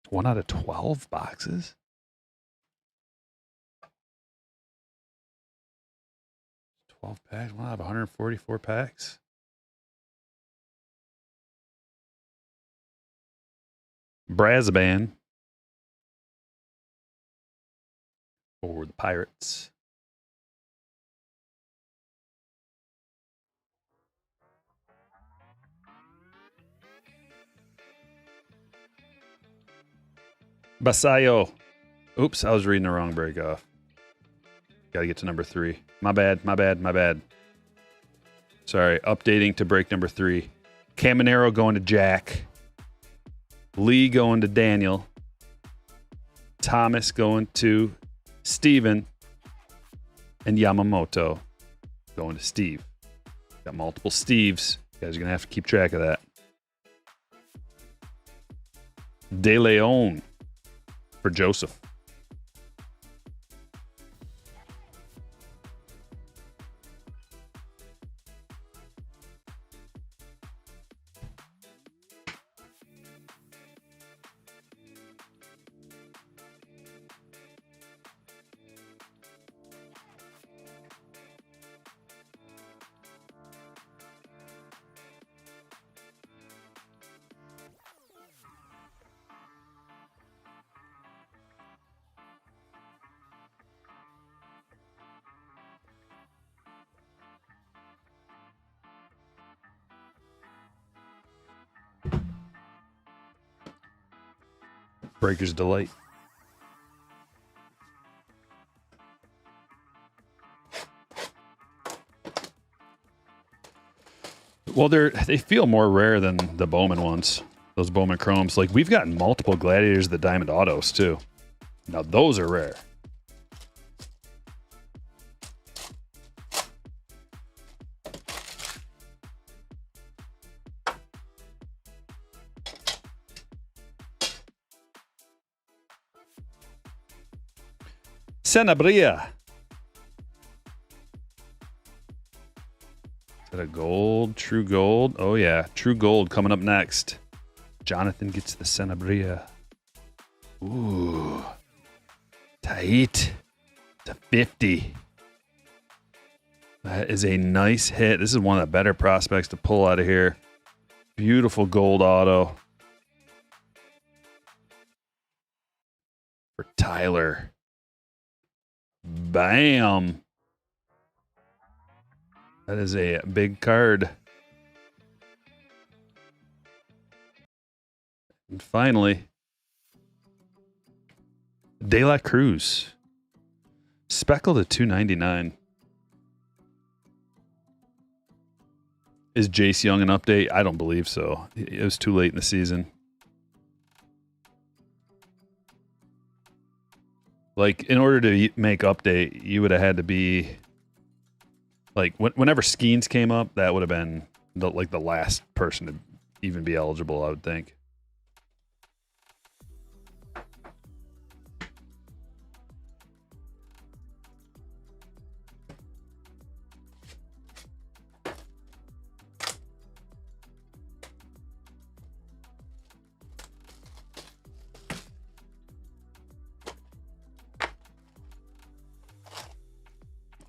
One out of 12 boxes? 12 packs? One out of 144 packs? Brazaban for the Pirates. Basayo. Oops, I was reading the wrong break off. Got to get to number 3. My bad. Sorry, updating to break number 3. Caminero going to Jack. Lee going to Daniel. Thomas going to Steven. And Yamamoto going to Steve. Got multiple Steves. You guys are going to have to keep track of that. De Leon for Joseph. Breaker's Delight. Well, they feel more rare than the Bowman ones. Those Bowman Chromes. Like, we've gotten multiple Gladiators of the Diamond Autos, too. Now, those are rare. Sanabria. Did Got a gold, true gold. Oh yeah, true gold coming up next. Jonathan gets the Sanabria. Ooh. Tight to 50. That is a nice hit. This is one of the better prospects to pull out of here. Beautiful gold auto. For Tyler. Bam. That is a big card. And finally, De La Cruz. Speckled at $2.99. Is Jace Young an update? I don't believe so. It was too late in the season. Like, in order to make update, you would have had to be... Like, whenever Skeens came up, that would have been, the last person to even be eligible, I would think.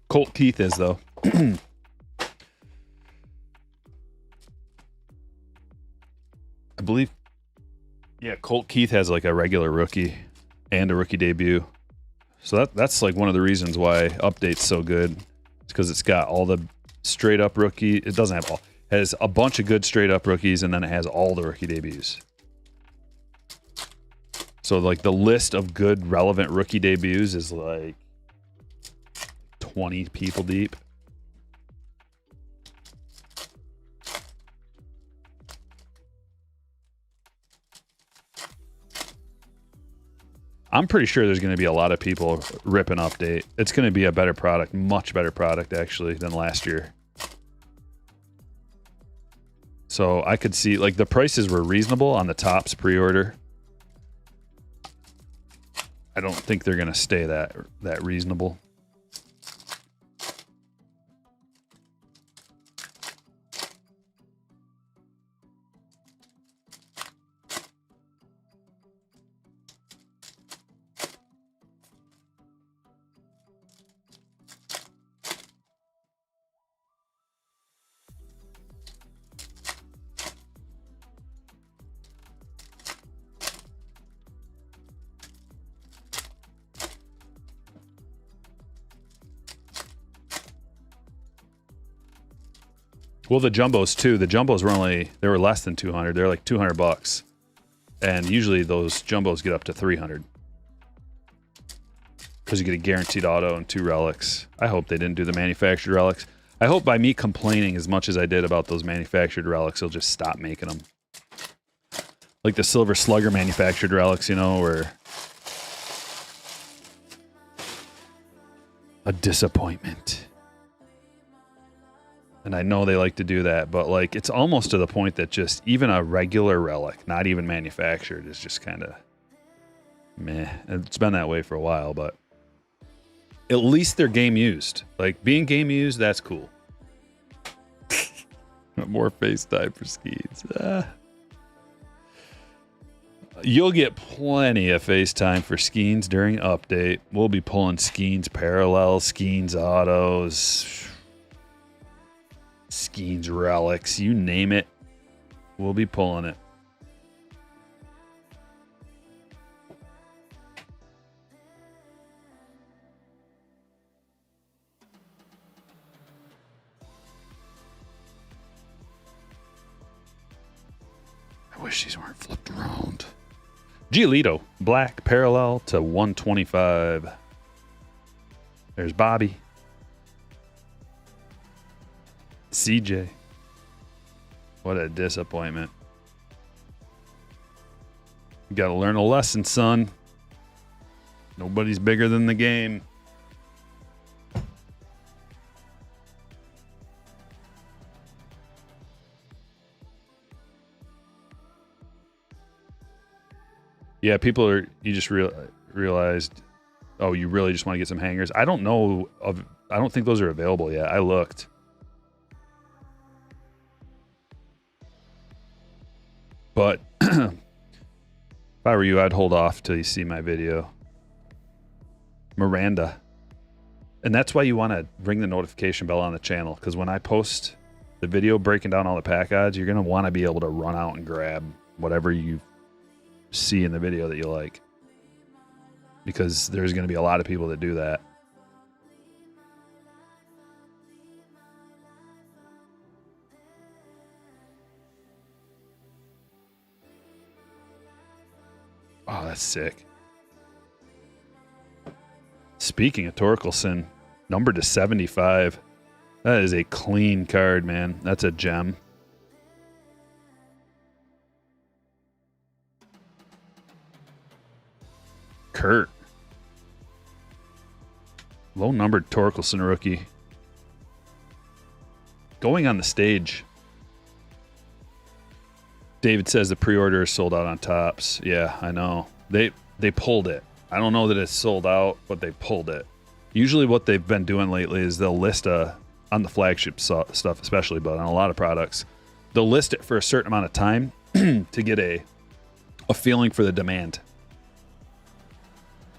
Colt Keith is, though. I believe, yeah, Colt Keith has like a regular rookie and a rookie debut. So that's like one of the reasons why Update's so good. It's because it's got all the straight up rookie. It doesn't have all. It has a bunch of good straight up rookies, and then it has all the rookie debuts. So like the list of good relevant rookie debuts is like 20 people deep. I'm pretty sure there's going to be a lot of people ripping Update. It's going to be a better product, much better product actually than last year. So I could see, like, the prices were reasonable on the Topps pre-order. I don't think they're going to stay that reasonable. Well, the jumbos too. The jumbos were they were less than 200. They're like $200, and usually those jumbos get up to 300 because you get a guaranteed auto and 2 relics. I hope they didn't do the manufactured relics. I hope by me complaining as much as I did about those manufactured relics, they'll just stop making them. Like the Silver Slugger manufactured relics, you know, were a disappointment. And I know they like to do that, but like it's almost to the point that just even a regular relic, not even manufactured, is just kind of meh. It's been that way for a while, but at least they're game used. Like being game used, that's cool. More FaceTime for Skeens. You'll get plenty of FaceTime for Skeens during Update. We'll be pulling Skeens parallels, Skeens autos, Skeens relics, you name it, we'll be pulling it. I wish these weren't flipped around. Giolito, black, parallel to 125. There's Bobby. CJ. What a disappointment. You gotta learn a lesson, son. Nobody's bigger than the game. Yeah, people are, you just realized, oh, you really just want to get some hangers? I don't know, I don't think those are available yet. I looked. But if I were you, I'd hold off till you see my video. Miranda. And that's why you want to ring the notification bell on the channel, because when I post the video breaking down all the pack odds, you're going to want to be able to run out and grab whatever you see in the video that you like, because there's going to be a lot of people that do that. Oh, that's sick. Speaking of Torkelson, numbered to 75. That is a clean card, man. That's a gem. Kurt. Low numbered Torkelson rookie. Going on the stage. David says the pre-order is sold out on Topps. Yeah, I know. They pulled it. I don't know that it's sold out, but they pulled it. Usually what they've been doing lately is they'll list on the flagship stuff especially, but on a lot of products, they'll list it for a certain amount of time to get a feeling for the demand.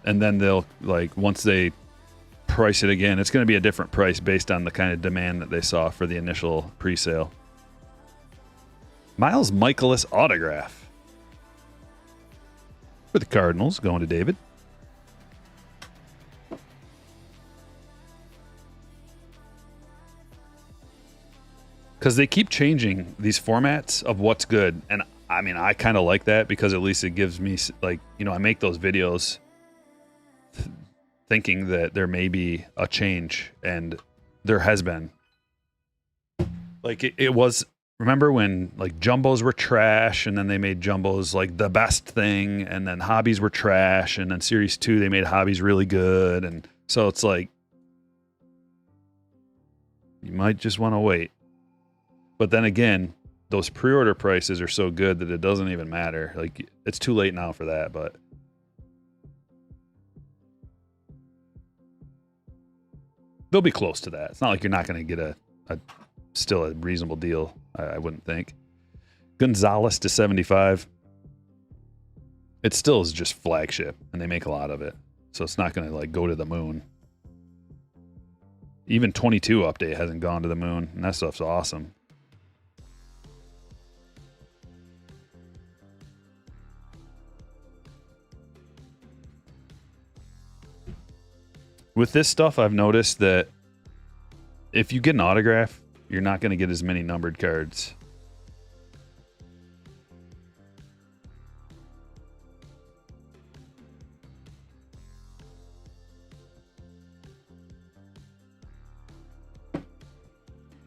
And then they'll, like, once they price it again, it's going to be a different price based on the kind of demand that they saw for the initial pre-sale. Miles Michaelis autograph for the Cardinals, going to David. Because they keep changing these formats of what's good. And I mean, I kind of like that, because at least it gives me, like, you know, I make those videos thinking that there may be a change, and there has been. Like, it was, remember when, like, jumbos were trash, and then they made jumbos like the best thing, and then hobbies were trash, and then Series 2 they made hobbies really good. And so it's like, you might just want to wait. But then again, those pre-order prices are so good that it doesn't even matter. Like, it's too late now for that, but they'll be close to that. It's not like you're not going to get still a reasonable deal, I wouldn't think. Gonzalez to 75. It still is just flagship, and they make a lot of it. So it's not going to, like, go to the moon. Even 22 update hasn't gone to the moon, and that stuff's awesome. With this stuff, I've noticed that if you get an autograph, you're not going to get as many numbered cards.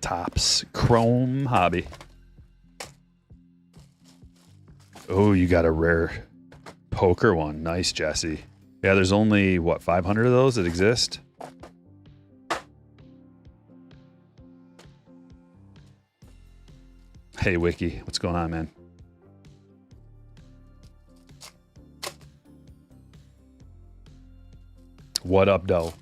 Topps Chrome Hobby. Oh, you got a rare poker one. Nice, Jesse. Yeah, there's only, what, 500 of those that exist? Hey, Wiki. What's going on, man? What up, though?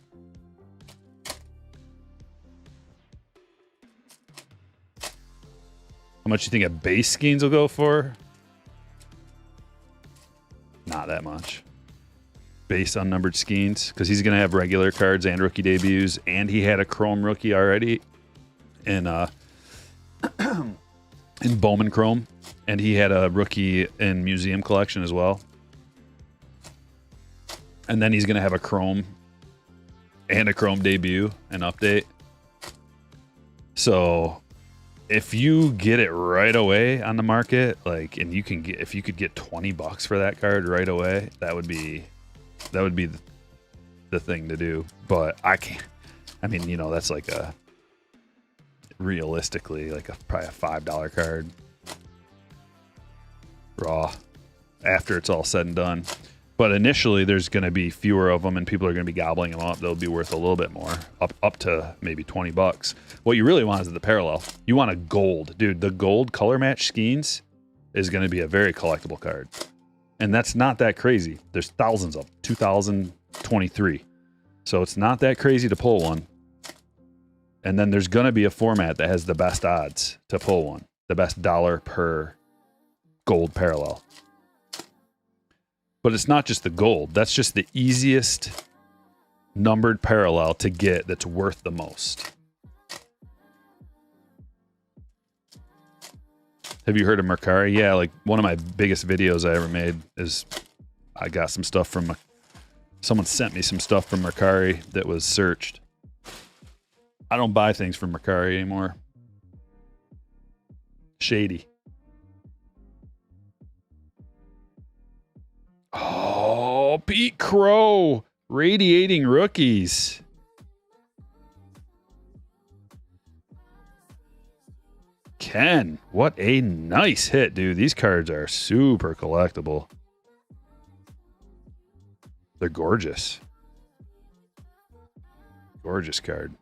How much you think a base skins will go for? Not that much. Base unnumbered skeins, because he's going to have regular cards and rookie debuts, and he had a Chrome rookie already in in Bowman Chrome, and he had a rookie in Museum Collection as well. And then he's going to have a Chrome and a Chrome debut and update. So if you get it right away on the market, like, and you can get, if you could get $20 for that card right away, that would be the thing to do. But I can't, I mean, you know, that's like a, realistically, like probably a $5 card raw after it's all said and done. But initially there's going to be fewer of them, and people are going to be gobbling them up. They'll be worth a little bit more, up to maybe $20. What you really want is the parallel. You want a gold, dude. The gold color match skeins is going to be a very collectible card. And that's not that crazy. There's thousands of them, 2023. So it's not that crazy to pull one. And then there's going to be a format that has the best odds to pull one, the best dollar per gold parallel. But it's not just the gold. That's just the easiest numbered parallel to get that's worth the most. Have you heard of Mercari? Yeah, like one of my biggest videos I ever made is I got some stuff from someone sent me some stuff from Mercari that was searched. I don't buy things from Mercari anymore. Shady. Oh, Pete Crow. Radiating rookies. Ken, what a nice hit, dude. These cards are super collectible. They're gorgeous. Gorgeous card.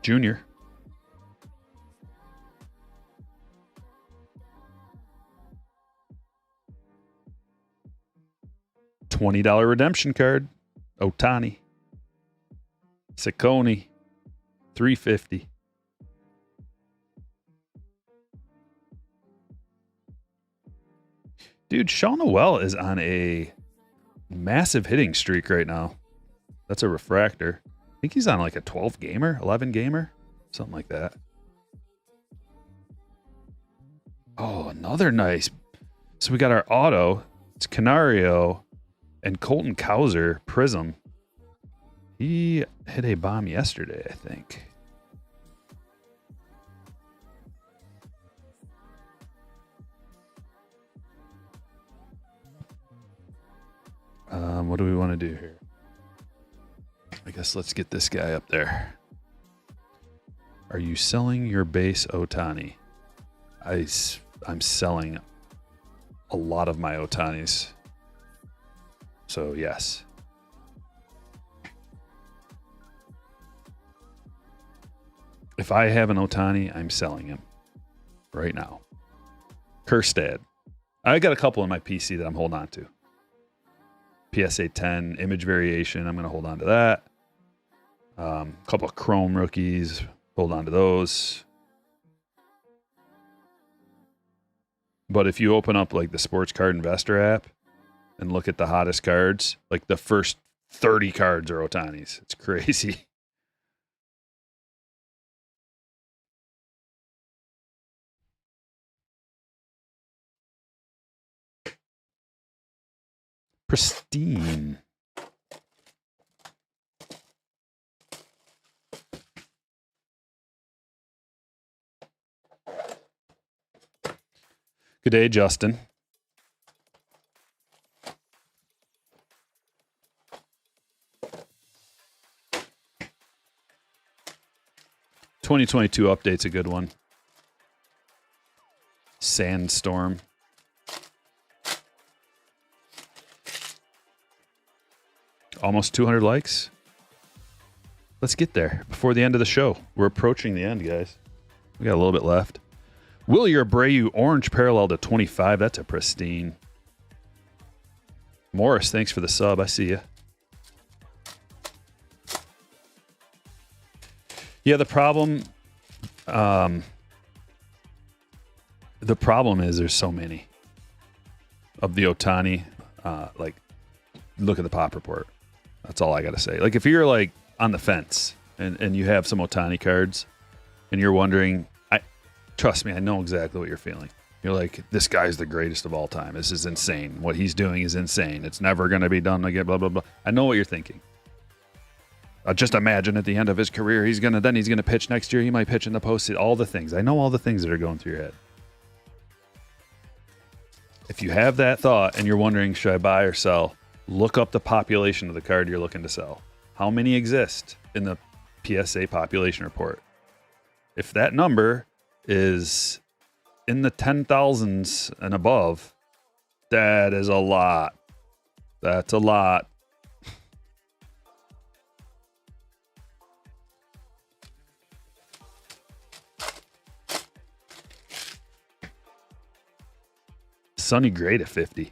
Junior. $20 redemption card. Otani. Ciccone. $350. Dude, Sean Noel is on a massive hitting streak right now. That's a refractor. I think he's on like a 12 gamer, 11 gamer, something like that. Oh, another nice. So we got our auto. It's Canario and Colton Cowser Prism. He hit a bomb yesterday, I think. What do we want to do here? I guess let's get this guy up there. Are you selling your base Otani? I'm selling a lot of my Otanis. So yes. If I have an Otani, I'm selling him right now. Kerstad. I got a couple in my PC that I'm holding on to. PSA 10 image variation. I'm going to hold on to that. A couple of Chrome rookies. Hold on to those. But if you open up like the Sports Card Investor app and look at the hottest cards, like the first 30 cards are Otanis. It's crazy. Pristine. Good day, Justin. '22 update's a good one. Sandstorm. Almost 200 likes. Let's get there before the end of the show. We're approaching the end, guys. We got a little bit left. Willier Abreu, orange parallel to 25. That's a pristine. Morris, thanks for the sub. I see you. Yeah, the problem is there's so many of the Otani. Like, look at the pop report. That's all I got to say. Like, if you're like on the fence and you have some Otani cards and you're wondering, trust me, I know exactly what you're feeling. You're like, this guy's the greatest of all time. This is insane. What he's doing is insane. It's never going to be done again, blah, blah, blah. I know what you're thinking. Just imagine at the end of his career, he's going to pitch next year. He might pitch in the postseason. All the things. I know all the things that are going through your head. If you have that thought and you're wondering, should I buy or sell? Look up the population of the card you're looking to sell. How many exist in the PSA population report? If that number is in the 10,000s and above, that is a lot. That's a lot. Sonny Gray to 50.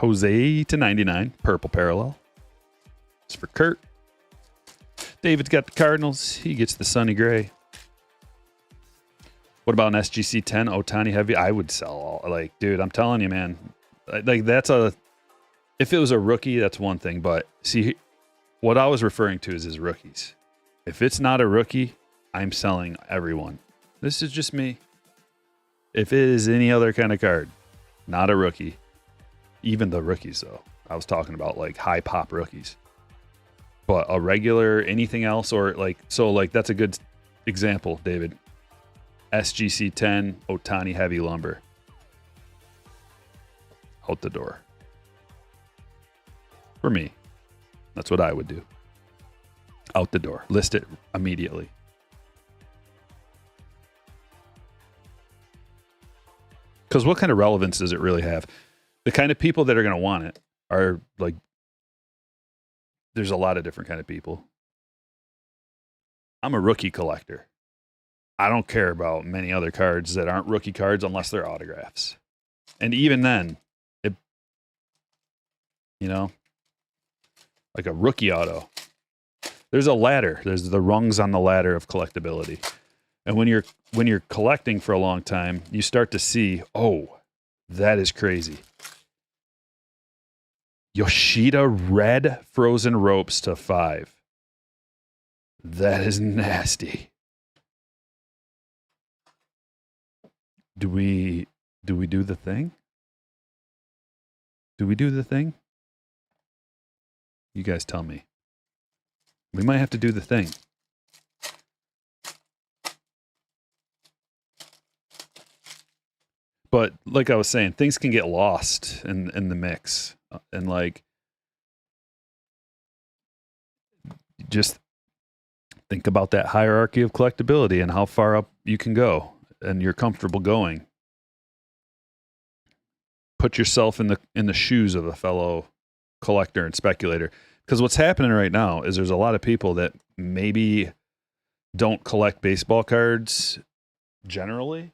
Jose to 99, purple parallel. It's for Kurt. David's got the Cardinals. He gets the Sonny Gray. What about an SGC 10 Ohtani heavy? I would sell all. Like, dude, I'm telling you, man. Like, if it was a rookie, that's one thing. But see, what I was referring to is his rookies. If it's not a rookie, I'm selling everyone. This is just me. If it is any other kind of card, not a rookie, even the rookies, though. I was talking about like high pop rookies. But a regular, anything else, or like, so like that's a good example, David. SGC 10 Ohtani heavy lumber. Out the door. For me, that's what I would do. Out the door. List it immediately. Because what kind of relevance does it really have? The kind of people that are going to want it are like, there's a lot of different kind of people. I'm a rookie collector. I don't care about many other cards that aren't rookie cards unless they're autographs. And even then, like a rookie auto, there's a ladder. There's the rungs on the ladder of collectability. And when you're collecting for a long time, you start to see, oh, that is crazy. Yoshida red frozen ropes to 5. That is nasty. Do we do the thing? Do we do the thing? You guys tell me. We might have to do the thing. But like I was saying, things can get lost in the mix. And like, just think about that hierarchy of collectability and how far up you can go and you're comfortable going. Put yourself in the shoes of a fellow collector and speculator. Because what's happening right now is there's a lot of people that maybe don't collect baseball cards generally,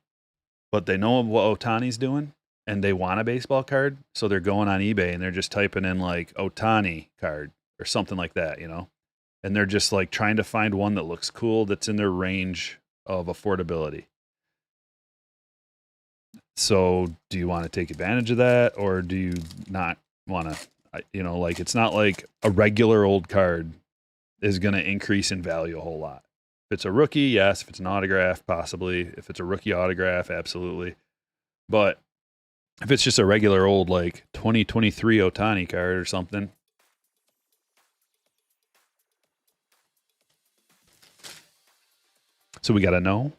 but they know what Ohtani's doing and they want a baseball card. So they're going on eBay and they're just typing in like Ohtani card or something like that, and they're just like trying to find one that looks cool that's in their range of affordability. So do you want to take advantage of that, or do you not want to, like, it's not like a regular old card is going to increase in value a whole lot. If it's a rookie, yes. If it's an autograph, possibly. If it's a rookie autograph, absolutely. But if it's just a regular old, like, 2023 Ohtani card or something. So we got a no.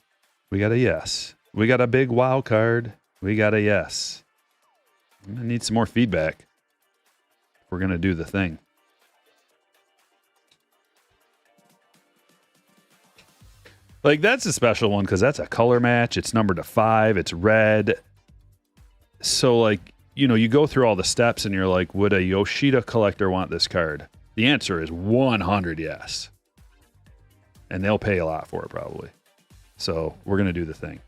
We got a yes. We got a big wow card. We got a yes. I'm going to need some more feedback. We're going to do the thing. Like, that's a special one because that's a color match. It's numbered to 5. It's red. So, like, you go through all the steps and you're like, would a Yoshida collector want this card? The answer is 100 yes. And they'll pay a lot for it, probably. So, we're going to do the thing.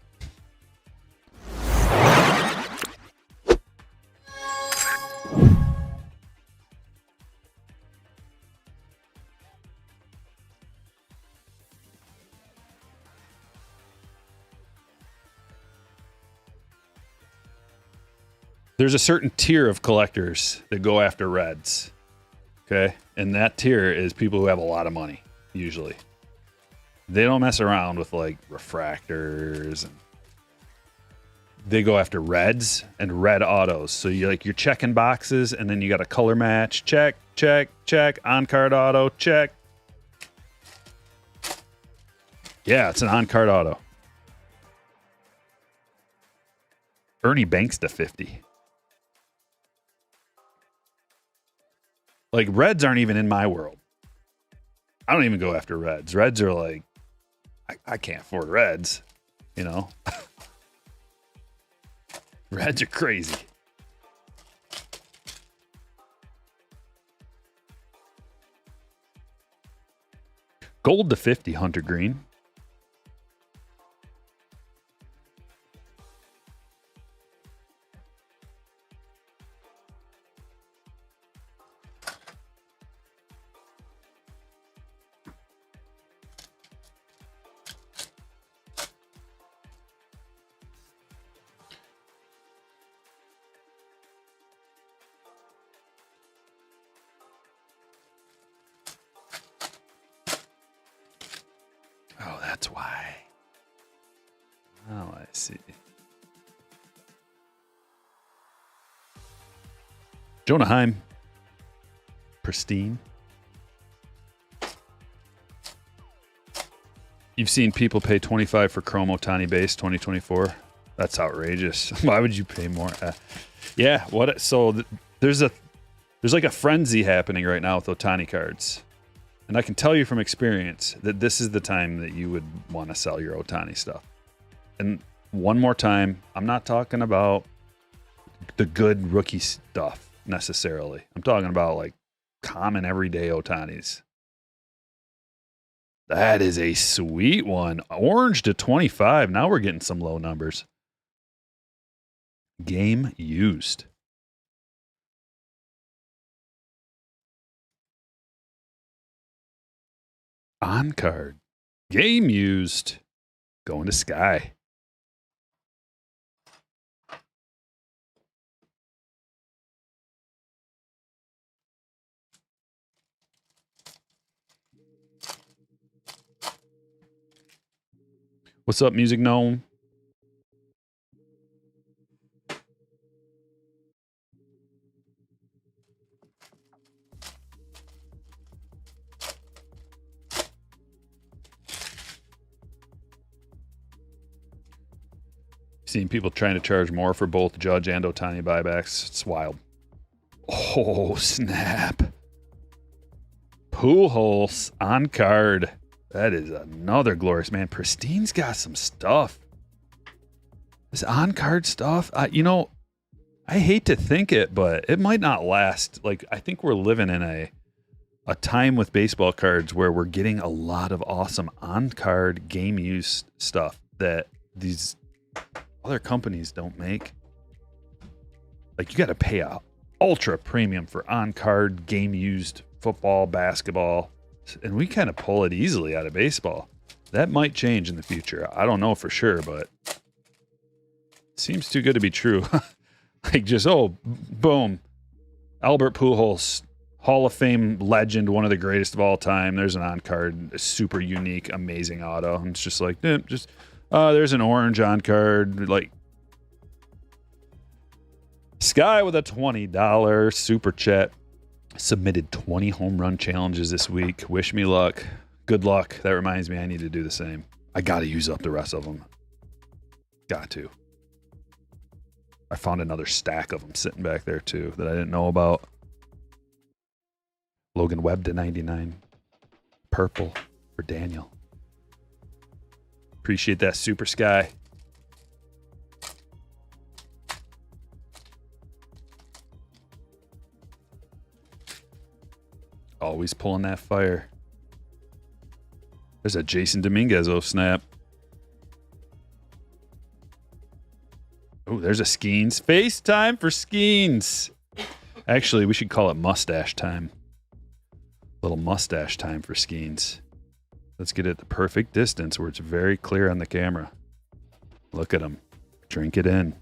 There's a certain tier of collectors that go after reds, okay? And that tier is people who have a lot of money, usually. They don't mess around with, like, refractors. And they go after reds and red autos. So you're checking boxes, and then you got a color match. Check, check, check. On-card auto, check. Yeah, it's an on-card auto. Ernie Banks to 50. Like, reds aren't even in my world. I don't even go after reds. Reds are like, I can't afford reds, Reds are crazy. Gold to 50, Hunter Green. That's why. Oh, I see. Jonah Heim. Pristine. You've seen people pay $25 for Chrome Otani base 2024. That's outrageous. Why would you pay more? Yeah. What? So there's like a frenzy happening right now with Otani cards, and I can tell you from experience that this is the time that you would want to sell your Otani stuff. And one more time, I'm not talking about the good rookie stuff necessarily. I'm talking about like common everyday Otanis. That is a sweet one. Orange to 25. Now we're getting some low numbers. Game used. On card. Game used. Going to Sky. What's up, Music Gnome? Seeing people trying to charge more for both Judge and Otani buybacks. It's wild. Oh, snap. Pujols on card. That is another glorious, man. Pristine's got some stuff. This on-card stuff, I hate to think it, but it might not last. Like, I think we're living in a time with baseball cards where we're getting a lot of awesome on-card game-use stuff that these other companies don't make. Like, you got to pay a ultra premium for on-card game-used football, basketball. And we kind of pull it easily out of baseball. That might change in the future. I don't know for sure, but it seems too good to be true. Like just, boom. Albert Pujols, Hall of Fame legend, one of the greatest of all time. There's an on-card, a super unique, amazing auto. And it's just like, there's an orange on-card. Like, Sky with a $20 super chat. Submitted 20 home run challenges this week. Wish me luck. Good luck. That reminds me I need to do the same. I got to use up the rest of them. Got to. I found another stack of them sitting back there too that I didn't know about. Logan Webb to 99. Purple for Daniel. Appreciate that, Super Sky. Always pulling that fire. There's a Jason Dominguez, oh snap. Oh, there's a Skeens. FaceTime for Skeens. Actually, we should call it mustache time. Little mustache time for Skeens. Let's get it at the perfect distance where it's very clear on the camera. Look at him. Drink it in.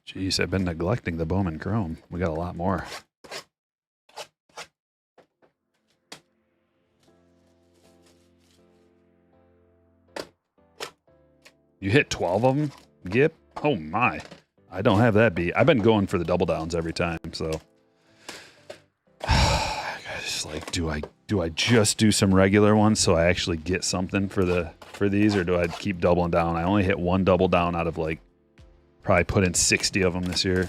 Jeez, I've been neglecting the Bowman Chrome. We got a lot more. You hit 12 of them, Gip? Oh my. I don't have that beat. I've been going for the double downs every time, so. Just like, do I just do some regular ones so I actually get something for these, or do I keep doubling down? I only hit one double down out of like probably put in 60 of them this year.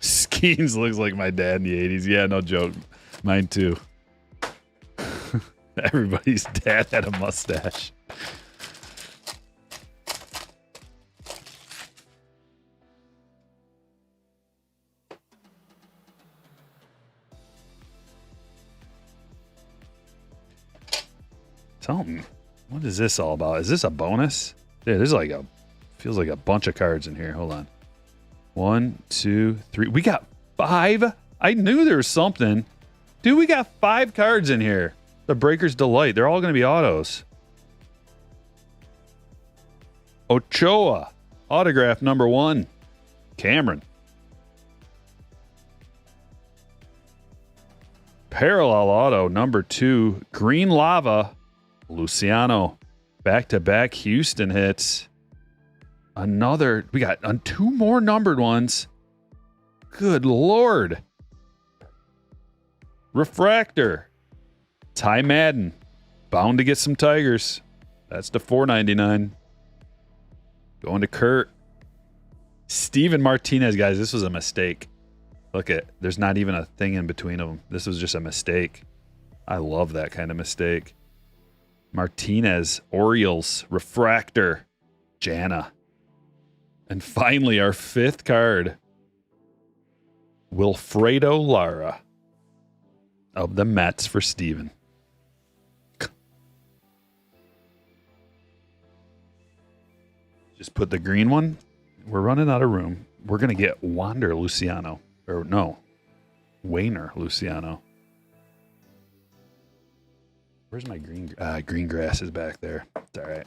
Skeens looks like my dad in the 80s. Yeah, no joke. Mine too. Everybody's dad had a mustache. Tell me, what is this all about? Is this a bonus? Yeah, there's like feels like a bunch of cards in here. Hold on. 1, 2, 3. We got 5. I knew there was something. Dude, we got 5 cards in here. The Breaker's Delight. They're all going to be autos. Ochoa. Autograph number 1. Cameron. Parallel auto number 2. Green Lava. Luciano. Back-to-back Houston hits. Another. We got 2 more numbered ones. Good Lord. Refractor. Ty Madden. Bound to get some Tigers. That's the $4.99. Going to Kurt. Steven Martinez, guys. This was a mistake. Look at, there's not even a thing in between of them. This was just a mistake. I love that kind of mistake. Martinez, Orioles, Refractor, Jana. And finally, our 5th card, Wilfredo Lara of the Mets for Steven. Just put the green one. We're running out of room. We're going to get Wander Luciano. Or no, Wayner Luciano. Where's my green grass is back there. It's all right.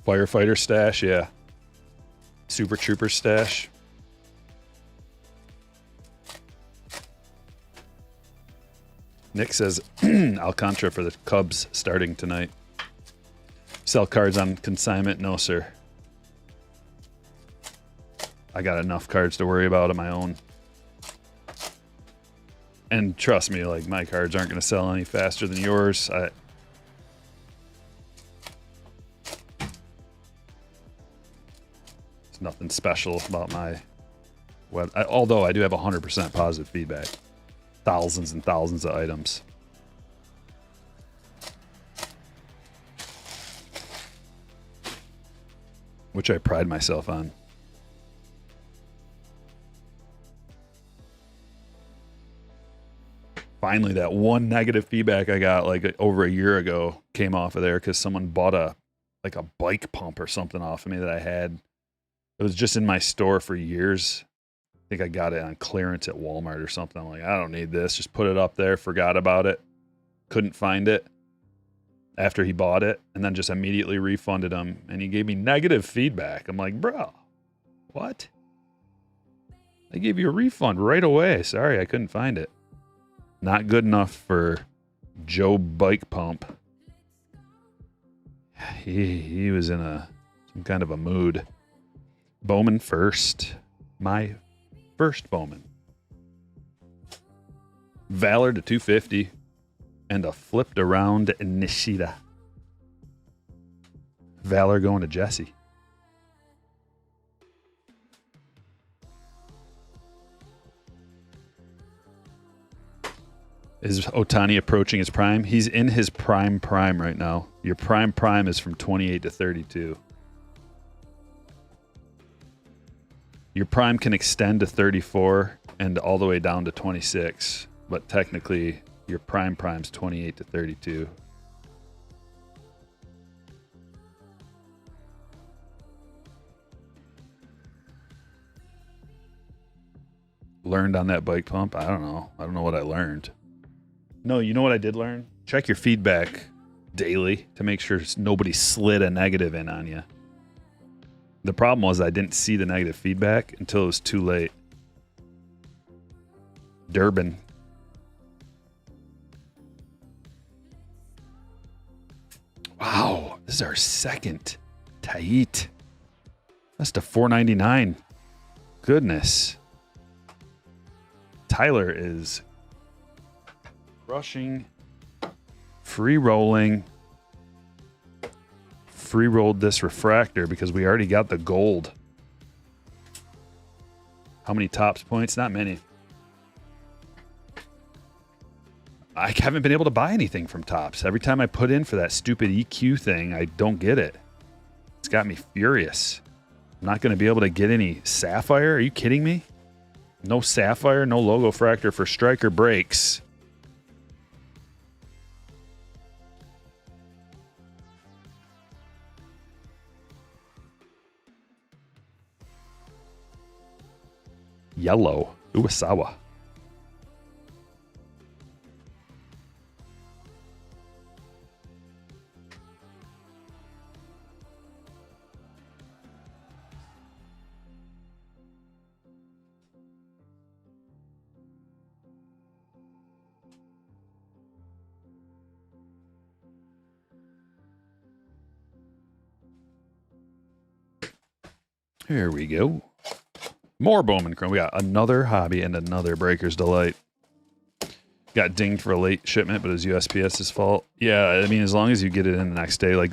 Firefighter stash, yeah. Super Trooper stash. Nick says Alcantara for the Cubs starting tonight. Sell cards on consignment? No, sir. I got enough cards to worry about on my own. And trust me, like, my cards aren't going to sell any faster than yours. There's nothing special about my web. Although I do have 100% positive feedback. Thousands and thousands of items. Which I pride myself on. Finally, that one negative feedback I got like over a year ago came off of there because someone bought a bike pump or something off of me that I had. It was just in my store for years. I think I got it on clearance at Walmart or something. I'm like, I don't need this. Just put it up there. Forgot about it. Couldn't find it after he bought it, and then just immediately refunded him, and he gave me negative feedback. I'm like, bro, what? I gave you a refund right away. Sorry, I couldn't find it. Not good enough for Joe Bike Pump. He was in some kind of a mood. Bowman first. My first Bowman. Valor to 250. And a flipped around Nishida. Valor going to Jesse. Is Ohtani approaching his prime? He's in his prime right now. Your prime is from 28 to 32. Your prime can extend to 34 and all the way down to 26. But technically, your prime's 28 to 32. Learned on that bike pump? I don't know. I don't know what I learned. No, you know what I did learn? Check your feedback daily to make sure nobody slid a negative in on you. The problem was I didn't see the negative feedback until it was too late. Durbin. Wow, this is our second Tait. That's the $4.99. Goodness. Tyler is rushing, free rolling, free rolled this refractor because we already got the gold. How many tops points? Not many. I haven't been able to buy anything from Tops. Every time I put in for that stupid EQ thing, I don't get it. It's got me furious. I'm not going to be able to get any Sapphire. Are you kidding me? No Sapphire, no logo fractor for Stryker breaks. Yellow. Uwasawa. Here we go. More Bowman Chrome. We got another hobby and another Breaker's Delight. Got dinged for a late shipment, but it was USPS's fault. Yeah, I mean, as long as you get it in the next day, like,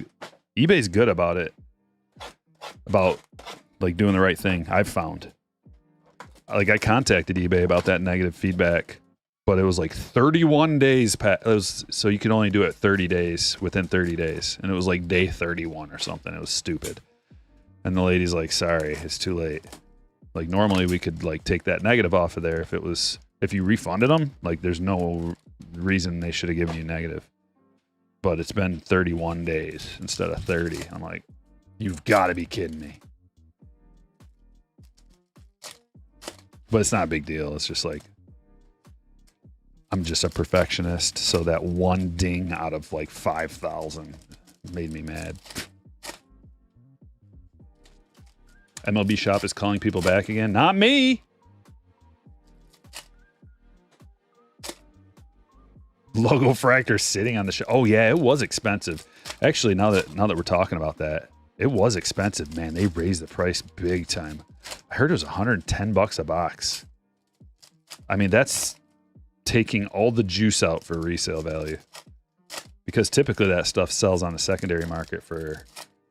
eBay's good about it. About, like, doing the right thing, I've found. Like, I contacted eBay about that negative feedback, but it was like 31 days. So you can only do it 30 days, within 30 days. And it was like day 31 or something. It was stupid. And the lady's like, sorry, it's too late. Like, normally we could, like, take that negative off of there if you refunded them. Like, there's no reason they should have given you negative. But it's been 31 days instead of 30. I'm like, you've got to be kidding me. But it's not a big deal. It's just like, I'm just a perfectionist. So that one ding out of like 5,000 made me mad. MLB Shop is calling people back again. Not me. Logo Fractor sitting on the show. Oh yeah, it was expensive. Actually, now that we're talking about that, it was expensive, man. They raised the price big time. I heard it was $110 a box. I mean, that's taking all the juice out for resale value. Because typically that stuff sells on the secondary market for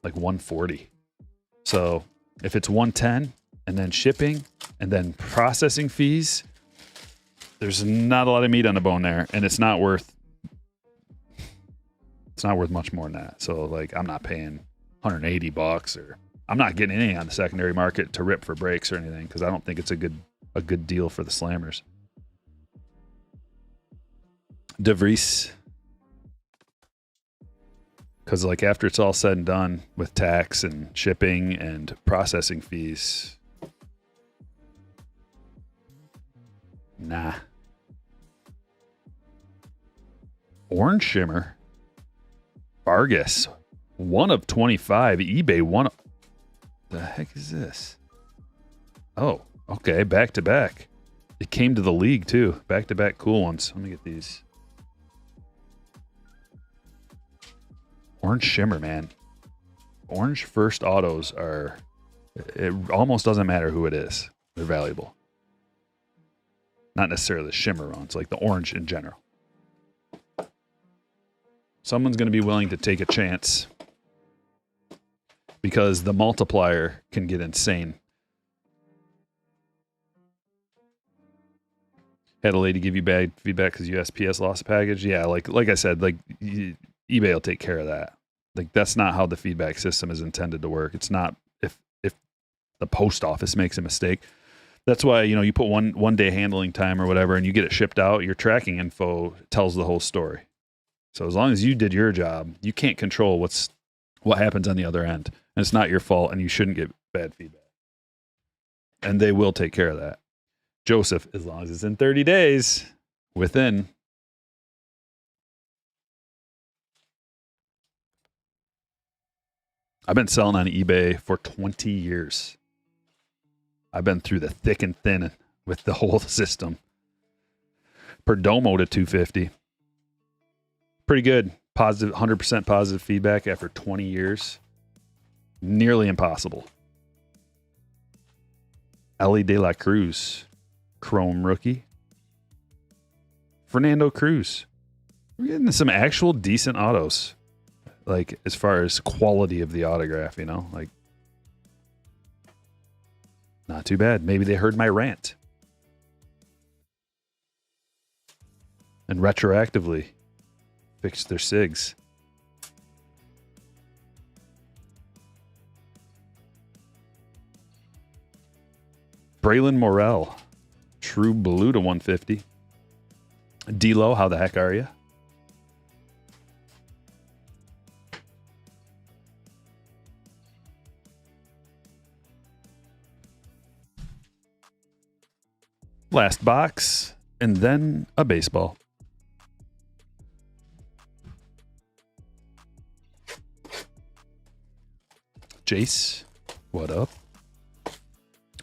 like $140. So if it's $110 and then shipping and then processing fees, there's not a lot of meat on the bone there, and it's not worth much more than that. So like, I'm not paying $180, or I'm not getting any on the secondary market to rip for breaks or anything, because I don't think it's a good deal for the slammers. DeVries, because like after it's all said and done with tax and shipping and processing fees, nah. Orange Shimmer. Vargas. 1 of 25. eBay 1 of... The heck is this? Oh, okay. Back to back. It came to the league too. Back to back cool ones. Let me get these. Orange Shimmer, man. Orange first autos are... It almost doesn't matter who it is. They're valuable. Not necessarily the shimmer ones, like the orange in general. Someone's going to be willing to take a chance because the multiplier can get insane. Had a lady give you bad feedback because USPS lost a package. Yeah, like I said, like eBay will take care of that. Like, that's not how the feedback system is intended to work. It's not if the post office makes a mistake. That's why, you put one day handling time or whatever, and you get it shipped out, your tracking info tells the whole story. So as long as you did your job, you can't control what happens on the other end. And it's not your fault, and you shouldn't get bad feedback. And they will take care of that. Joseph, as long as it's in 30 days, within. I've been selling on eBay for 20 years. I've been through the thick and thin with the whole system. Perdomo to 250. Pretty good. Positive, 100% positive feedback after 20 years. Nearly impossible. Ellie De La Cruz. Chrome rookie. Fernando Cruz. We're getting some actual decent autos. Like, as far as quality of the autograph, like, not too bad. Maybe they heard my rant. And retroactively fixed their SIGs. Braylon Morrell. True Blue to 150. D-Lo, how the heck are you? Last box, and then a baseball. Jace, what up?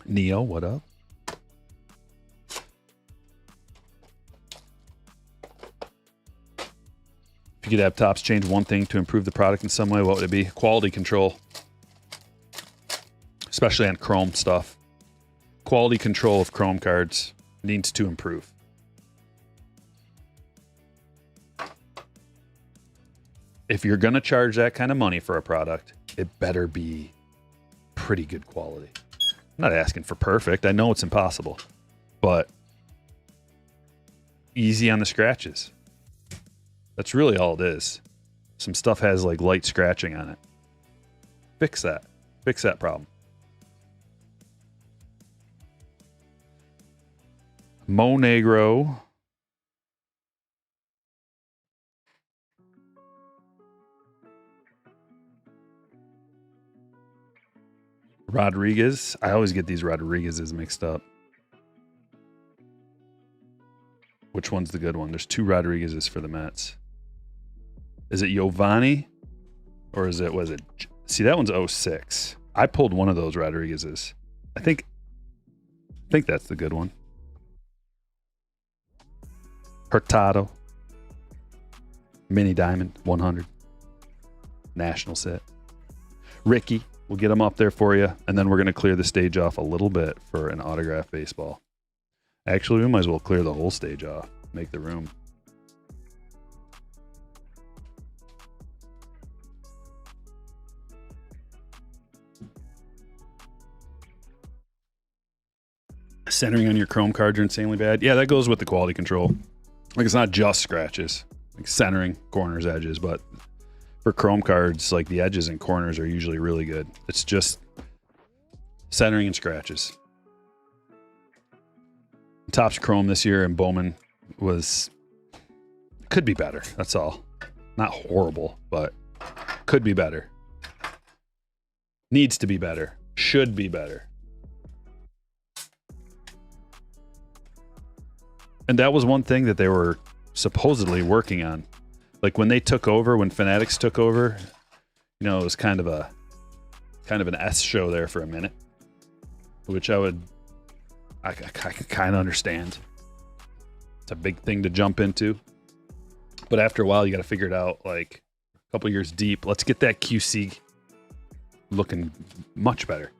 Neo, what up? If you could have Topps change one thing to improve the product in some way, what would it be? Quality control. Especially on Chrome stuff. Quality control of Chrome cards needs to improve. If you're going to charge that kind of money for a product, it better be pretty good quality. I'm not asking for perfect. I know it's impossible. But easy on the scratches. That's really all it is. Some stuff has like light scratching on it. Fix that. Fix that problem. Monegro. Rodriguez. I always get these Rodriguez's mixed up. Which one's the good one? There's two Rodriguez's for the Mets. Is it Giovanni? Or was it? See, that one's 06. I pulled one of those Rodriguez's. I think that's the good one. Hurtado. Mini Diamond, 100. National set. Ricky, we'll get them up there for you. And then we're going to clear the stage off a little bit for an autograph baseball. Actually, we might as well clear the whole stage off. Make the room. Centering on your Chrome cards are insanely bad. Yeah, that goes with the quality control. Like, it's not just scratches. Like centering, corners, edges, but for Chrome cards, like the edges and corners are usually really good. It's just centering and scratches. Topps Chrome this year and Bowman could be better. That's all. Not horrible, but could be better. Needs to be better. Should be better. And that was one thing that they were supposedly working on. Like when they took over, when Fanatics took over, you know, it was kind of an S show there for a minute, which I could kind of understand. It's a big thing to jump into. But after a while, you got to figure it out, like a couple years deep. Let's get that QC looking much better.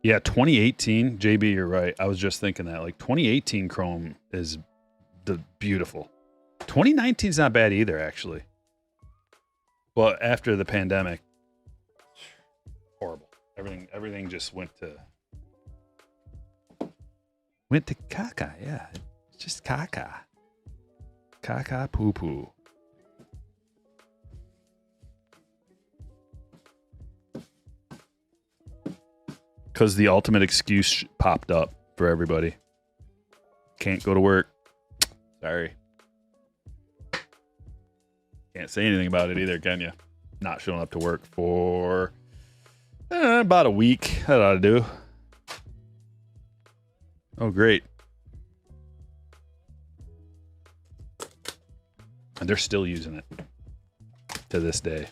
Yeah, 2018, JB, you're right. I was just thinking that. Like 2018 Chrome is beautiful. 2019 is not bad either, actually. Well, after the pandemic, horrible. Everything just went to caca. Yeah, it's just caca. Caca poo poo. Because the ultimate excuse popped up for everybody. Can't go to work. Sorry. Can't say anything about it either, can you? Not showing up to work for about a week. That ought to do. Oh, great. And they're still using it to this day.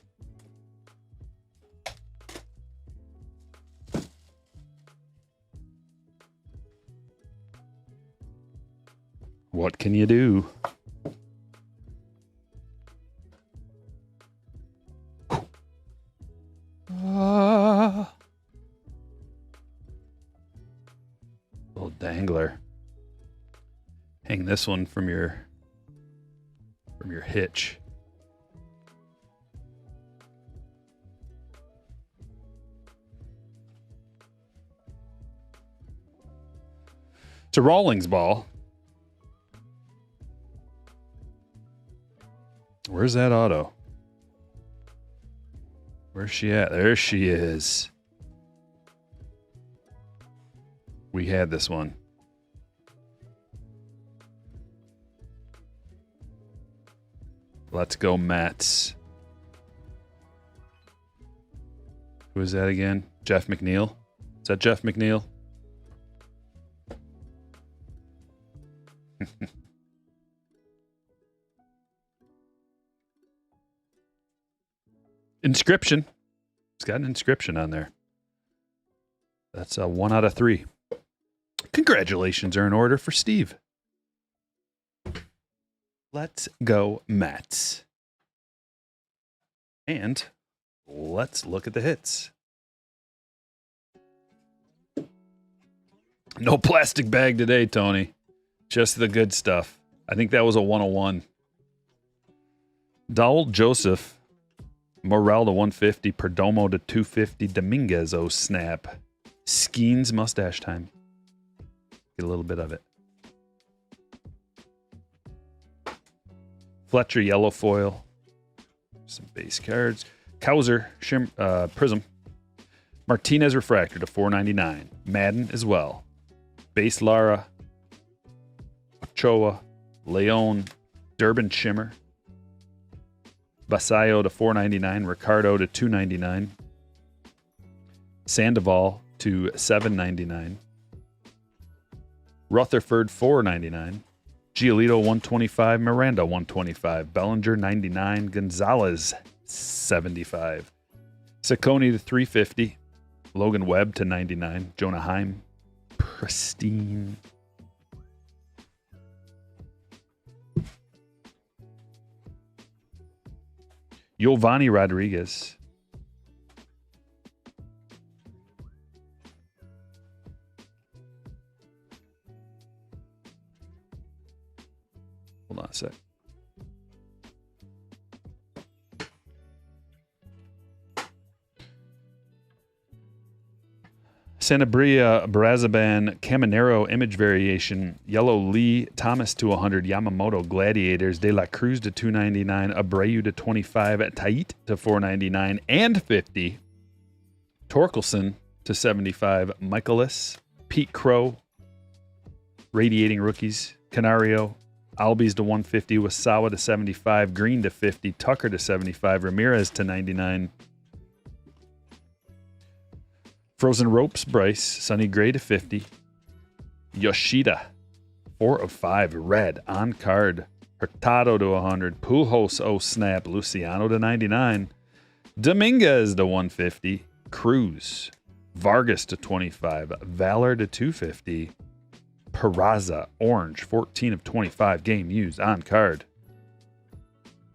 What can you do? Little dangler. Hang this one from your hitch. It's a Rawlings ball. Where's that auto? Where's she at? There she is. We had this one. Let's go Mets. Who is that again? Jeff McNeil? Is that Jeff McNeil? Inscription. It's got an inscription on there. That's a 1 out of 3. Congratulations are in order for Steve. Let's go Mets. And let's look at the hits. No plastic bag today, Tony. Just the good stuff. I think that was a 101. Dowell Joseph. Morel to 150. Perdomo to 250. Dominguez, oh snap. Skeens mustache time. Get a little bit of it. Fletcher yellow foil. Some base cards. Kauser Prism. Martinez refractor to 499. Madden as well. Base Lara. Ochoa. Leon. Durbin Shimmer. Basayo to 499. Ricardo to 299. Sandoval to 799. Rutherford 499. Giolito 125. Miranda 125. Bellinger 99. Gonzalez 75. Saccone to 350. Logan Webb to 99. Jonah Heim. Pristine. Giovanni Rodriguez. Hold on a sec. Sanabria Brazaban Caminero image variation. Yellow Lee Thomas to 100. Yamamoto Gladiators. De La Cruz to 299. Abreu to 25. Tait to 499 and 50. Torkelson to 75. Michaelis. Pete Crow. Radiating rookies. Canario. Albies to 150. Wasawa to 75. Green to 50. Tucker to 75. Ramirez to 99. Frozen Ropes, Bryce. Sunny Gray to 50. Yoshida, 4 of 5. Red, on card. Hurtado to 100. Pujols, oh snap. Luciano to 99. Dominguez to 150. Cruz. Vargas to 25. Valor to 250. Peraza, orange, 14 of 25. Game used, on card.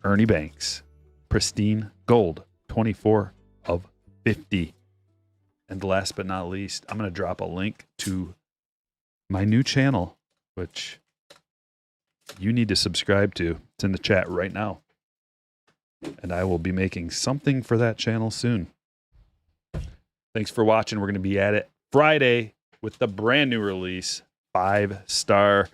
Ernie Banks. Pristine gold, 24 of 50. And last but not least, I'm going to drop a link to my new channel, which you need to subscribe to. It's in the chat right now. And I will be making something for that channel soon. Thanks for watching. We're going to be at it Friday with the brand new release, 5-star